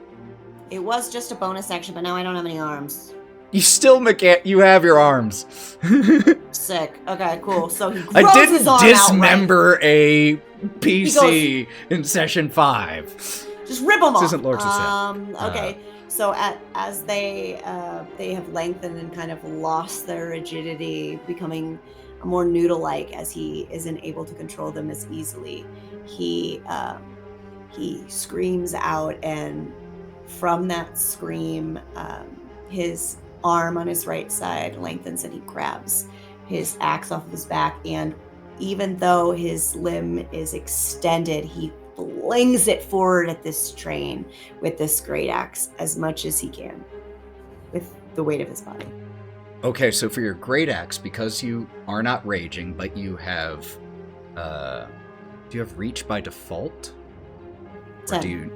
Speaker 4: It was just a bonus action, but now I don't have any arms.
Speaker 1: You still you have your arms.
Speaker 4: Sick. Okay, cool. So he grows
Speaker 1: I
Speaker 4: his
Speaker 1: didn't
Speaker 4: arm outright.
Speaker 1: dismember a PC in session 5.
Speaker 4: Just rip them off.
Speaker 1: This isn't Lords of Sin.
Speaker 4: Okay. So as they have lengthened and kind of lost their rigidity, becoming more noodle-like as he isn't able to control them as easily, he screams out, and from that scream, his arm on his right side lengthens and he grabs his axe off of his back, and even though his limb is extended, he flings it forward at this train with this great axe as much as he can with the weight of his body.
Speaker 1: Okay, so for your great axe, because you are not raging, but you have, do you have reach by default? Or
Speaker 4: 10.
Speaker 1: do you?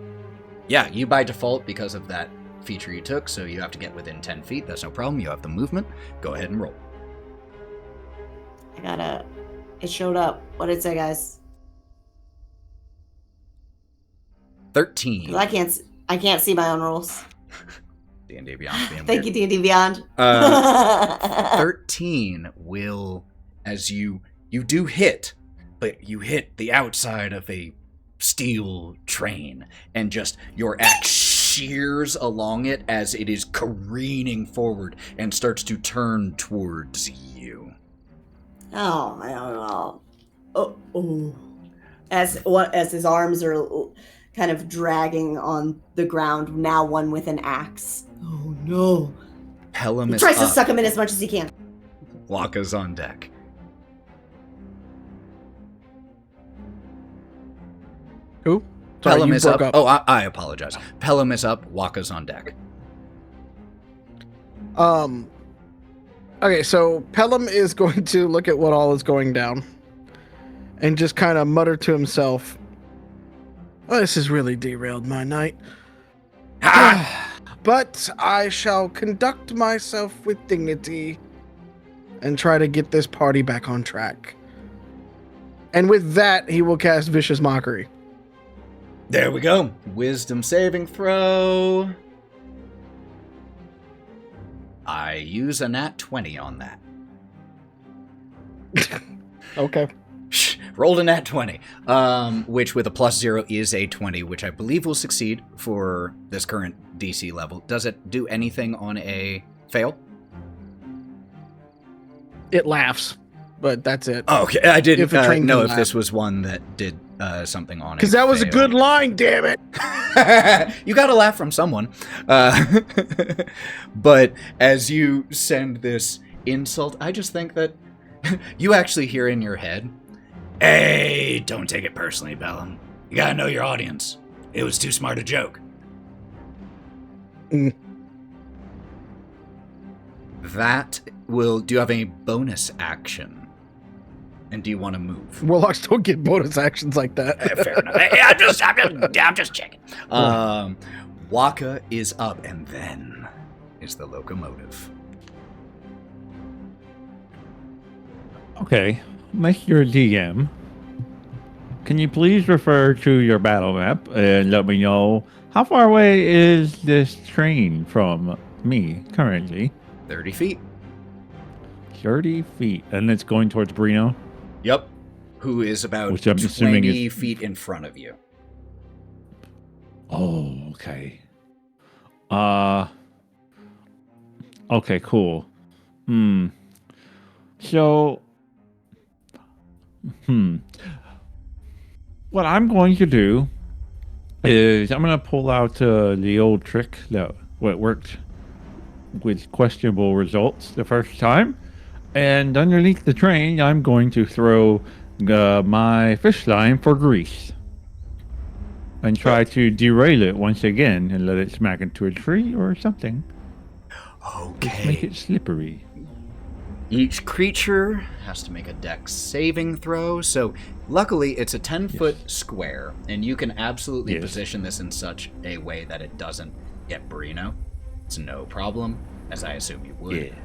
Speaker 1: Yeah, you by default because of that feature you took, so you have to get within 10 feet. That's no problem. You have the movement. Go ahead and roll.
Speaker 4: It showed up. What did it say, guys?
Speaker 1: 13.
Speaker 4: 'Cause I can't see my own rolls.
Speaker 1: D&D Beyond being
Speaker 4: Thank you, D&D Beyond.
Speaker 1: 13 will, as you do hit, but you hit the outside of a steel train, and just your axe shears along it as it is careening forward and starts to turn towards you.
Speaker 4: Oh. As his arms are kind of dragging on the ground, now one with an axe. Oh no.
Speaker 1: Pellam
Speaker 4: He
Speaker 1: is
Speaker 4: tries to
Speaker 1: up.
Speaker 4: suck him in as much as he can.
Speaker 1: Wokka's on deck.
Speaker 8: Who? Sorry,
Speaker 1: Pellam
Speaker 8: you
Speaker 1: is up.
Speaker 8: broke
Speaker 1: Oh, I apologize. Pellam is up. Wokka's on deck.
Speaker 8: Okay, so Pellam is going to look at what all is going down and just kind of mutter to himself, "Oh, this has really derailed my night. But I shall conduct myself with dignity and try to get this party back on track." And with that, he will cast Vicious Mockery.
Speaker 1: There we go. Wisdom saving throw. I use a nat 20 on that.
Speaker 8: Okay.
Speaker 1: Rolled a nat 20, which with a +0 is a 20, which I believe will succeed for this current DC level. Does it do anything on a fail?
Speaker 8: It laughs, but that's it.
Speaker 1: Oh, okay, I didn't
Speaker 8: If a train
Speaker 1: know
Speaker 8: can
Speaker 1: if
Speaker 8: laugh.
Speaker 1: this was one that did something on it.
Speaker 8: Because that was a good line, damn it.
Speaker 1: You got to laugh from someone. But as you send this insult, I just think that you actually hear in your head, "Hey, don't take it personally, Pellam. You got to know your audience. It was too smart a joke."
Speaker 8: Mm.
Speaker 1: That will... Do you have any bonus action? And do you want to move?
Speaker 8: Warlocks don't get bonus actions like that.
Speaker 1: Fair enough. Hey, I'm just checking. Wokka is up, and then is the locomotive.
Speaker 6: Okay, Mr. DM, can you please refer to your battle map and let me know how far away is this train from me currently?
Speaker 1: 30 feet.
Speaker 6: 30 feet, and it's going towards Breenoh.
Speaker 1: Yep. Who is about
Speaker 6: Which I'm assuming
Speaker 1: 20
Speaker 6: is-
Speaker 1: feet in front of you.
Speaker 6: Oh, okay. Okay, cool. So, what I'm going to do is I'm going to pull out the old trick that worked with questionable results the first time. And underneath the train, I'm going to throw my fish line for grease. And try to derail it once again and let it smack into a tree or something. Just make
Speaker 1: Okay.
Speaker 6: it slippery.
Speaker 1: Each creature has to make a dex saving throw. So luckily it's a 10-foot square, and you can absolutely
Speaker 6: Yes.
Speaker 1: position this in such a way that it doesn't get Breenoh. It's no problem, as I assume you would.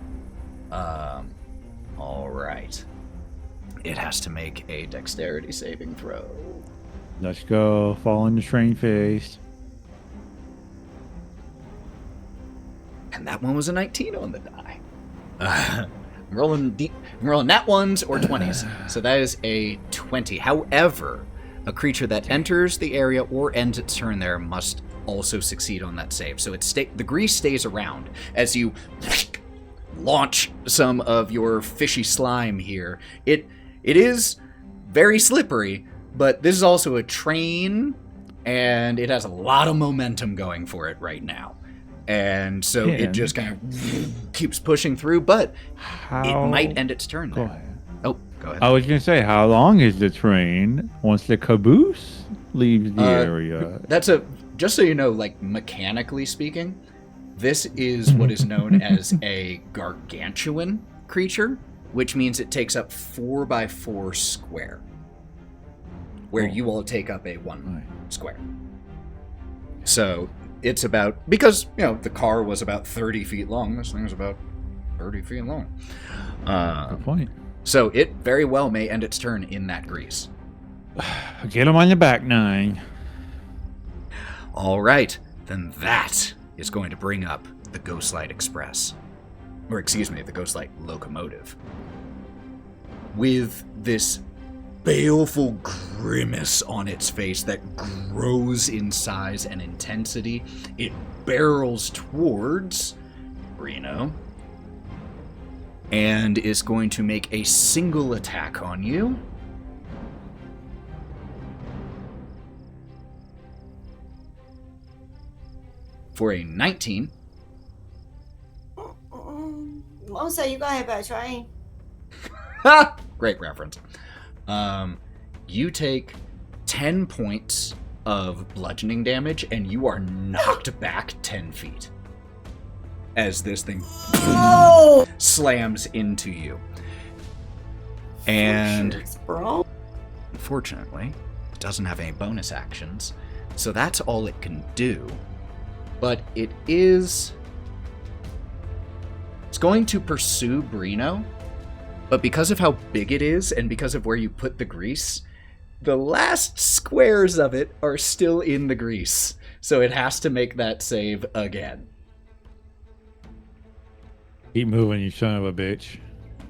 Speaker 1: All right. It has to make a dexterity saving throw.
Speaker 6: Let's go. Fall in the train face.
Speaker 1: And that one was a 19 on the die. I'm rolling nat ones or 20s. So that is a 20. However, a creature that enters the area or ends its turn there must also succeed on that save. So the grease stays around as you launch some of your fishy slime here. It is very slippery, but this is also a train, and it has a lot of momentum going for it right now. And so it just kind of keeps pushing through, but it might end its turn there.
Speaker 6: Go ahead.
Speaker 1: Oh, go ahead.
Speaker 6: I was going to say, how long is the train once the caboose leaves the area?
Speaker 1: Just so you know, like, mechanically speaking, this is what is known as a gargantuan creature, which means it takes up 4x4 square, where you all take up a 1 square. So it's about, because, the car was about 30 feet long, this thing is about 30 feet long.
Speaker 6: Good point.
Speaker 1: So it very well may end its turn in that grease.
Speaker 6: Get him on your back, 9.
Speaker 1: All right, then that is going to bring up the Ghostlight Express. Or excuse me, the Ghostlight Locomotive. With this baleful grimace on its face that grows in size and intensity, it barrels towards Breenoh and is going to make a single attack on you. For a 19.
Speaker 4: Mosa, you got hit by a train.
Speaker 1: Great reference. You take 10 points of bludgeoning damage, and you are knocked back 10 feet as this thing slams into you. And unfortunately, it doesn't have any bonus actions, so that's all it can do. But it's going to pursue Breenoh, but because of how big it is and because of where you put the grease, the last squares of it are still in the grease. So it has to make that save again.
Speaker 6: Keep moving, you son of a bitch.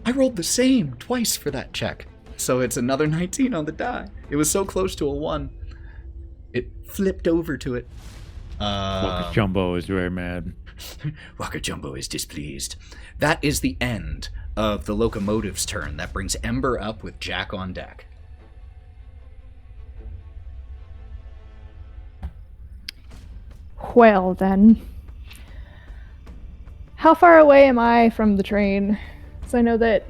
Speaker 1: I rolled the same twice for that check. So it's another 19 on the die. It was so close to a 1. It flipped over to it.
Speaker 6: Wokka Jumbo is very mad.
Speaker 1: Wokka Jumbo is displeased. That is the end of the locomotive's turn. That brings Ember up with Jack on deck.
Speaker 3: Well, then. How far away am I from the train? Because I know that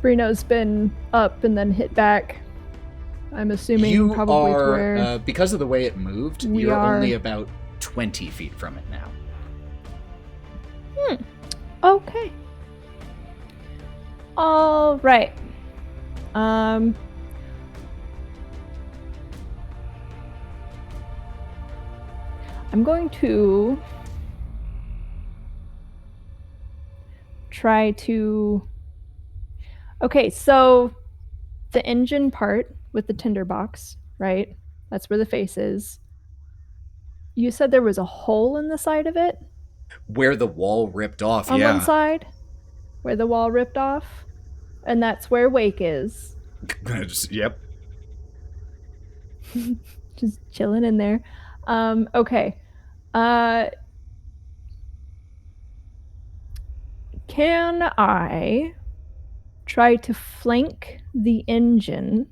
Speaker 3: Breenoh's been up and then hit back. I'm assuming
Speaker 1: You
Speaker 3: probably to
Speaker 1: are,
Speaker 3: where
Speaker 1: because of the way it moved,
Speaker 3: we
Speaker 1: you're
Speaker 3: are.
Speaker 1: only about 20 feet from it now.
Speaker 3: Okay. All right. I'm going to try to. Okay, so the engine part with the tinderbox, right? That's where the face is. You said there was a hole in the side of it?
Speaker 1: Where the wall ripped off,
Speaker 3: On
Speaker 1: yeah.
Speaker 3: one side? Where the wall ripped off? And that's where Wake is.
Speaker 1: Yep.
Speaker 3: Just chilling in there. Okay. Can I try to flank the engine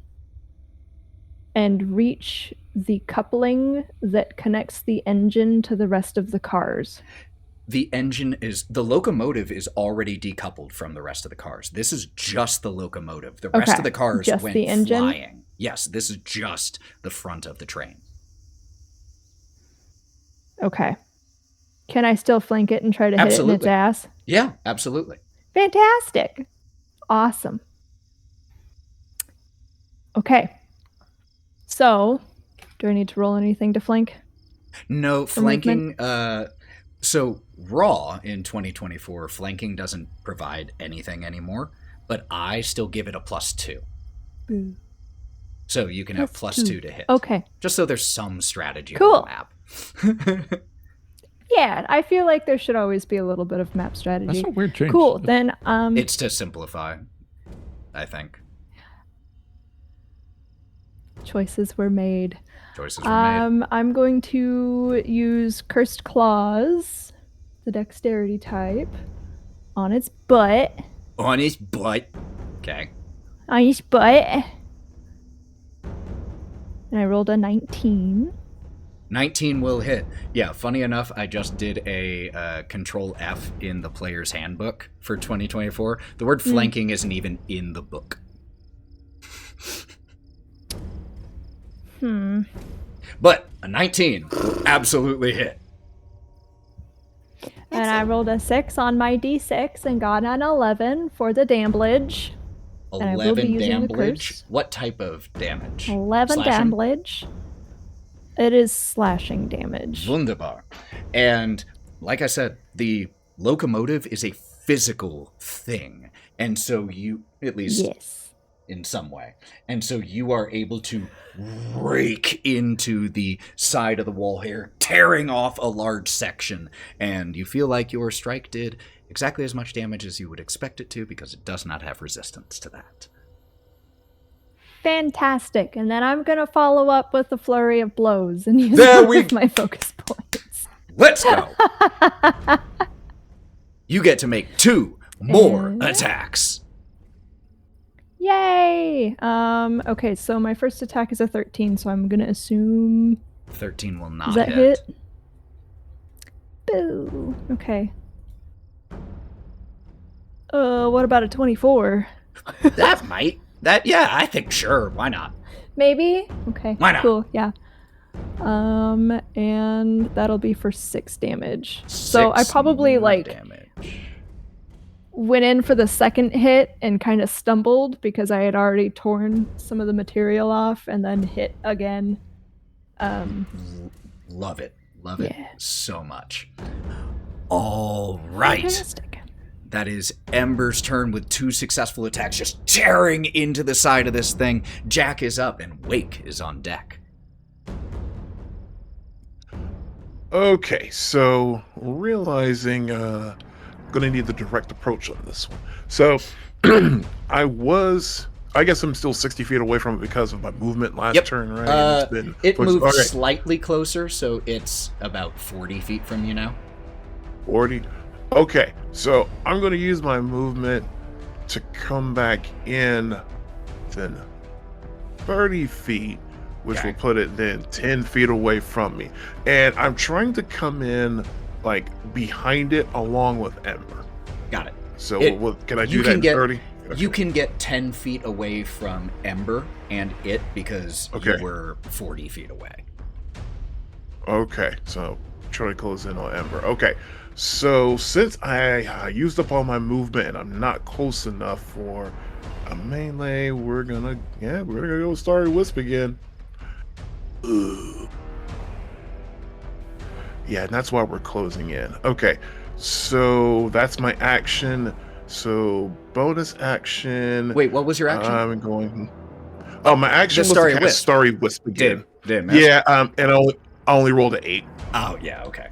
Speaker 3: and reach the coupling that connects the engine to the rest of the cars?
Speaker 1: The locomotive is already decoupled from the rest of the cars. This is just the locomotive. The rest of the cars
Speaker 3: just
Speaker 1: went
Speaker 3: the engine?
Speaker 1: flying. Yes, this is just the front of the train.
Speaker 3: Okay. Can I still flank it and try to hit it in its
Speaker 1: Absolutely.
Speaker 3: ass?
Speaker 1: Yeah, absolutely.
Speaker 3: Fantastic. Awesome. Okay. So, do I need to roll anything to flank?
Speaker 1: No,
Speaker 3: For
Speaker 1: flanking, so Raw in 2024, flanking doesn't provide anything anymore, but I still give it a +2.
Speaker 3: Boo.
Speaker 1: So you can have
Speaker 3: Plus
Speaker 1: +2
Speaker 3: 2.
Speaker 1: to hit.
Speaker 3: Okay.
Speaker 1: Just so there's some strategy
Speaker 3: Cool.
Speaker 1: on the map.
Speaker 3: Yeah, I feel like there should always be a little bit of map strategy.
Speaker 6: That's a weird change.
Speaker 3: Cool. Then
Speaker 1: It's to simplify, I think.
Speaker 3: choices were made.
Speaker 1: Choices were made.
Speaker 3: I'm going to use Cursed Claws, the dexterity type, on its butt.
Speaker 1: On his butt. Okay.
Speaker 3: On its butt. And I rolled a 19.
Speaker 1: 19 will hit. Yeah, funny enough, I just did a Control F in the player's handbook for 2024. The word flanking isn't even in the book. But a 19 will absolutely hit.
Speaker 3: And I rolled a 6 on my d6 and got an 11 for the damage. And I will be
Speaker 1: 11
Speaker 3: using the
Speaker 1: damage.
Speaker 3: curse.
Speaker 1: What type of damage?
Speaker 3: 11
Speaker 1: Slashing?
Speaker 3: damage. It is slashing damage.
Speaker 1: Wunderbar. And like I said, the locomotive is a physical thing. And so you, at least
Speaker 3: Yes.
Speaker 1: in some way, and so you are able to rake into the side of the wall here, tearing off a large section. And you feel like your strike did exactly as much damage as you would expect it to, because it does not have resistance to that.
Speaker 3: Fantastic. And then I'm going to follow up with a flurry of blows and use
Speaker 1: There
Speaker 3: all
Speaker 1: we-
Speaker 3: of my focus points.
Speaker 1: Let's go! You get to make 2 more
Speaker 3: And-
Speaker 1: attacks.
Speaker 3: Yay! Okay, so my first attack is a 13, so I'm going to assume...
Speaker 1: 13 will not
Speaker 3: Does that
Speaker 1: hit.
Speaker 3: hit? Boo. Okay. What about a 24?
Speaker 1: That might. Yeah, I think sure. Why not?
Speaker 3: Maybe? Okay.
Speaker 1: Why not?
Speaker 3: Cool, yeah. And that'll be for 6 damage. So I
Speaker 1: 6
Speaker 3: probably,
Speaker 1: more
Speaker 3: like,
Speaker 1: damage.
Speaker 3: went in for the second hit and kind of stumbled because I had already torn some of the material off and then hit again.
Speaker 1: Love it. Love it
Speaker 3: Yeah.
Speaker 1: so much. All right.
Speaker 3: Fantastic.
Speaker 1: That is Ember's turn with 2 successful attacks, just tearing into the side of this thing. Jack is up and Wake is on deck.
Speaker 5: Okay, so realizing gonna need the direct approach on this one. So I guess I'm still 60 feet away from it because of my movement last
Speaker 1: Yep.
Speaker 5: turn, right? And it's been-
Speaker 1: It moved
Speaker 5: okay,
Speaker 1: slightly closer, so it's about 40 feet from you now.
Speaker 5: 40. Okay, so I'm gonna use my movement to come back in then 30 feet, which
Speaker 1: Okay.
Speaker 5: will put it then 10 feet away from me. And I'm trying to come in like behind it along with Ember.
Speaker 1: Got it.
Speaker 5: So
Speaker 1: It-
Speaker 5: can I do
Speaker 1: you
Speaker 5: that
Speaker 1: can
Speaker 5: in
Speaker 1: get-
Speaker 5: 30?
Speaker 1: You can get 10 feet away from Ember and it because
Speaker 5: Okay.
Speaker 1: you were 40 feet away.
Speaker 5: Okay, so try to close in on Ember. Okay, so since I used up all my movement and I'm not close enough for a melee, we're gonna go Starry Wisp again. Ugh. Yeah, and that's why we're closing in. Okay, so that's my action. So bonus action.
Speaker 1: Wait, what was your action?
Speaker 5: I'm going. Oh, my action
Speaker 1: The
Speaker 5: was
Speaker 1: Starry
Speaker 5: to cast
Speaker 1: Wisp.
Speaker 5: Starry Wisp again.
Speaker 1: Did miss?
Speaker 5: Yeah, and I only rolled an 8.
Speaker 1: Oh, yeah, okay.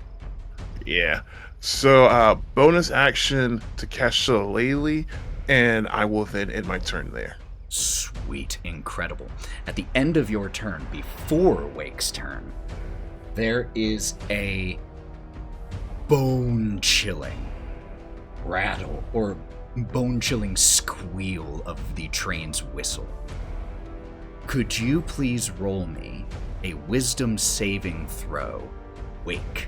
Speaker 5: Yeah. So bonus action to cast Shillelagh, and I will then end my turn there.
Speaker 1: Sweet, incredible. At the end of your turn, before Wake's turn, there is a bone-chilling rattle or bone-chilling squeal of the train's whistle. Could you please roll me a wisdom saving throw, Wake,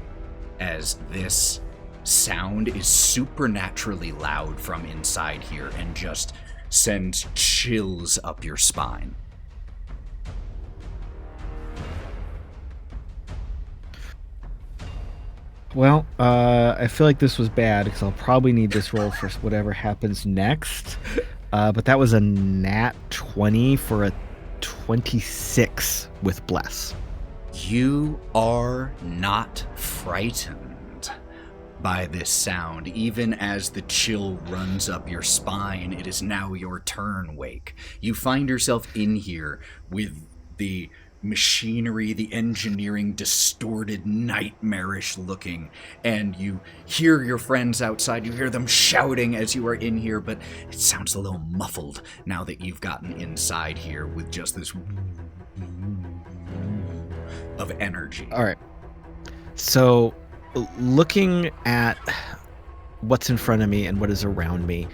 Speaker 1: as this sound is supernaturally loud from inside here and just sends chills up your spine?
Speaker 2: Well, I feel like this was bad because I'll probably need this roll for whatever happens next. But that was a nat 20 for a 26 with Bless.
Speaker 1: You are not frightened. by this sound. Even as the chill runs up your spine, it is now your turn, Wake. You find yourself in here with the machinery, the engineering distorted, nightmarish looking, and you hear your friends outside. You hear them shouting as you are in here, but it sounds a little muffled now that you've gotten inside here with just this of energy.
Speaker 2: All right. So, looking at what's in front of me and what is around me,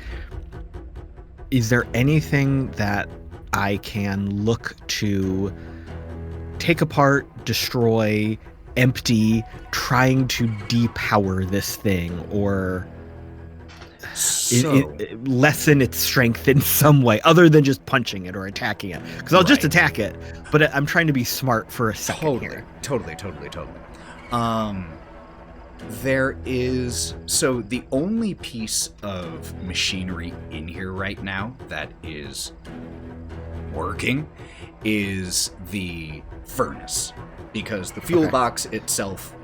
Speaker 2: is there anything that I can look to take apart, destroy, empty, trying to depower this thing, or lessen its strength in some way other than just punching it or attacking it? Because I'll just attack it, but I'm trying to be smart for a second here.
Speaker 1: Totally. There is... So the only piece of machinery in here right now that is working is the furnace, because the fuel box itself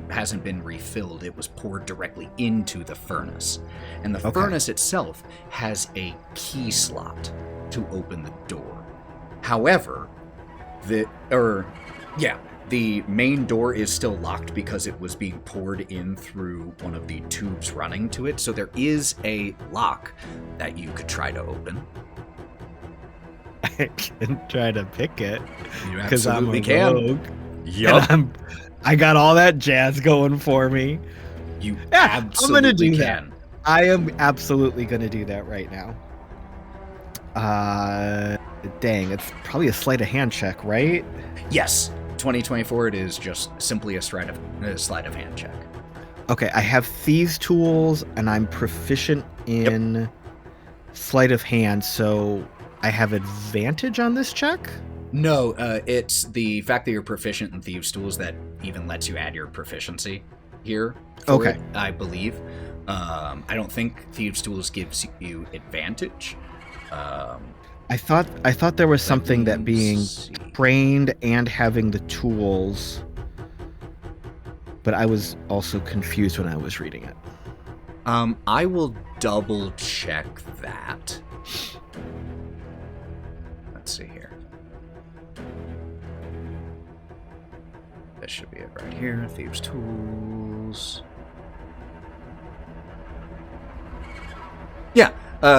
Speaker 1: hasn't been refilled. It was poured directly into the furnace, and the furnace itself has a key slot to open the door. However, the main door is still locked because it was being poured in through one of the tubes running to it, so there is a lock that you could try to open.
Speaker 2: I can try to pick it.
Speaker 1: You absolutely can.
Speaker 2: Yup. I got all that jazz going for me.
Speaker 1: You absolutely
Speaker 2: I'm gonna do
Speaker 1: can.
Speaker 2: that. I am absolutely gonna do that right now. Dang, it's probably a sleight of hand check, right?
Speaker 1: Yes. 2024, it is just simply a sleight of hand check.
Speaker 2: Okay, I have thieves tools and I'm proficient in sleight of hand, so I have advantage on this check?
Speaker 1: No, it's the fact that you're proficient in thieves tools that even lets you add your proficiency here.
Speaker 2: Okay.
Speaker 1: It, I believe. I don't think thieves tools gives you advantage.
Speaker 2: I thought there was something that being trained and having the tools, but I was also confused when I was reading it.
Speaker 1: I will double check that. Let's see here. This should be it right here. Thieves tools. Yeah.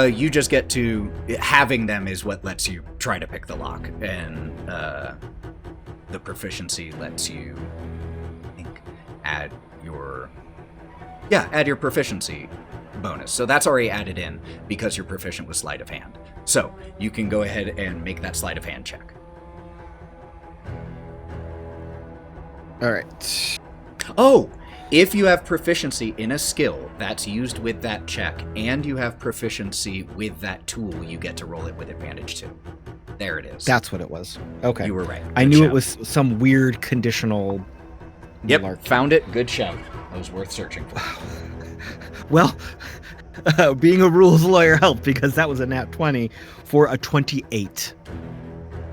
Speaker 1: You just get to... Having them is what lets you try to pick the lock, and the proficiency lets you, I think, add your proficiency bonus. So that's already added in because you're proficient with sleight of hand. So you can go ahead and make that sleight of hand check.
Speaker 2: All right.
Speaker 1: Oh! If you have proficiency in a skill that's used with that check, and you have proficiency with that tool, you get to roll it with advantage too. There it is.
Speaker 2: That's what it was. Okay.
Speaker 1: You were right.
Speaker 2: I
Speaker 1: Good
Speaker 2: knew
Speaker 1: shout.
Speaker 2: it was some weird conditional...
Speaker 1: Yep,
Speaker 2: malarkey.
Speaker 1: found it. Good shout. That was worth searching for.
Speaker 2: Well, being a rules lawyer helped because that was a nat 20 for a 28.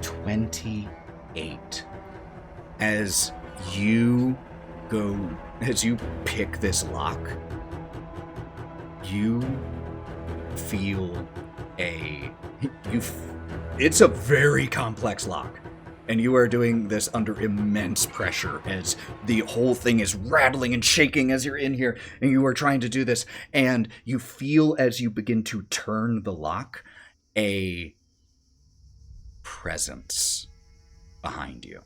Speaker 1: 28. As you pick this lock, you feel it's a very complex lock, and you are doing this under immense pressure as the whole thing is rattling and shaking as you're in here, and you are trying to do this, and you feel as you begin to turn the lock, a presence behind you.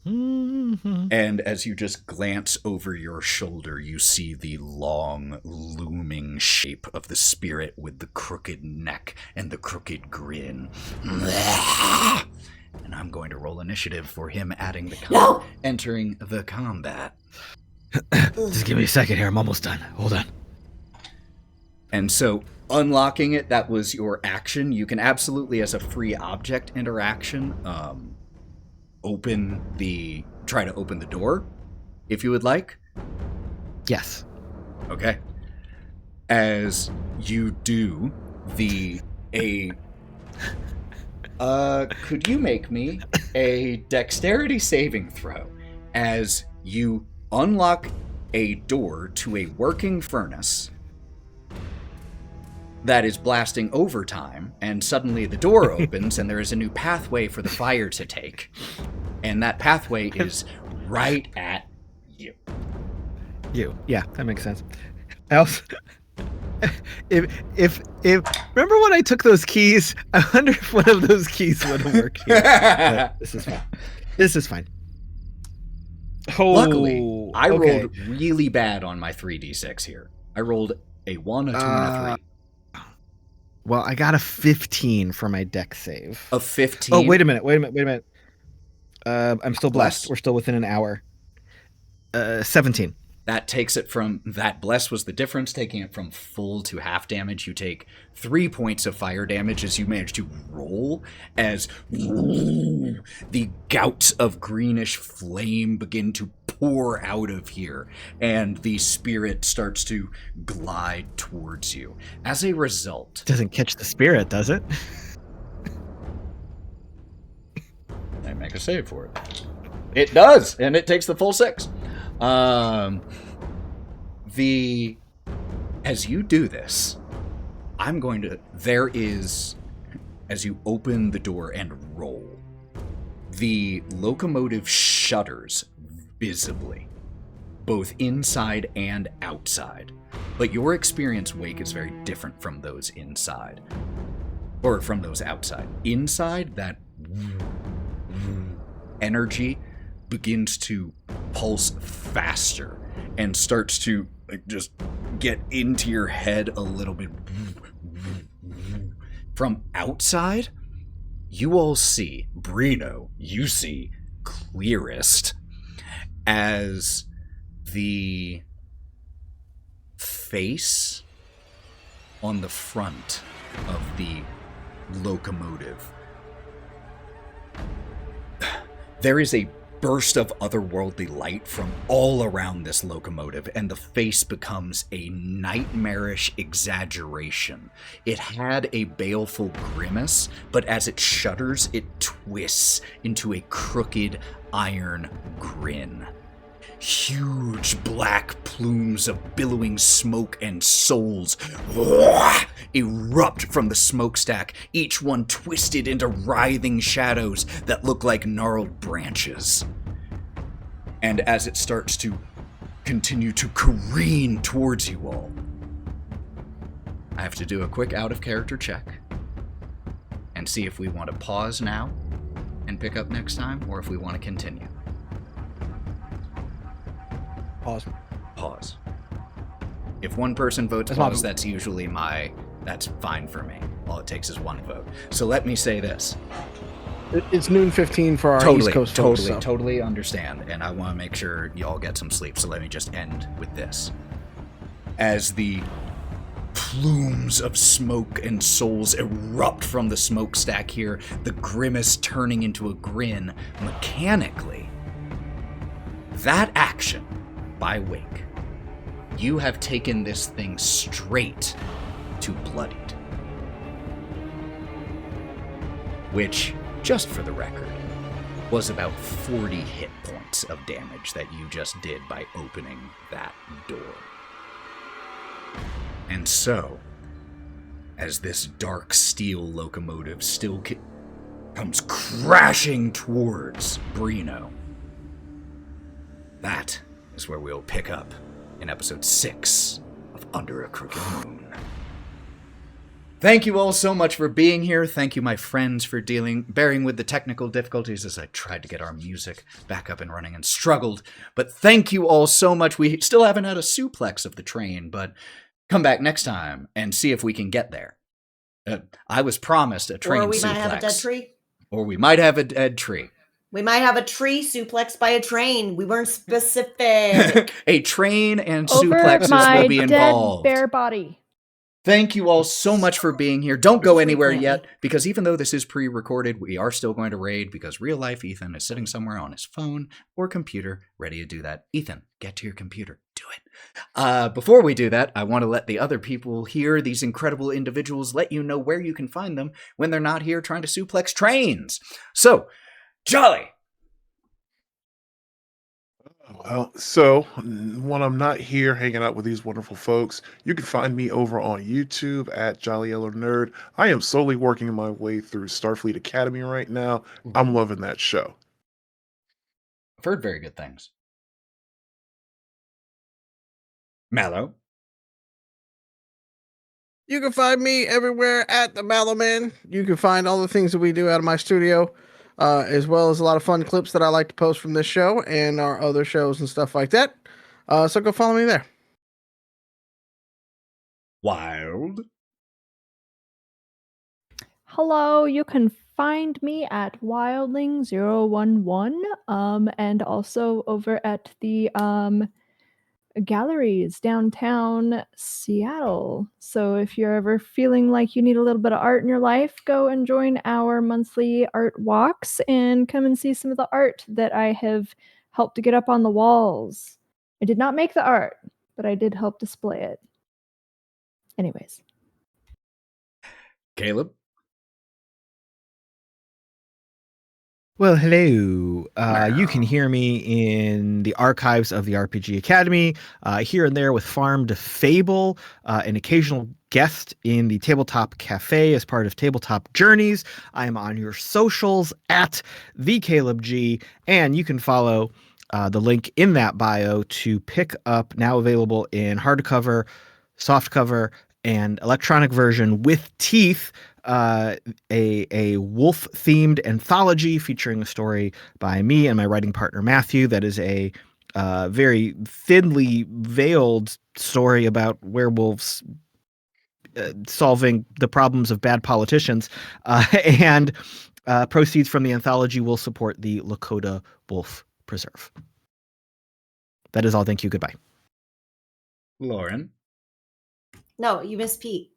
Speaker 2: Mm-hmm.
Speaker 1: And as you just glance over your shoulder, you see the long, looming shape of the spirit with the crooked neck and the crooked grin. And I'm going to roll initiative for him adding the entering the combat.
Speaker 2: Just give me a second here. I'm almost done. Hold on.
Speaker 1: And so, unlocking it, that was your action. You can absolutely, as a free object interaction, try to open the door, if you would like.
Speaker 2: Yes.
Speaker 1: Okay. As you do, could you make me a dexterity saving throw as you unlock a door to a working furnace that is blasting overtime, and suddenly the door opens and there is a new pathway for the fire to take. And that pathway is right at you.
Speaker 2: Yeah, that makes sense. I also, if remember when I took those keys? I wonder if one of those keys would have worked here. But this is fine. This is fine. Oh,
Speaker 1: Luckily, I
Speaker 2: okay.
Speaker 1: rolled really bad on my 3d6 here. I rolled a 1, a 2, and a 3.
Speaker 2: Well, I got a 15 for my deck save.
Speaker 1: A 15?
Speaker 2: Oh, wait a minute. I'm still blessed.
Speaker 1: Bless.
Speaker 2: We're still within an hour. 17.
Speaker 1: That takes it from, that bless was the difference, taking it from full to half damage. You take 3 points of fire damage as you manage to roll as the gouts of greenish flame begin to pour out of here, and the spirit starts to glide towards you. As a result...
Speaker 2: Doesn't catch the spirit, does it?
Speaker 1: I make a save for it. It does, and it takes the full 6. As you do this, there is, as you open the door and roll, the locomotive shudders visibly, both inside and outside. But your experience, Wake, is very different from those inside, or from those outside. Inside, that energy begins to pulse faster and starts to just get into your head a little bit. From outside, you all see, Breenoh, you see clearest as the face on the front of the locomotive. There is a burst of otherworldly light from all around this locomotive, and the face becomes a nightmarish exaggeration. It had a baleful grimace, but as it shudders, it twists into a crooked iron grin. Huge black plumes of billowing smoke and souls erupt from the smokestack, each one twisted into writhing shadows that look like gnarled branches. And as it starts to continue to careen towards you all, I have to do a quick out-of-character check and see if we want to pause now and pick up next time, or if we want to continue. Pause. If one person votes pause, that's usually that's fine for me. All it takes is one vote. So let me say this.
Speaker 8: It's noon 15 for our East Coast folks.
Speaker 1: Totally understand. And I want to make sure y'all get some sleep. So let me just end with this. As the plumes of smoke and souls erupt from the smokestack here, the grimace turning into a grin mechanically, that action by Wake, you have taken this thing straight to bloodied. Which, just for the record, was about 40 hit points of damage that you just did by opening that door. And so, as this dark steel locomotive still comes crashing towards Breenoh, that is where we'll pick up in episode 6 of Under a Crooked Moon. Thank you all so much for being here. Thank you, my friends, for bearing with the technical difficulties as I tried to get our music back up and running and struggled. But thank you all so much. We still haven't had a suplex of the train, but come back next time and see if we can get there. I was promised a train suplex.
Speaker 4: Or we might have a dead tree.
Speaker 1: Or we might have a dead tree.
Speaker 4: We might have a tree suplex by a train. We weren't specific.
Speaker 1: A train and
Speaker 3: Over
Speaker 1: suplexes
Speaker 3: my
Speaker 1: will be involved.
Speaker 3: dead bare body.
Speaker 1: Thank you all so much for being here. Don't go anywhere yet, because even though this is pre-recorded, we are still going to raid, because real life Ethan is sitting somewhere on his phone or computer ready to do that. Ethan, get to your computer. Do it. Before we do that, I want to let the other people here, these incredible individuals, let you know where you can find them when they're not here trying to suplex trains. So, Jolly.
Speaker 5: Well, so when I'm not here hanging out with these wonderful folks, you can find me over on YouTube at Jolly Yellow Nerd. I am slowly working my way through Starfleet Academy right now. I'm loving that show.
Speaker 1: I've heard very good things. Mallo.
Speaker 8: You can find me everywhere at the Mallo Man. You can find all the things that we do out of my studio, as well as a lot of fun clips that I like to post from this show and our other shows and stuff like that. So go follow me there.
Speaker 1: Wild.
Speaker 3: Hello, you can find me at wildling011, and also over at the galleries downtown Seattle. So if you're ever feeling like you need a little bit of art in your life, go and join our monthly art walks and come and see some of the art that I have helped to get up on the walls. I did not make the art, but I did help display it. Anyways.
Speaker 1: Caleb.
Speaker 2: Well, hello. You can hear me in the archives of the RPG Academy, here and there with Farm to Fable, an occasional guest in the Tabletop Cafe as part of Tabletop Journeys. I am on your socials at TheCalebG, and you can follow the link in that bio to pick up, now available in hardcover, softcover, and electronic version with teeth, a wolf-themed anthology featuring a story by me and my writing partner Matthew. That is a very thinly veiled story about werewolves solving the problems of bad politicians, and proceeds from the anthology will support the Lakota Wolf Preserve. That is all. Thank you. Goodbye.
Speaker 1: Lauren.
Speaker 4: No, you missed Pete.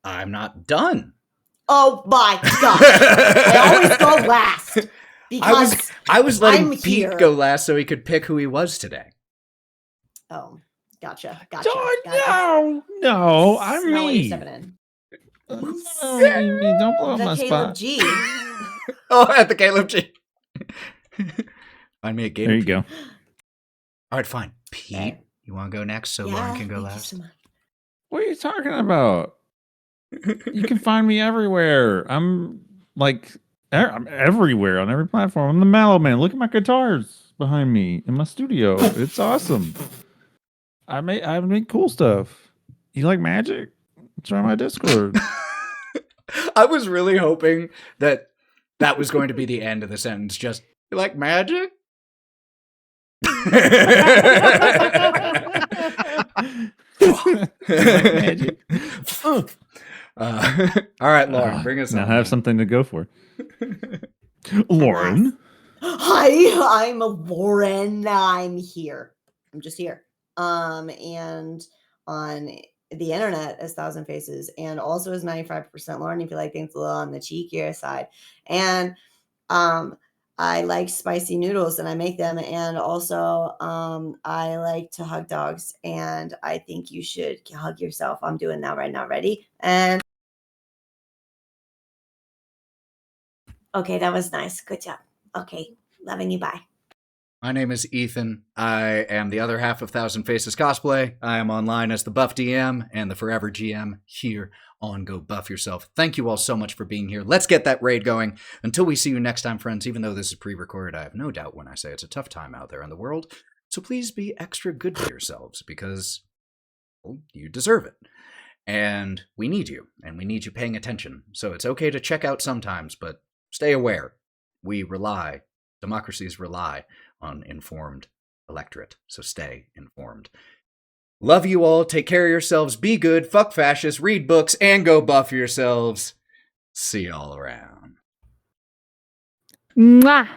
Speaker 1: I'm not done.
Speaker 4: Oh my gosh. I always go last. Because
Speaker 1: I was letting
Speaker 4: I'm
Speaker 1: Pete
Speaker 4: here.
Speaker 1: go last so he could pick who he was today.
Speaker 4: Oh, gotcha.
Speaker 6: No, I'm
Speaker 4: Not when you're
Speaker 6: me.
Speaker 4: stepping in.
Speaker 6: No, don't blow up
Speaker 4: The
Speaker 6: my
Speaker 4: Caleb
Speaker 6: spot.
Speaker 4: G.
Speaker 1: Oh, at the Caleb G. Find me a game.
Speaker 6: There you go.
Speaker 1: All right, fine. Pete,
Speaker 4: Okay.
Speaker 1: you want to go next so
Speaker 4: Yeah,
Speaker 1: Lauren can go
Speaker 4: thank you
Speaker 1: last?
Speaker 4: so much.
Speaker 6: What are you talking about? You can find me everywhere. I'm everywhere on every platform. I'm the Mallo Man. Look at my guitars behind me in my studio. It's awesome. I make cool stuff. You like magic? Try my Discord.
Speaker 1: I was really hoping that was going to be the end of the sentence. Just, you like magic?
Speaker 6: Magic.
Speaker 1: All right, Lauren, bring us
Speaker 6: now
Speaker 1: on.
Speaker 6: I have something to go for. Lauren.
Speaker 4: Hi, I'm Lauren. I'm here. I'm just here. And on the internet as Thousand Faces, and also as 95% Lauren, if you like things a little on the cheekier side. And I like spicy noodles and I make them. And also I like to hug dogs, and I think you should hug yourself. I'm doing that right now. Ready? And okay, that was nice. Good job. Okay, loving you. Bye.
Speaker 1: My name is Ethan. I am the other half of Thousand Faces Cosplay. I am online as the Buff DM and the Forever GM here on Go Buff Yourself. Thank you all so much for being here. Let's get that raid going. Until we see you next time, friends, even though this is pre-recorded, I have no doubt when I say it's a tough time out there in the world. So please be extra good to yourselves because, well, you deserve it. And we need you, and we need you paying attention. So it's okay to check out sometimes, but stay aware. Democracies rely on informed electorate, so stay informed. Love you all, take care of yourselves, be good, fuck fascists, read books, and go buff yourselves. See y'all around.
Speaker 3: Mwah!